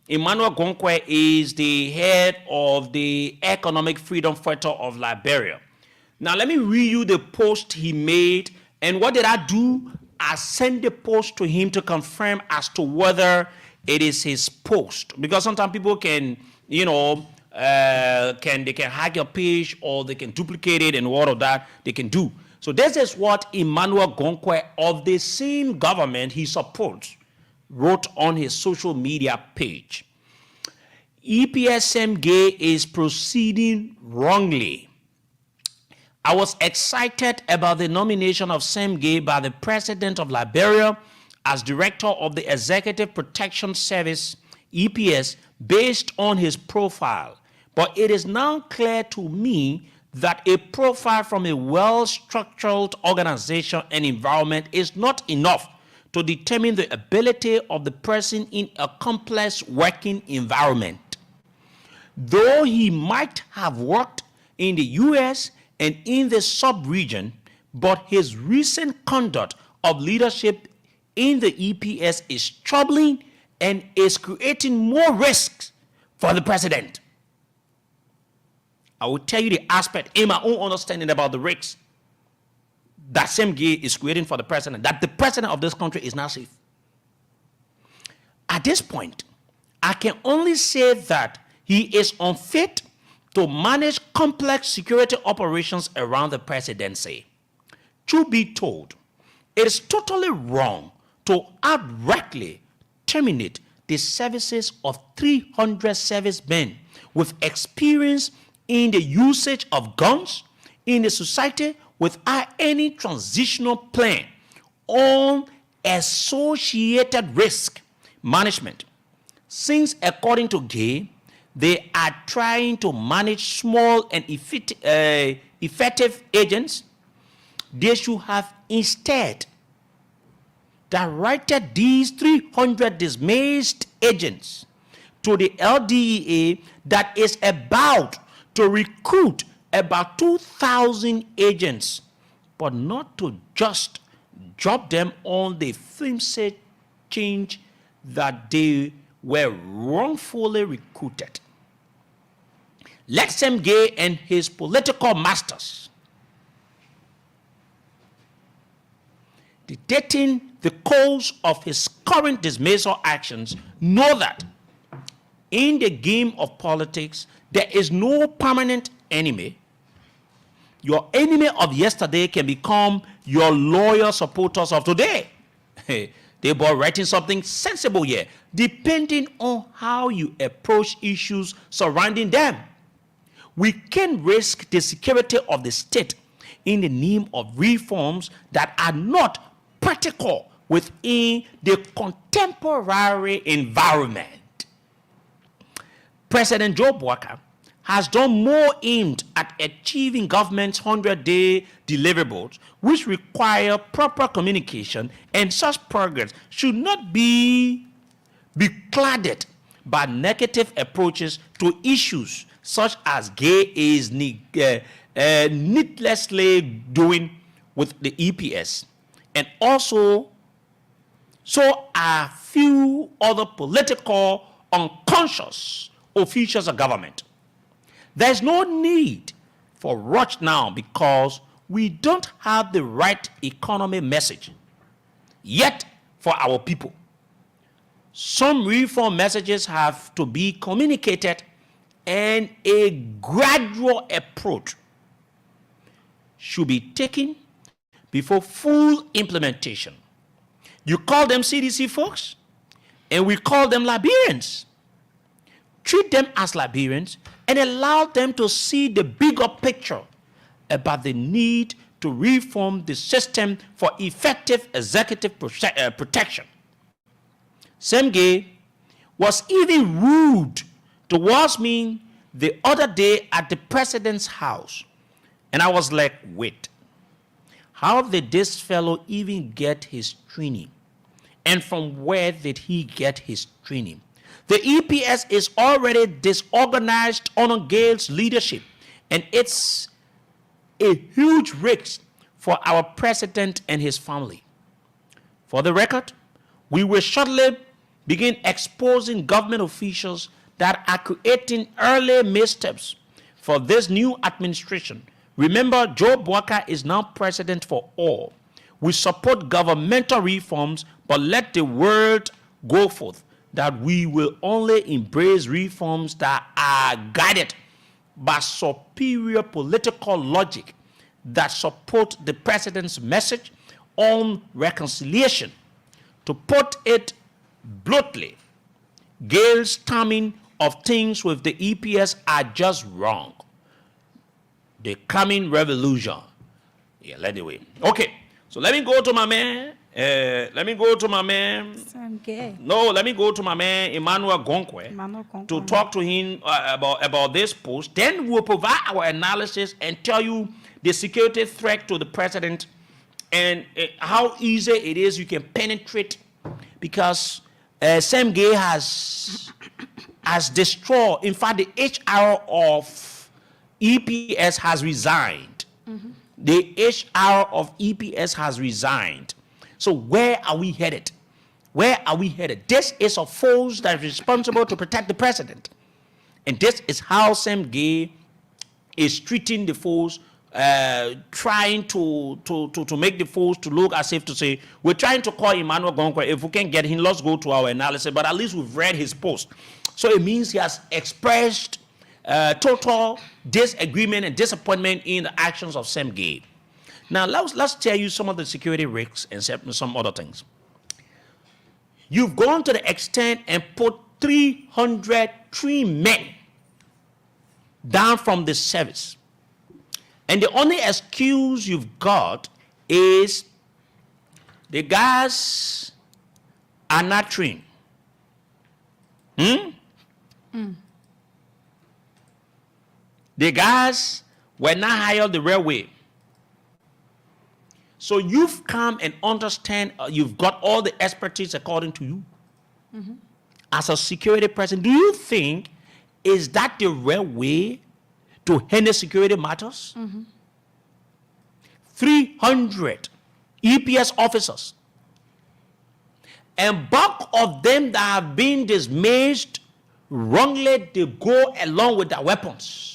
Emmanuel Gonkwe is the head of the Economic Freedom Fighters of Liberia. Now, let me read you the post he made. And what did I do? I sent the post to him to confirm as to whether it is his post. Because sometimes people can, they can hack your page or they can duplicate it, and all of that they can do. So this is what Emmanuel Gonkwe of the same government he supports wrote on his social media page. EPSMG is proceeding wrongly. I was excited about the nomination of Semge by the President of Liberia as Director of the Executive Protection Service, EPS, based on his profile. But it is now clear to me that a profile from a well-structured organization and environment is not enough to determine the ability of the person in a complex working environment. Though he might have worked in the U.S. and in the sub-region, but his recent conduct of leadership in the EPS is troubling and is creating more risks for the president. I will tell you the aspect in my own understanding about the risks that Semge is creating for the president, that the president of this country is not safe. At this point, I can only say that he is unfit to manage complex security operations around the presidency. Truth be told, it is totally wrong to outrightly terminate the services of 300 servicemen with experience in the usage of guns in the society without any transitional plan on associated risk management. Since, according to Gay, they are trying to manage small and effective agents, they should have instead directed these 300 dismissed agents to the LDEA that is about to recruit about 2,000 agents, but not to just drop them on the flimsy change that they were wrongfully recruited. Let Semge and his political masters, dictating the course of his current dismissal actions, know that in the game of politics, there is no permanent enemy. Your enemy of yesterday can become your loyal supporters of today. They both writing something sensible here, depending on how you approach issues surrounding them. We can risk the security of the state in the name of reforms that are not practical within the contemporary environment. President Joe Bwaka has done more aimed at achieving government's 100-day deliverables, which require proper communication, and such progress should not be clouded by negative approaches to issues such as gay is needlessly doing with the EPS, and also so are few other political unconscious officials of government. There's no need for rush now because we don't have the right economy message yet for our people. Some reform messages have to be communicated, and a gradual approach should be taken before full implementation. You call them CDC folks, and we call them Liberians. Treat them as Liberians and allow them to see the bigger picture about the need to reform the system for effective executive protection. Semge was even rude towards me the other day at the president's house. And I was like, wait, how did this fellow even get his training? And from where did he get his training? The EPS is already disorganized under Gale's leadership, and it's a huge risk for our president and his family. For the record, we will shortly begin exposing government officials that are creating early missteps for this new administration. Remember, Joe Bwaka is now president for all. We support governmental reforms, but let the word go forth that we will only embrace reforms that are guided by superior political logic that support the president's message on reconciliation. To put it bluntly, Gale's timing of things with the EPS are just wrong. The coming revolution. Yeah, anyway. Okay, so let me go to my man. Let me go to my man. No, let me go to my man Emmanuel Gonkwe to talk to him about this post. Then we'll provide our analysis and tell you the security threat to the president and how easy it is you can penetrate, because Sam Gay has destroyed. In fact, the HR of EPS has resigned. Mm-hmm. The HR of EPS has resigned. So where are we headed? Where are we headed? This is a force that is responsible to protect the president. And this is how Sam Gay is treating the force, trying to make the force to look as if to say, we're trying to call Emmanuel Gonkwe. If we can get him, let's go to our analysis. But at least we've read his post. So it means he has expressed total disagreement and disappointment in the actions of Sam Gay. Now, let's tell you some of the security risks and some other things. You've gone to the extent and put 303 men down from the service. And the only excuse you've got is the guys are not trained. The guys were not hired the railway. So you've come and understand, you've got all the expertise according to you. Mm-hmm. As a security person, do you think, is that the real way to handle security matters? Mm-hmm. 300 EPS officers. And bulk of them that have been dismissed wrongly, they go along with their weapons.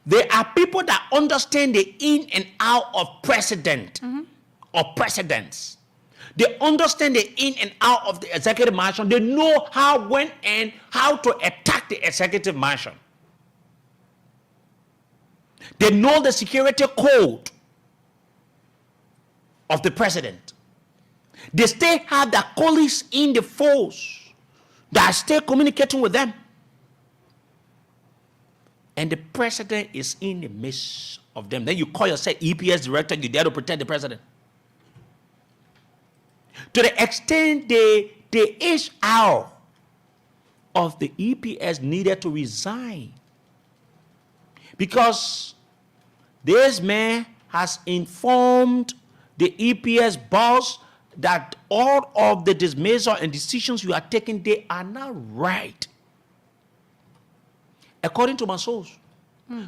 There are people that understand the in and out of precedent, or precedents. They understand the in and out of the executive mansion. They know how, when, and how to attack the executive mansion. They know the security code of the president. They still have their colleagues in the force that are still communicating with them. And the president is in the midst of them. Then you call yourself EPS director, you're there to protect the president. To the extent the HR of the EPS needed to resign. Because this man has informed the EPS boss that all of the dismissal and decisions you are taking, they are not right. According to my source.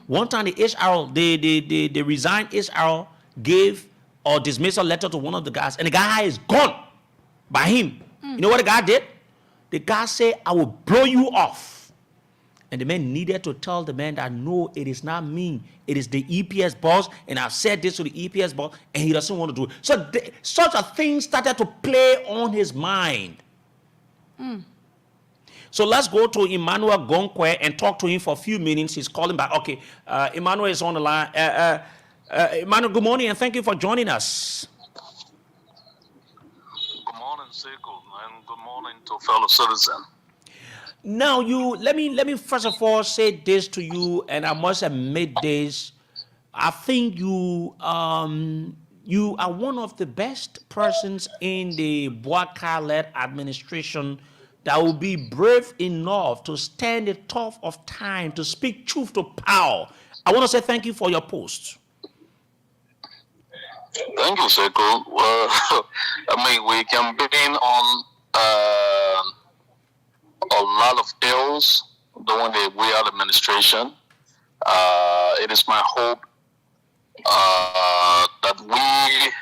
One time the HR, the resigned HR gave a dismissal letter to one of the guys, and the guy is gone by him. You know what the guy did? The guy said, I will blow you off. And the man needed to tell the man that, no, it is not me. It is the EPS boss, and I've said this to the EPS boss, and he doesn't want to do it. So such a thing started to play on his mind. So let's go to Emmanuel Gonkwe and talk to him for a few minutes. He's calling back. Okay, Emmanuel is on the line. Emmanuel, good morning, and thank you for joining us. Good morning, Sekou, and good morning to fellow citizens. Now, let me first of all say this to you, and I must admit this. I think you are one of the best persons in the Boakai-led administration that will be brave enough to stand the tough of time to speak truth to power. I want to say thank you for your post. Thank you, Sekou. We campaign on a lot of bills during the We Are administration. It is my hope that we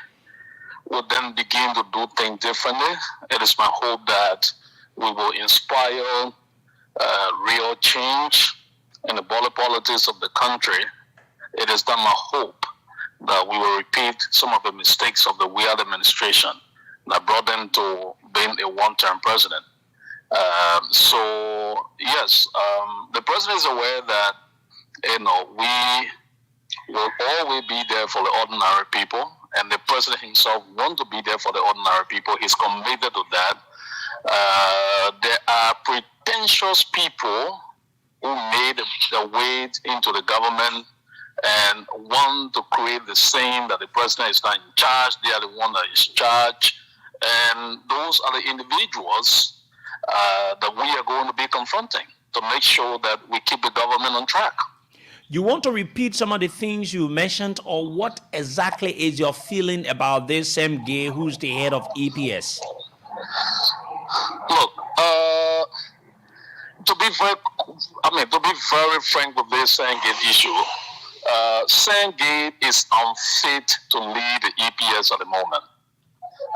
will then begin to do things differently. It is my hope that we will inspire real change in the politics of the country. It is then my hope that we will repeat some of the mistakes of the We Are administration that brought them to being a one-term president. So yes, the president is aware that we will always be there for the ordinary people, and the president himself wants to be there for the ordinary people. He's committed to that. There are pretentious people who made their way into the government and want to create the same that the president is not in charge. They are the one that is in charge, and those are the individuals that we are going to be confronting to make sure that we keep the government on track. You want to repeat some of the things you mentioned, or what exactly is your feeling about this same guy who's the head of EPS? Look, to be very frank with this Sengate issue, Sengate is unfit to lead the EPS at the moment.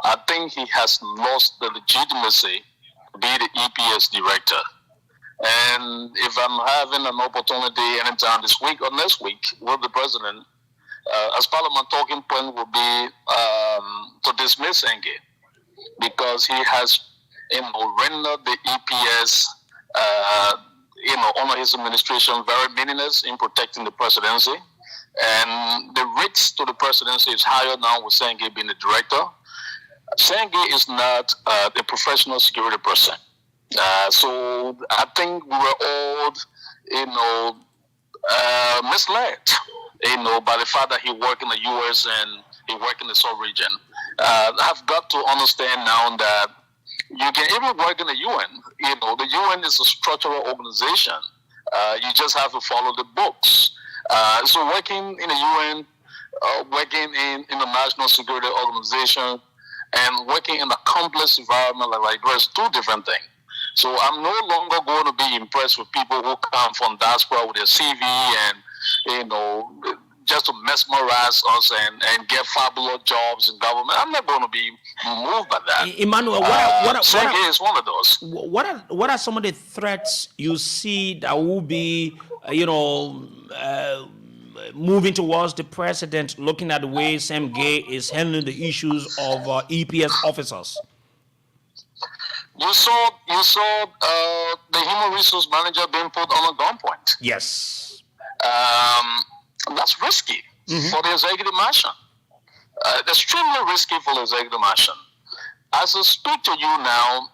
I think he has lost the legitimacy to be the EPS director. And if I'm having an opportunity anytime this week or next week with the president, as part of my talking point will be to dismiss Sengate, because he has rendered the EPS under his administration very meaningless in protecting the presidency. And the risks to the presidency is higher now with Sengate being the director. Sengate is not a professional security person. So I think we were all, misled, by the fact that he worked in the U.S. and he worked in the South region. I've got to understand now that you can even work in the UN. The UN is a structural organization. You just have to follow the books. So working in the UN, working in the National Security Organization, and working in a complex environment like Liberia is two different things. So I'm no longer going to be impressed with people who come from diaspora with their CV and, just to mesmerize us and get fabulous jobs in government. I'm not going to be moved by that. Emmanuel, Sengate is one of those. What are some of the threats you see that will be, moving towards the president, looking at the way Sengate is handling the issues of EPS officers? You saw the human resource manager being put on a gunpoint. Yes. That's risky for the executive mansion. Extremely risky for the executive mansion. As I speak to you now,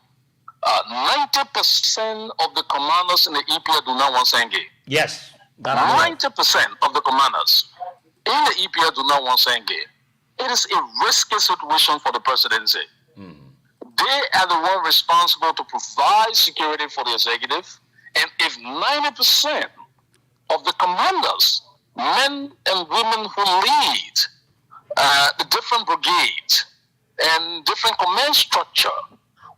90% of the commanders in the EPA do not want Sengate. Yes. 90% of the commanders in the EPA do not want Sengate. It is a risky situation for the presidency. They are the one responsible to provide security for the executive. And if 90% of the commanders, men and women who lead the different brigades and different command structure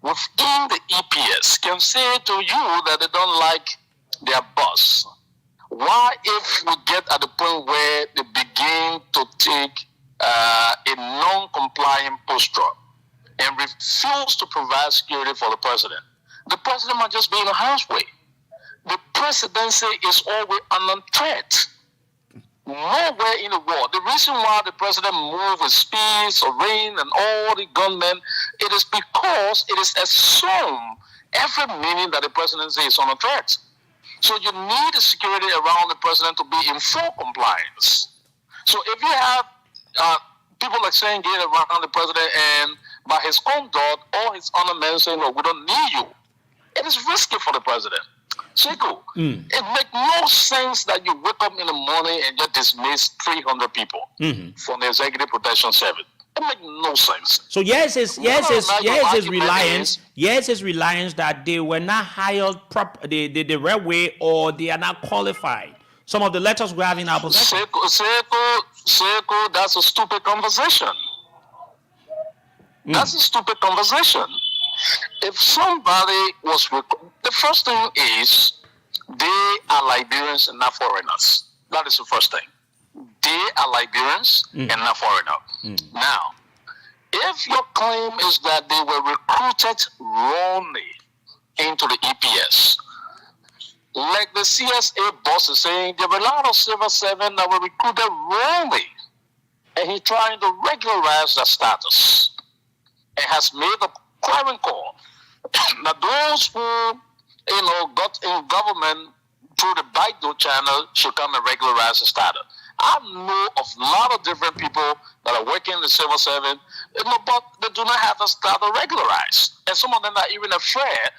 within the EPS can say to you that they don't like their boss, why, if we get at the point where they begin to take a non-compliant posture and refuse to provide security for the president might just be in a harm's way. The presidency is always under threat. Nowhere in the world. The reason why the president moved with speed, rain, and all the gunmen, it is because it is assumed every minute that the presidency is under threat. So you need the security around the president to be in full compliance. So if you have people like saying get around the president and by his conduct, all his honor men saying, no, we don't need you, it is risky for the president. Sekou, it makes no sense that you wake up in the morning and just dismiss 300 people from the Executive Protection Service. It makes no sense. So yes, his reliance that they were not hired the right way, or they are not qualified. Some of the letters we have in our possession. Sekou, that's a stupid conversation. That's a stupid conversation. If somebody was, the first thing is they are Liberians and not foreigners. That is the first thing. They are Liberians and not foreigners. Now, if your claim is that they were recruited wrongly into the EPS, like the CSA boss is saying, there were a lot of civil servants that were recruited wrongly, and he's trying to regularize their status and has made a clarion call that those who got in government through the Baidu channel should come and regularize the status. I know of a lot of different people that are working in the civil service, but they do not have a status regularized, and some of them are even afraid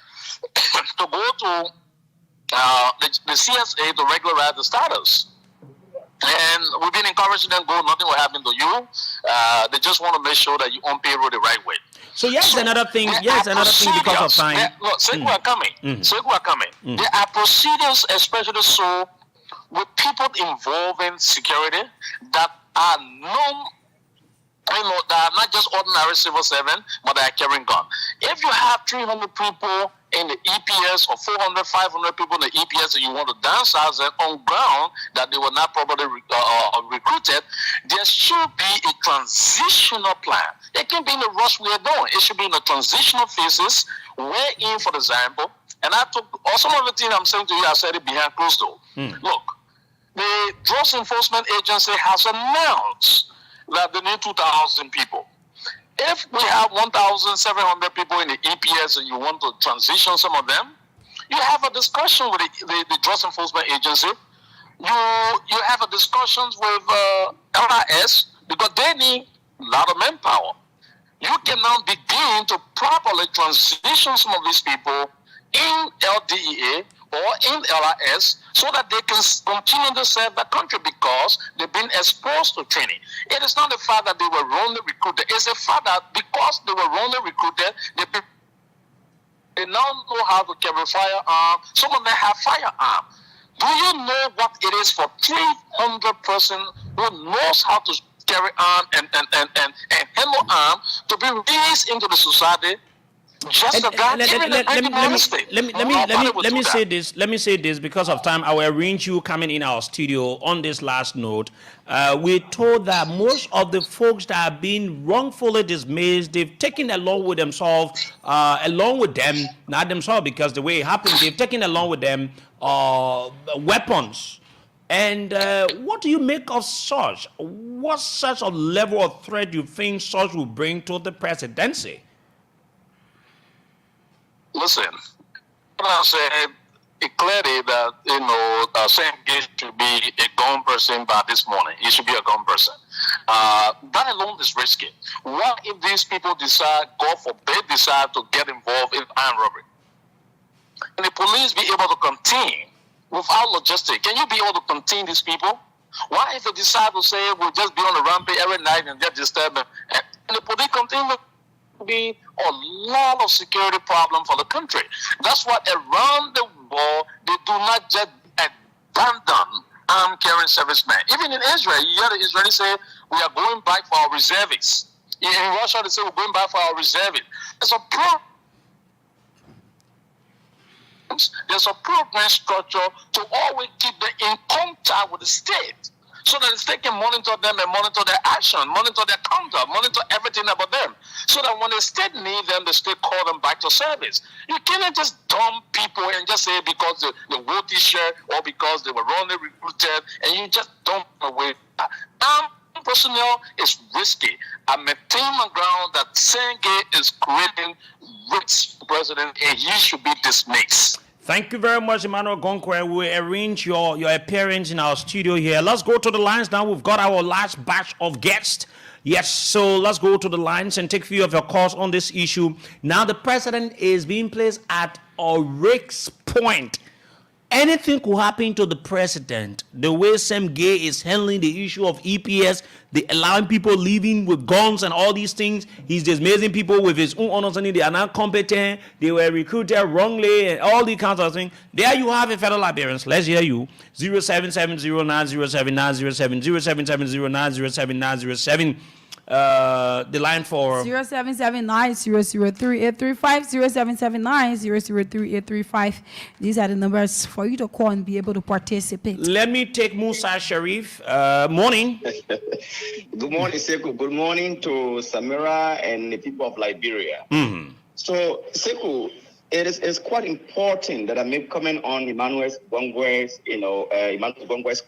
to go to the CSA to regularize the status. And we've been encouraging them, go, nothing will happen to you. They just want to make sure that you on payroll the right way. So another thing because of time. Sekou are coming. Sekou are coming. There are procedures, especially so with people involved in security that are that are not just ordinary civil servants, but they are carrying guns. If you have 300 people in the EPS or 400, 500 people in the EPS and you want to downsize them on ground that they were not properly recruited, there should be a transitional plan. It can be in the rush we are doing. It should be in the transitional phases, wherein, for example, and I took, or some of the things I'm saying to you, I said it behind closed door. Look, the Drugs Enforcement Agency has announced that they need 2,000 people. If we have 1,700 people in the EPS and you want to transition some of them, you have a discussion with the Drugs Enforcement Agency. You have a discussions with LRS because they need a lot of manpower. You can now begin to properly transition some of these people in LDEA or in LRS so that they can continue to serve the country because they've been exposed to training. It is not the fact that they were wrongly recruited. It's the fact that because they were wrongly recruited, they now know how to carry firearm. Some of them have firearm. Do you know what it is for 300 person who knows how to carry arm and handle arm to be released into the society? Let me say this because of time. I will arrange you coming in our studio on this last note. We're told that most of the folks that are being wrongfully dismissed, they've taken along with themselves, not themselves because the way it happened, they've taken along with them weapons. And what do you make of such? What such a level of threat do you think such will bring to the presidency? Listen, I said clearly that Sam Gates should be a gun person by this morning. He should be a gun person. That alone is risky. What if these people decide, God forbid, to get involved in armed robbery? Can the police be able to contain without logistics? Can you be able to contain these people? Why if they decide to say we'll just be on the rampage every night and get disturbed? And the police contain them? be a lot of security problem for the country. That's why around the world, they do not just abandon armed carrying servicemen. Even in Israel, you hear the Israelis say, we are going back for our reservists. In Russia, they say, we're going back for our reservists. There's a program structure to always keep them in contact with the state, so that the state can monitor them and monitor their action, monitor their conduct, monitor everything about them, so that when the state need them, the state call them back to service. You cannot just dump people and just say because they wore T-shirt or because they were wrongly recruited, and you just dump them away. Personnel is risky. I maintain my ground that Senge is creating risks for president, and he should be dismissed. Thank you very much, Emmanuel Gonkwe. We'll arrange your appearance in our studio here. Let's go to the lines now. We've got our last batch of guests. Yes, so let's go to the lines and take a few of your calls on this issue. Now, the president is being placed at a risk point. Anything could happen to the president. The way Sam Gay is handling the issue of EPS, the allowing people living with guns and all these things. He's dismissing people with his own understanding. They are not competent. They were recruited wrongly and all these kinds of things. There you have a federal appearance. Let's hear you. 07709079070 07709079070. The line for 0779-003-835, 0779-003-835. These are the numbers for you to call and be able to participate. Let me take Musa Sharif. Morning. Good morning, Sekou. Good morning to Samira and the people of Liberia. Mm-hmm. So, Sekou, it's quite important that I make comment on Emmanuel Gongwe's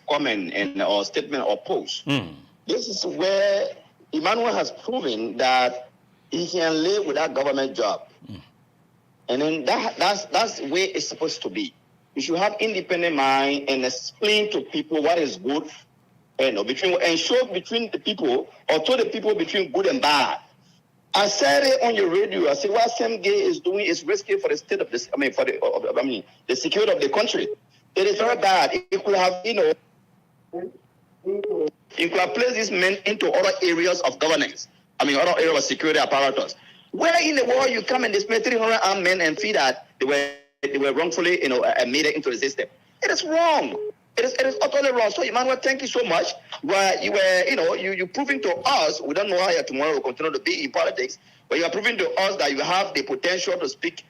comment and or statement or post. Mm. This is where Emmanuel has proven that he can live without government job. And then that's the way it's supposed to be. You should have independent mind and explain to people what is good, and show between the people or to the people between good and bad. I said it on your radio. I said what Sam Gay is doing is risky for the state of this. The security of the country. It is very bad. It could have, you could have placed these men into other areas of governance. Other areas of security apparatus. Where in the world you come and display 300 armed men and see that they were wrongfully, made it into the system? It is wrong. It is utterly wrong. So, Emmanuel, thank you so much. Where you were, you proving to us. We don't know how tomorrow will continue to be in politics, but you are proving to us that you have the potential to speak,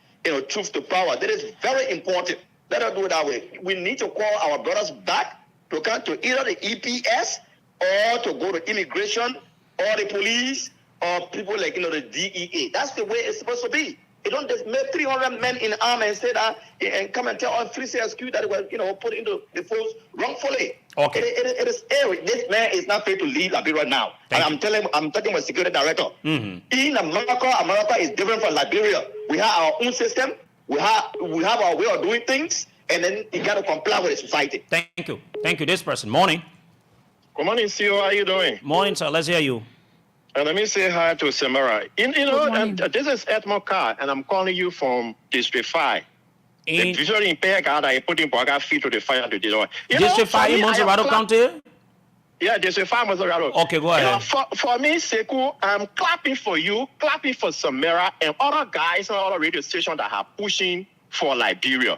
truth to power. That is very important. Let us do it that way. We need to call our brothers back to come to either the EPS or to go to immigration or the police or people like the DEA. That's the way it's supposed to be. You don't just make 300 men in arm and say that and come and tell all 3 CSQ that were put into the force wrongfully. Okay. It is airy. This man is not fit to lead Liberia now. I'm talking with security director. Mm-hmm. In America is different from Liberia. We have our own system. We have our way of doing things, and then you got to comply with the society. Thank you. This person. Morning. Good morning, CEO. How are you doing? Morning, sir. Let's hear you. And let me say hi to Samara. This is Edmond Carr, and I'm calling you from District 5. The visually impaired guy that I put in Boaga feet to the fire to destroy. District 5 in Monserrado County? Yeah, District 5 Monserrado. Okay, go ahead. For me, Sekou, I'm clapping for you, clapping for Samara and other guys on other radio stations that are pushing for Liberia.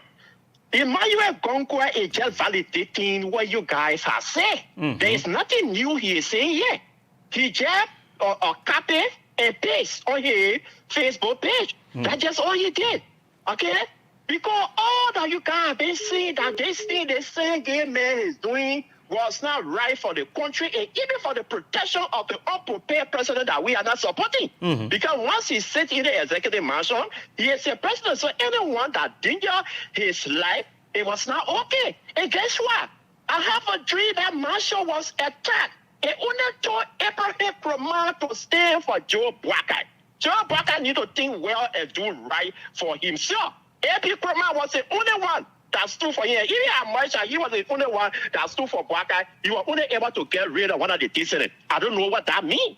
Emmanuel Gonkwe is just validating what you guys have said. Mm-hmm. There is nothing new he is saying here. He just copy and paste on his Facebook page. That's just all he did. Okay? Because all that you guys have been saying that this thing the same gay man is doing was not right for the country and even for the protection of the unprepared president that we are not supporting. Mm-hmm. Because once he sits in the executive mansion, he is a president. So anyone that danger his life, it was not okay. And guess what? I have a dream that Marshall was attacked. And only told Abraham Kromah to stand for Joe Boakai. Joe Boakai need to think well and do right for himself. Abraham Kromah was the only one that stood for him. Even at Marshall, he was the only one that stood for Boakai. He was only able to get rid of one of the dissidents. I don't know what that means.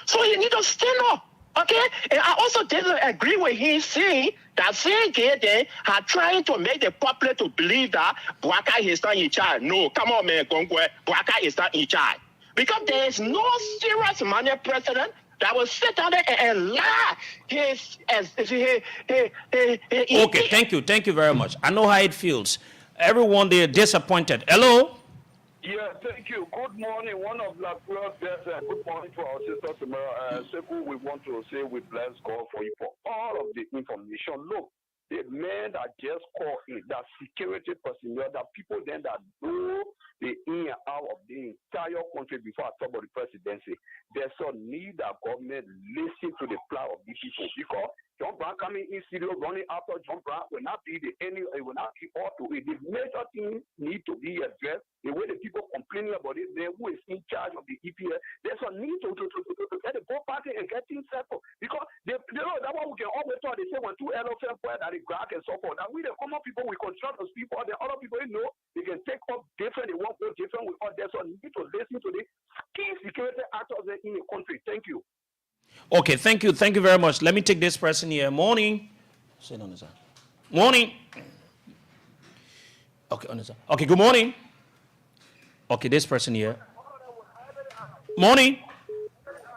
So he need to stand up. Okay? And I also didn't agree with him saying that saying they are trying to make the public to believe that Boakai is not in charge. No, come on, man, Gonkwe. Boakai is not in charge. Because there is no serious money president that will sit down there and lie. Okay, thank you very much. I know how it feels. Everyone, they're disappointed. Hello? Yeah, thank you. Good morning. One of Liberia's best, good morning to our sister Samara. Sekou, we want to say we bless God for you for all of the information. Look, the men that just called in, that security personnel, that people then that know the in and out of the entire country before I talk about the presidency, there's a need that government listen to the plight of these people, because John Brown coming in studio running after John Brown will not be it will not be all to it. The major thing need to be addressed. The way the people complaining about it, then who is in charge of the EPA, there's a need to get the go party and get things settled. Because they know that what we can always talk, they say when two elephants fight that they grab and so forth. And we the common people, we construct those people, the other people, they can take up different, they won't go different with us. There's a need to listen to the key security actors in the country. Thank you. Okay, thank you very much. Let me take this person here. Morning. Sit on the side. Morning. Okay, on the side. Okay, good morning. Okay, this person here. Morning.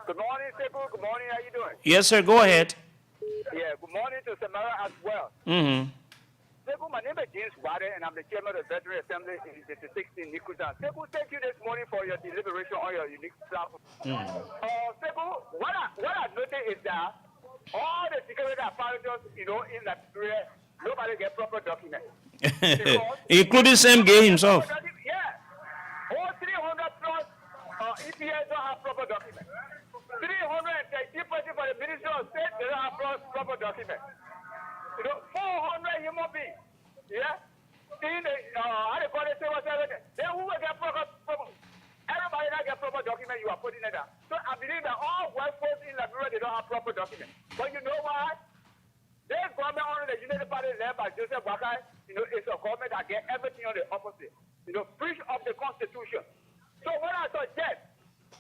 Good morning, Sekou. Good morning. How you doing? Yes, sir. Go ahead. Yeah, good morning to Samara as well. Mm-hmm. Sekou, my name is James Wade, and I'm the chairman of the Veteran Assembly in the 16 Nikutan. Sekou, thank you this morning for your deliberation on your unique platform. Sekou, what I noticed is that all the security apparatus, in Liberia, nobody get proper documents. Including Sam Gay himself. Yeah. All 300 plus EPS don't have proper documents. 330 person for the Ministry of State, they don't have proper documents. 400 human beings, yeah? In the, how they call it, civil service, then who will get proper, everybody that get proper document, you are putting it down. So I believe that all workforce in Liberia, they don't have proper documents. But you know what? This government under the Unity Party led by Joseph Boakai, it's a government that get everything on the opposite. Breach of the Constitution. So what I suggest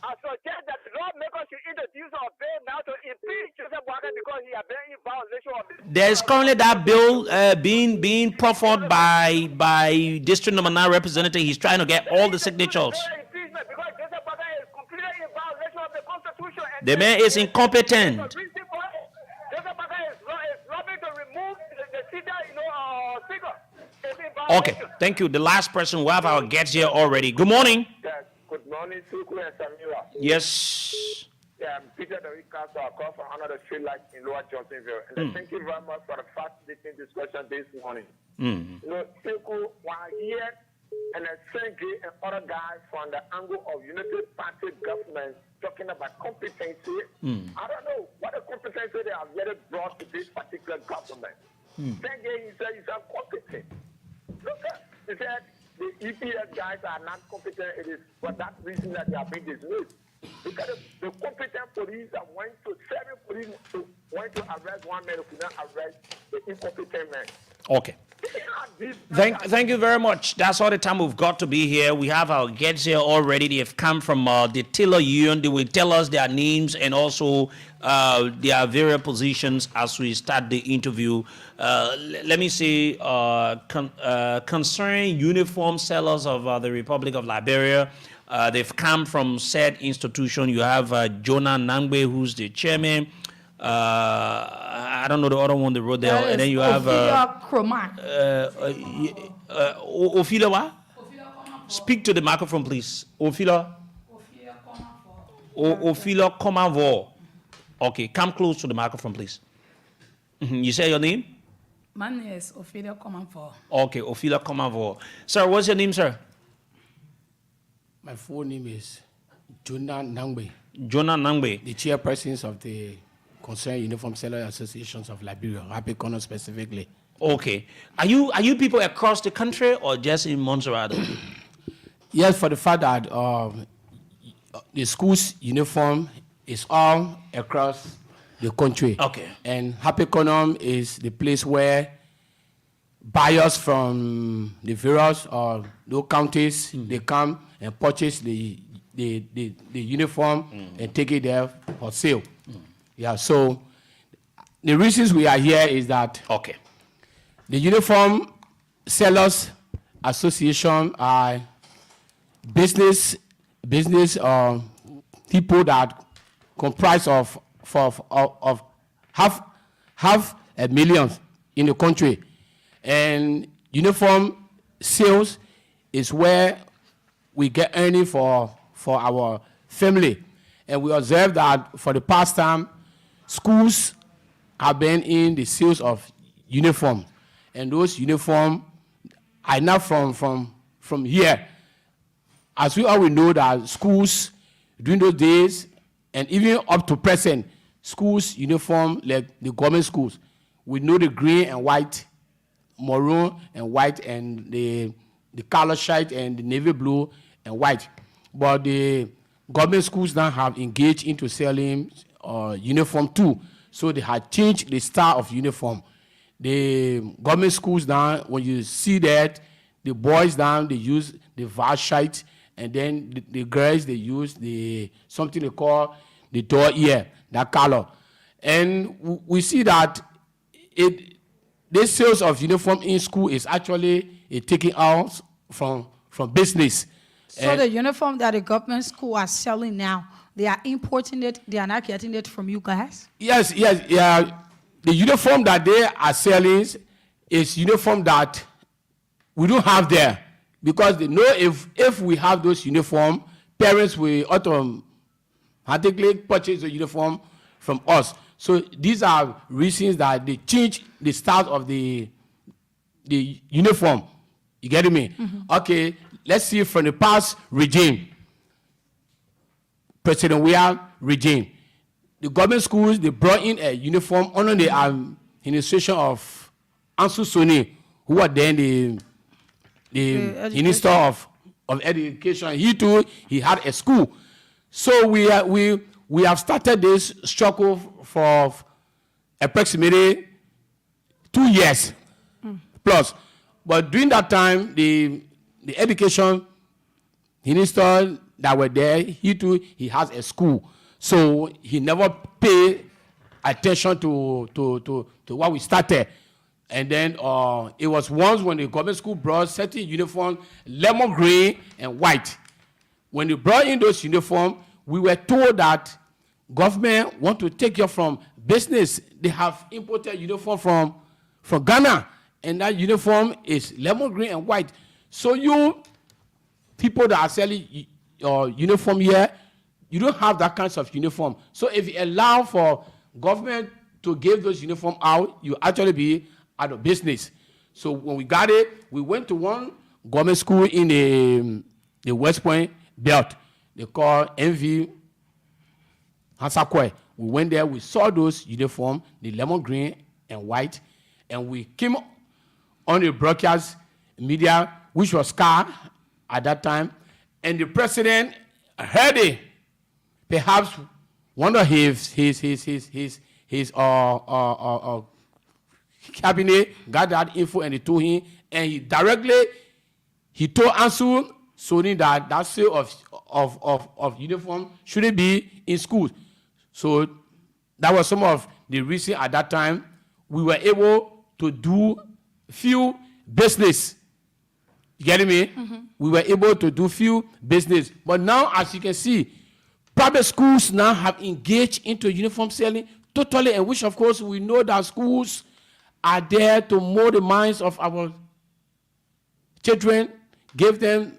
that the lawmakers should introduce a bill now to impeach Joseph Boakai because he has been in violation of the... There's currently that bill being proffered by District Number 9 representative. He's trying to get all the signatures. The man is incompetent. Okay, thank you. The last person, we have our guests here already. Good morning. Yes, good morning, Sekou and Samira. Yes. Yeah, I'm Peter the Council. I call from another street light in Lower Johnsonville. And thank you very much for the fascinating discussion this morning. Sekou, while here, and Sengi and other guys from the angle of Unity Party government talking about competency. I don't know what the competency they have yet brought to this particular government. Sengi, he said he's incompetent. Look, he said the EPS guys are not competent. It is for that reason that they are being dismissed. Because the competent police that went to 7 police went to arrest one man who could not arrest the incompetent man. Okay. Thank you very much. That's all the time we've got to be here. We have our guests here already. They have come from the Taylor Union. They will tell us their names and also their various positions as we start the interview. Let me say, concerning uniform sellers of the Republic of Liberia, they've come from said institution. You have Jonah Nangbe, who's the chairman. I don't know the other one they wrote there. And then you have Ophila what? Speak to the microphone, please. Ophila Komavo. Okay, come close to the microphone, please. You say your name? My name is Ophelia Komavo. Okay, Ophelia Komavo. Sir, what's your name, sir? My full name is Jonah Nangbe. Jonah Nangbe. The chairperson of the Concerned Uniform Seller Associations of Liberia, Happy Corner specifically. Okay. Are you people across the country or just in Montserrat? Yes, for the fact that the school's uniform is all across the country. Okay. And Happy Corner is the place where buyers from the various those counties, they come and purchase the uniform and take it there for sale. Yeah, so the reasons we are here is that the Uniform Sellers Association business people that comprised of half a million in the country, and uniform sales is where we get earning for our family. And we observe that for the past time, schools have been in the sales of uniform, and those uniform are not from here. As we all know that schools during those days and even up to present, schools uniform like the government schools, we know the green and white, maroon and white, and the color shite and the navy blue and white. But the government schools now have engaged into selling uniform too. So they had changed the style of uniform. The government schools now, when you see that, the boys now, they use the VOL shite, and then the girls, they use something they call the door ear, that color. And we see that this sales of uniform in school is actually taking out from business. So the uniform that the government school are selling now, they are importing it, they are not getting it from you guys? Yes. The uniform that they are selling is uniform that we don't have there, because they know if we have those uniform, parents will automatically purchase the uniform from us. So these are reasons that they change the style of the uniform. You get me? Mm-hmm. Okay, let's see from the past regime, President Weah regime. The government schools, they brought in a uniform under the administration of Ansu Soni, who was then the Minister of Education. He too, he had a school. So we have started this struggle for approximately 2 years plus. But during that time, the education minister that were there, he too, he has a school. So he never paid attention to what we started. And then it was once when the government school brought certain uniform, lemon green and white. When they brought in those uniforms, we were told that government want to take you from business. They have imported uniform from Ghana, and that uniform is lemon green and white. So you people that are selling your uniform here, you don't have that kind of uniform. So if you allow for government to give those uniform out, you actually be out of business. So when we got it, we went to one government school in the West Point belt. They call MV Hansakwe. We went there, we saw those uniform, the lemon green and white, and we came on the broadcast media, which was Scar at that time, and the president heard it. Perhaps one of his cabinet got that info and he told him, and he directly told Ansu Soni that sale of uniform shouldn't be in schools. So that was some of the reason at that time we were able to do few business. You getting me? Mm-hmm. We were able to do few business. But now, as you can see, private schools now have engaged into uniform selling totally, and which of course we know that schools are there to mold the minds of our children, give them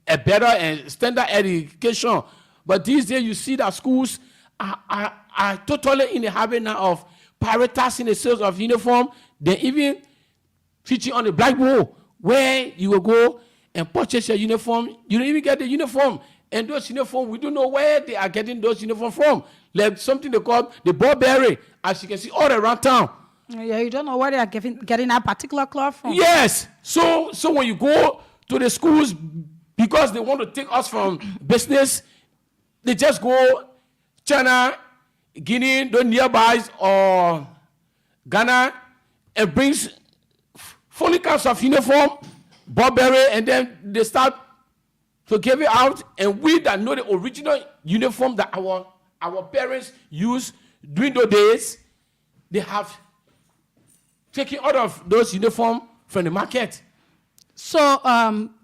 a better and standard education. But these days you see that schools are totally in the habit now of prioritizing the sales of uniform. They even feature on the blackboard where you will go and purchase your uniform. You don't even get the uniform. And those uniforms, we don't know where they are getting those uniforms from. Like something they call the Burberry, as you can see all around town. Yeah, you don't know where they are getting that particular cloth from. Yes. So when you go to the schools, because they want to take us from business, they just go China, Guinea, those nearby, or Ghana, and brings fully kinds of uniform, Burberry, and then they start to give it out. And we that know the original uniform that our parents used during those days, they have taken out of those uniforms from the market. So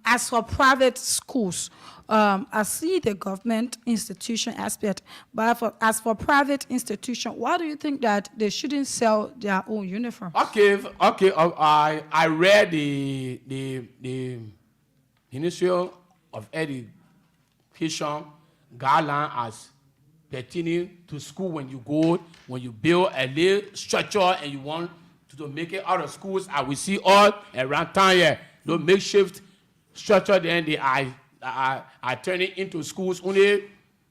as for private schools, I see the government institution aspect, but as for private institution, why do you think that they shouldn't sell their own uniform? Okay. I read the Ministry of Education guideline as pertaining to school when you build a little structure and you want to make it out of schools. I will see all around town here, no makeshift structure, then they are turning into schools only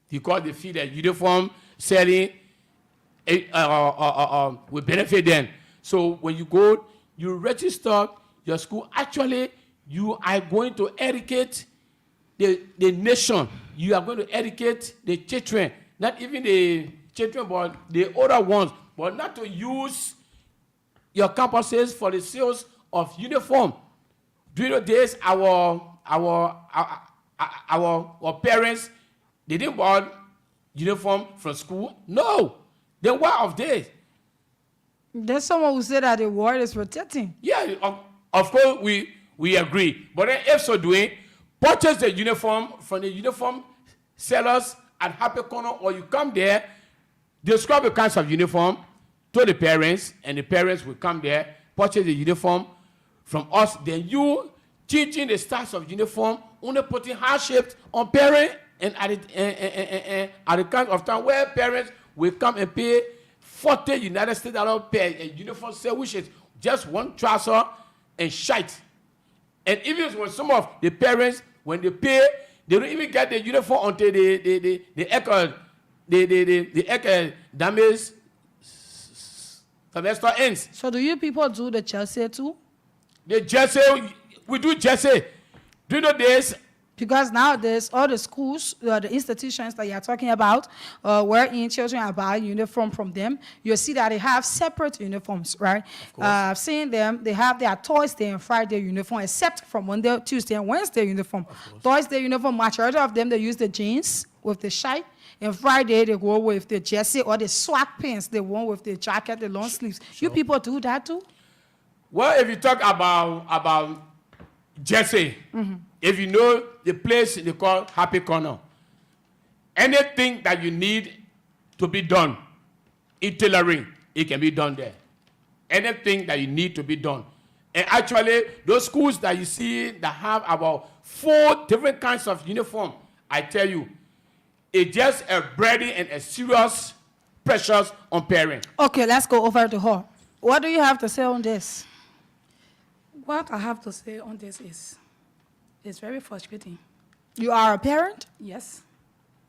because they feel that uniform selling will benefit them. So when you go, you register your school. Actually, you are going to educate the nation. You are going to educate the children, not even the children, but the older ones, but not to use your campuses for the sales of uniform. During the days, our parents, they didn't buy uniform from school. No, they were of days. There's someone who said that the war is protecting. Yeah, of course we agree. But then if so doing, purchase the uniform from the uniform sellers at Happy Corner, or you come there, describe the kinds of uniform to the parents, and the parents will come there, purchase the uniform from us. Then you teaching the styles of uniform, only putting hardship on parents, and at the kind of time where parents will come and pay $40 United States per a uniform set, which is just one trouser and shite. And even when some of the parents, when they pay, they don't even get the uniform until the academic semester ends. So do you people do the jersey too? The jersey, we do jersey. During the days. Because nowadays, all the schools, the institutions that you're talking about, wherein children are buying uniform from them, you see that they have separate uniforms, right? I've seen them, they have their Thursday and Friday uniform, except from Monday, Tuesday, and Wednesday uniform. Thursday uniform, majority of them, they use the jeans with the shirt. And Friday, they go with the jersey or the swag pants, the one with the jacket, the long sleeves. Sure. You people do that too? Well, if you talk about jersey, if you know the place they call Happy Corner, anything that you need to be done in tailoring, it can be done there. Anything that you need to be done. And actually, those schools that you see that have about 4 different kinds of uniform, I tell you, it's just a burden and a serious pressures on parents. Okay, let's go over to her. What do you have to say on this? What I have to say on this is, it's very frustrating. You are a parent? Yes.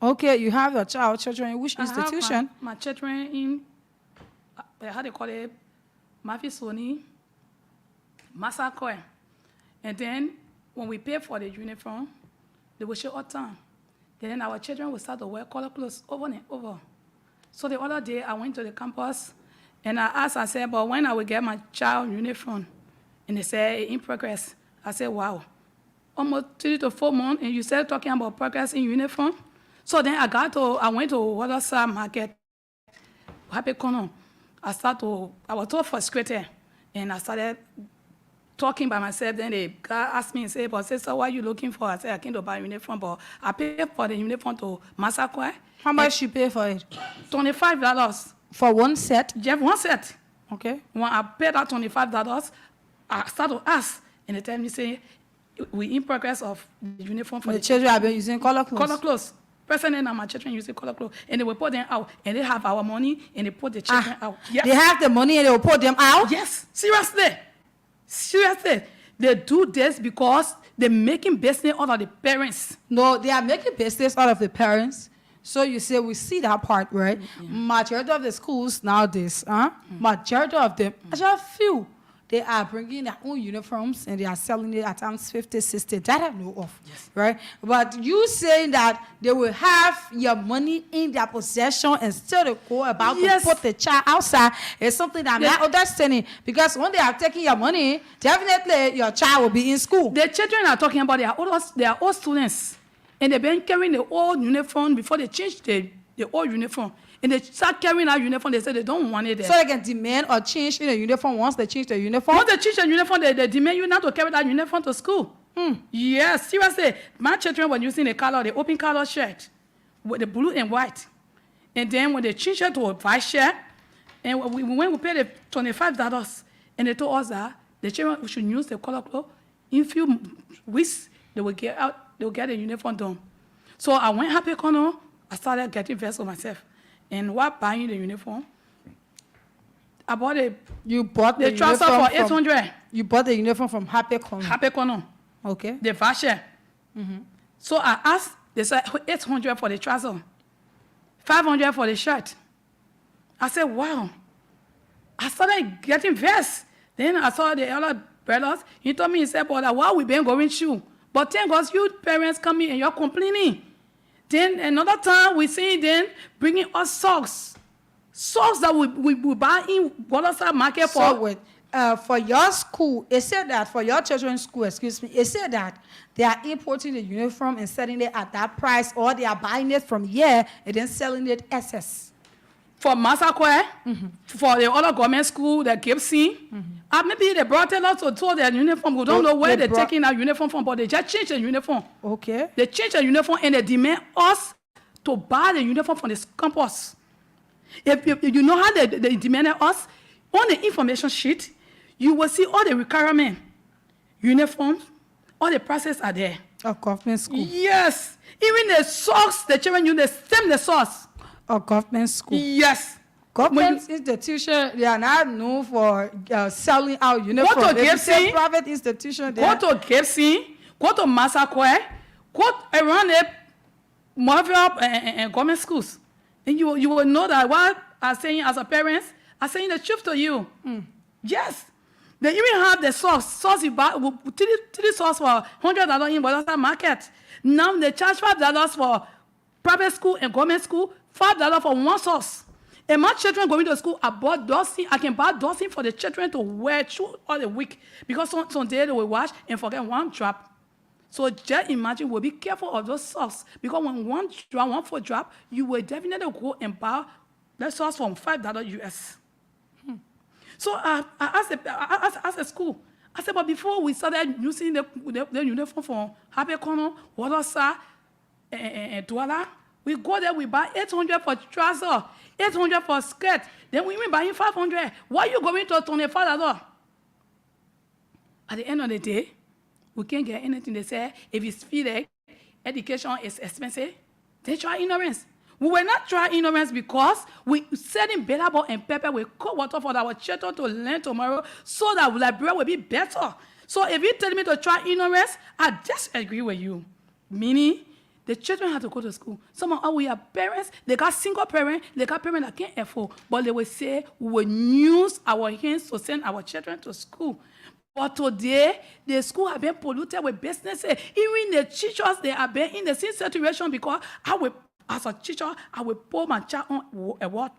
Okay, you have your children in which institution? I have my children in, how they call it, Mafisoni, Massacre. And then when we pay for the uniform, they will show all time. Then our children will start to wear color clothes over and over. So the other day, I went to the campus, and I said, but when I will get my child uniform? And they said, in progress. I said, wow. Almost 3 to 4 months, and you started talking about progress in uniform. So then I went to Waterside Market, Happy Corner. I was so frustrated, and I started talking by myself. Then the guy asked me and said, but sister, what are you looking for? I said, I came to buy a uniform, but I paid for the uniform to Massacre. How much you pay for it? $25. For one set? Just one set. Okay. When I paid that $25, I started to ask, and they tell me, say, we in progress of the uniform for the children have been using color clothes. Color clothes. Personally, now my children using color clothes, and they will put them out, and they have our money, and they put the children out. Yes. They have the money, and they will put them out? Yes, seriously. Seriously. They do this because they're making business out of the parents. No, they are making business out of the parents. So you say we see that part, right? Majority of the schools nowadays, majority of them, actually few, they are bringing their own uniforms and they are selling it at times 50, 60. That I know of, right? But you saying that they will have your money in their possession and still to go about to put the child outside is something that I'm not understanding. Because when they are taking your money, definitely your child will be in school. The children are talking about they are all students. And they've been carrying the old uniform before they change the old uniform. And they start carrying that uniform, they say they don't want it there. So they can demand or change in the uniform once they change the uniform? Once they change the uniform, they demand you not to carry that uniform to school. Yes, seriously. My children were using the open color shirt with the blue and white. And then when they changed it to a white shirt, and when we paid the $25, and they told us that the children should use the color clothes, in a few weeks, they will get the uniform done. So I went Happy Corner, I started getting vests for myself. And while buying the uniform, I bought the trouser for $800. You bought the uniform from Happy Corner. Happy Corner. Okay. The fashion. So I asked, they said $800 for the trouser, $500 for the shirt. I said, wow. I started getting vests. Then I saw the other brothers. He told me, he said, brother, why we been going shoe? But thank God, you parents coming and you're complaining. Then another time we see them bringing us socks. Socks that we buy in Waterside Market for. So wait, for your school, it said that, for your children's school, excuse me, it said that they are importing the uniform and selling it at that price, or they are buying it from here and then selling it SS. For Massacre, for the other government school, the Gibson, maybe they brought it out to told their uniform. We don't know where they're taking our uniform from, but they just changed the uniform. Okay. They changed the uniform and they demand us to buy the uniform from the campus. If you know how they demanded us, on the information sheet, you will see all the requirements, uniforms, all the prices are there. Of government school. Yes. Even the socks, the children use the socks. Of government school. Yes. Government institution, they are not known for selling out uniforms. Go to Gibson. Private institution. Go to Gibson. Go to Massacre. Go around the Marvel and government schools. And you will know that what I'm saying as a parent, I'm saying the truth to you. Yes. They even have the socks. Socks you buy, three socks for $100 in Waterside Market. Now they charge $5 for private school and government school, $5 for one sauce. And my children going to school, I can buy dozen for the children to wear through all the week. Because some day they will wash and forget one drop. So just imagine, we'll be careful of those socks. Because when one foot drop, you will definitely go and buy that sauce from $5 US. So I asked the school, I said, but before we started using the uniform from Happy Corner, Waterside, and Douala, we go there, we buy $800 for trouser, $800 for skirt, then we even buying $500. Why are you going to $25? At the end of the day, we can't get anything. They say, if it's feel like education is expensive, they try ignorance. We will not try ignorance because we setting better ball and pepper with cold water for our children to learn tomorrow so that Liberia will be better. So if you tell me to try ignorance, I just agree with you. Meaning, the children have to go to school. Some of our parents, they got single parents, they got parents that can't afford, but they will say, we will use our hands to send our children to school. But today, the school have been polluted with businesses. Even the teachers, they have been in the same situation because as a teacher, I will put my child on a what?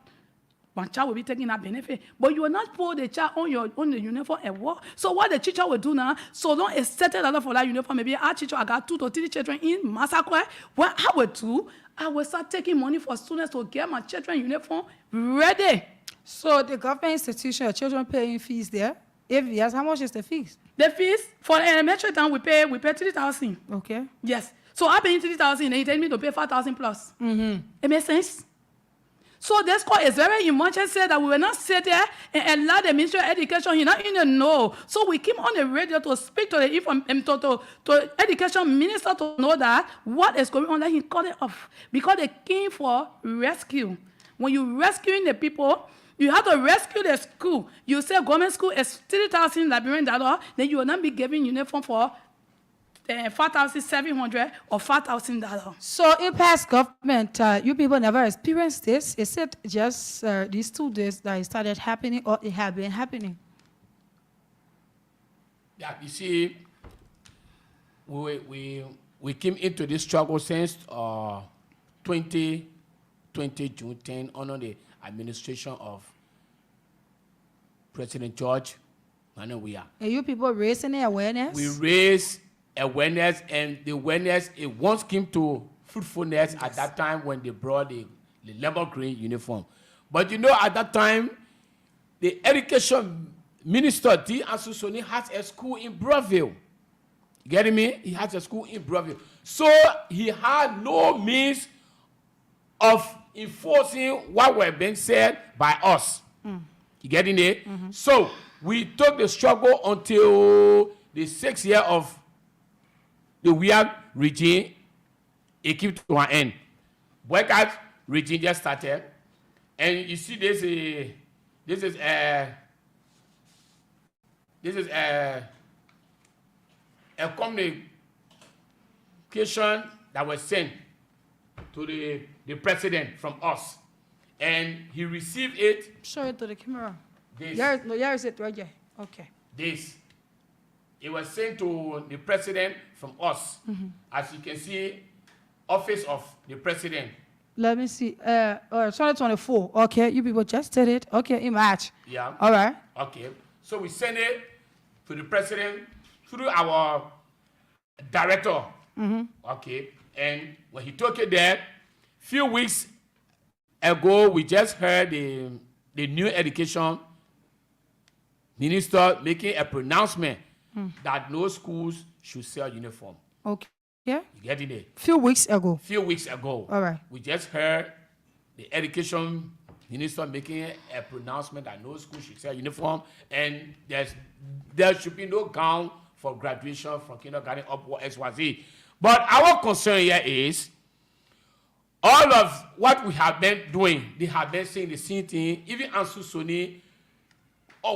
My child will be taking that benefit. But you will not put the child on the uniform at work. So what the teacher will do now, so long as $30 for that uniform, maybe our teacher, I got 2 to 3 children in Massacre. What I will do, I will start taking money for students to get my children uniform ready. So the government institution, your children paying fees there? If yes, how much is the fees? The fees for the elementary time we pay $3,000. Okay. Yes. So I'm paying $3,000 and he tell me to pay $5,000 plus. It makes sense. So this call is very emergency that we will not sit there and allow the Ministry of Education, he not even know. So we keep on the radio to speak to the Education Minister to know that what is going on, that he cut it off. Because they came for rescue. When you rescuing the people, you have to rescue the school. You say government school is $3,000 Liberian, then you will not be giving uniform for $5,700 or $5,000. So in past government, you people never experienced this. Is it just these 2 days that it started happening, or it had been happening? Yeah, you see, we came into this struggle since 2020 June 10 under the administration of President George. And we are. And you people raising the awareness? We raise awareness, and the awareness, it once came to fruitfulness at that time when they brought the lemon green uniform. But you know, at that time, the education minister, D. Asusoni, has a school in Brazil. You getting me? He has a school in Breville. So he had no means of enforcing what were being said by us. You getting it? So we took the struggle until the 6th year of the weird regime. It came to an end. Boycott regime just started, and you see this is a communication that was sent to the president from us, and he received it. Show it to the camera. This. Here is it right there. Okay. This. It was sent to the president from us. As you can see, office of the president. Let me see. 2024. Okay, you people just did it. Okay, in March. Yeah. All right. Okay. So we send it to the president through our director. Okay. And when he took it there, few weeks ago, we just heard the new education minister making a pronouncement that no schools should sell uniform. Okay. Yeah. You getting it? Few weeks ago. Few weeks ago. All right. We just heard the education minister making a pronouncement that no school should sell uniform, and there should be no gown for graduation from kindergarten upward XYZ. But our concern here is all of what we have been doing. They have been saying the same thing. Even Ansu Soni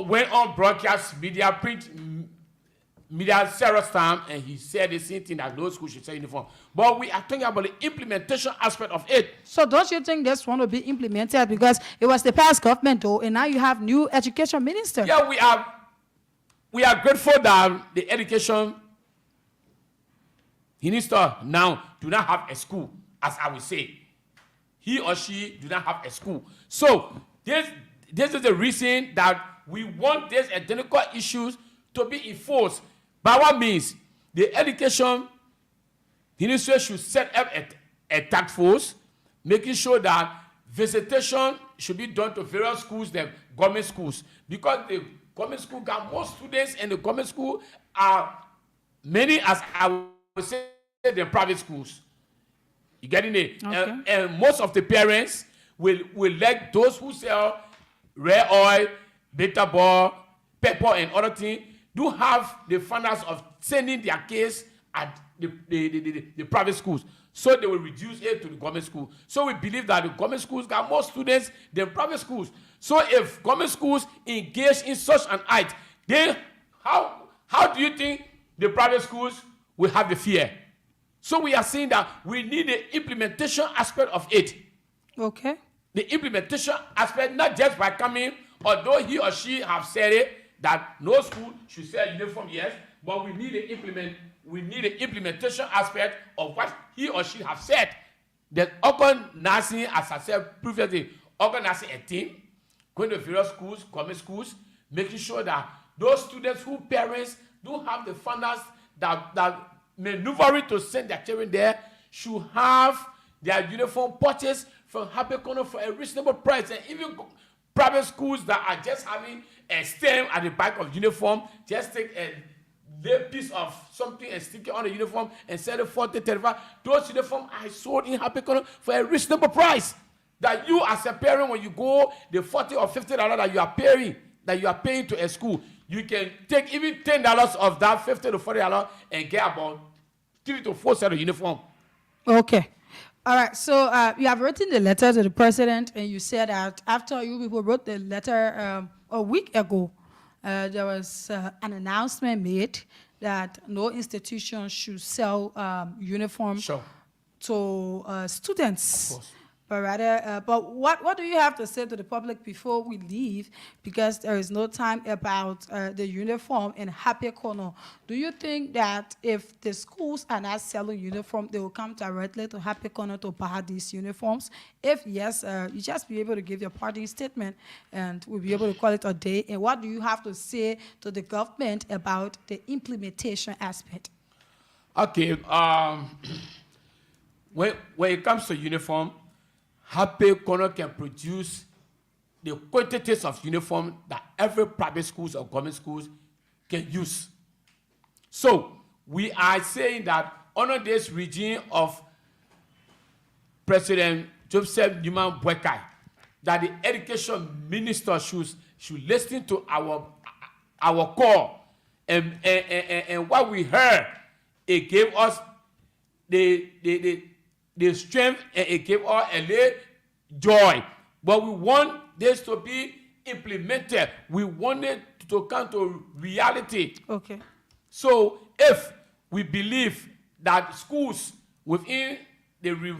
went on broadcast media, print media several times, and he said the same thing that no school should sell uniform. But we are talking about the implementation aspect of it. So don't you think this one will be implemented, because it was the past government though, and now you have new education minister? Yeah, we are grateful that the education minister now do not have a school, as I will say. He or she do not have a school. So this is the reason that we want these identical issues to be enforced. By what means? The education ministry should set up a task force, making sure that visitation should be done to various schools, the government schools, because the government school got more students, and the government school are many, as I would say, than private schools. You getting it? Okay. And most of the parents will let those who sell rare oil, bitter ball, pepper, and other things do have the funders of sending their kids at the private schools. So they will reduce it to the government school. So we believe that the government schools got more students than private schools. So if government schools engage in such an act, then how do you think the private schools will have the fear? So we are saying that we need the implementation aspect of it. Okay. The implementation aspect, not just by coming, although he or she have said it, that no school should sell uniform, yes, but we need the implementation aspect of what he or she have said. That organizing, as I said previously, organizing a team, going to various schools, government schools, making sure that those students whose parents don't have the funders that maneuvering to send their children there should have their uniform purchased from Happy Corner for a reasonable price. And even private schools that are just having a stem at the back of uniform, just take a little piece of something and stick it on the uniform and sell it for $35. Those uniforms are sold in Happy Corner for a reasonable price. That you as a parent, when you go, the $40 or $50 that you are paying to a school, you can take even $10 of that $50 to $40 and get about 3 to 4 sets of uniform. Okay. All right. So you have written the letter to the president, and you said that after you people wrote the letter a week ago, there was an announcement made that no institution should sell uniforms to students. Of course. But rather, but what do you have to say to the public before we leave? Because there is no time about the uniform in Happy Corner. Do you think that if the schools are not selling uniform, they will come directly to Happy Corner to buy these uniforms? If yes, you just be able to give your parting statement, and we'll be able to call it a day. And what do you have to say to the government about the implementation aspect? Okay. When it comes to uniform, Happy Corner can produce the quantities of uniform that every private schools or government schools can use. So we are saying that under this regime of President Joseph Newman Boakai, that the education minister should listen to our call, and what we heard, it gave us the strength, and it gave us a little joy. But we want this to be implemented. We want it to come to reality. Okay. So if we believe that schools within the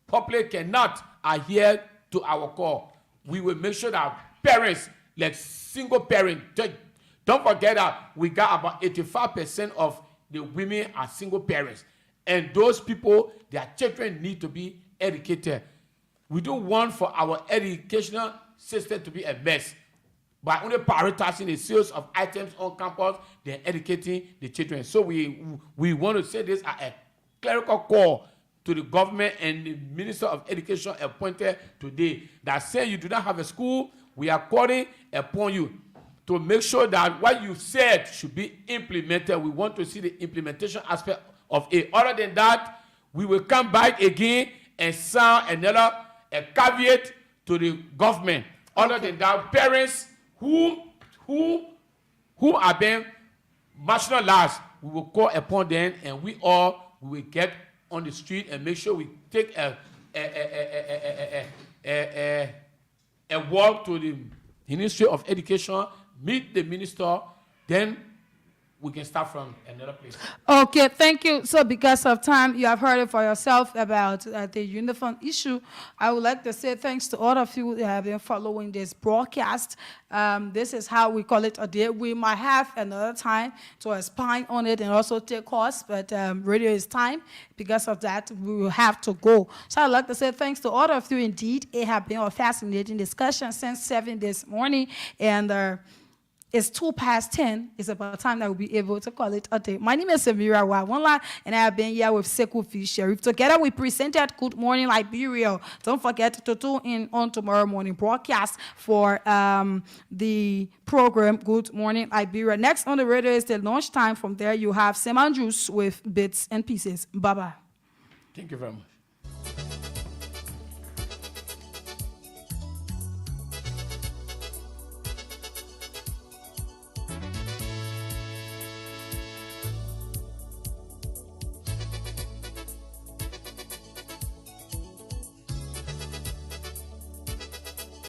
public cannot adhere to our call, we will make sure that parents, like single parents, don't forget that we got about 85% of the women are single parents. And those people, their children need to be educated. We don't want for our educational system to be a mess by only prioritizing the sales of items on campus than educating the children. So we want to say this as a clerical call to the government and the Minister of Education appointed today, that say you do not have a school, we are calling upon you to make sure that what you said should be implemented. We want to see the implementation aspect of it. Other than that, we will come back again and sound another caveat to the government. Other than that, parents who are being marginalized, we will call upon them, and we will get on the street and make sure we take a walk to the Ministry of Education, meet the minister, then we can start from another place. Okay, thank you. So because of time, you have heard it for yourself about the uniform issue. I would like to say thanks to all of you that have been following this broadcast. This is how we call it a day. We might have another time to expand on it and also take course, but radio is time. Because of that, we will have to go. So I'd like to say thanks to all of you. Indeed, it has been a fascinating discussion since 7 this morning, and it's 10:02. It's about time that we'll be able to call it a day. My name is Samira Wawanla, and I have been here with Sekou Sheriff. Together, we presented Good Morning Liberia. Don't forget to tune in on tomorrow morning broadcast for the program Good Morning Liberia. Next on the radio is the lunchtime. From there, you have Seman Juice with Bits and Pieces. Bye-bye. Thank you very much.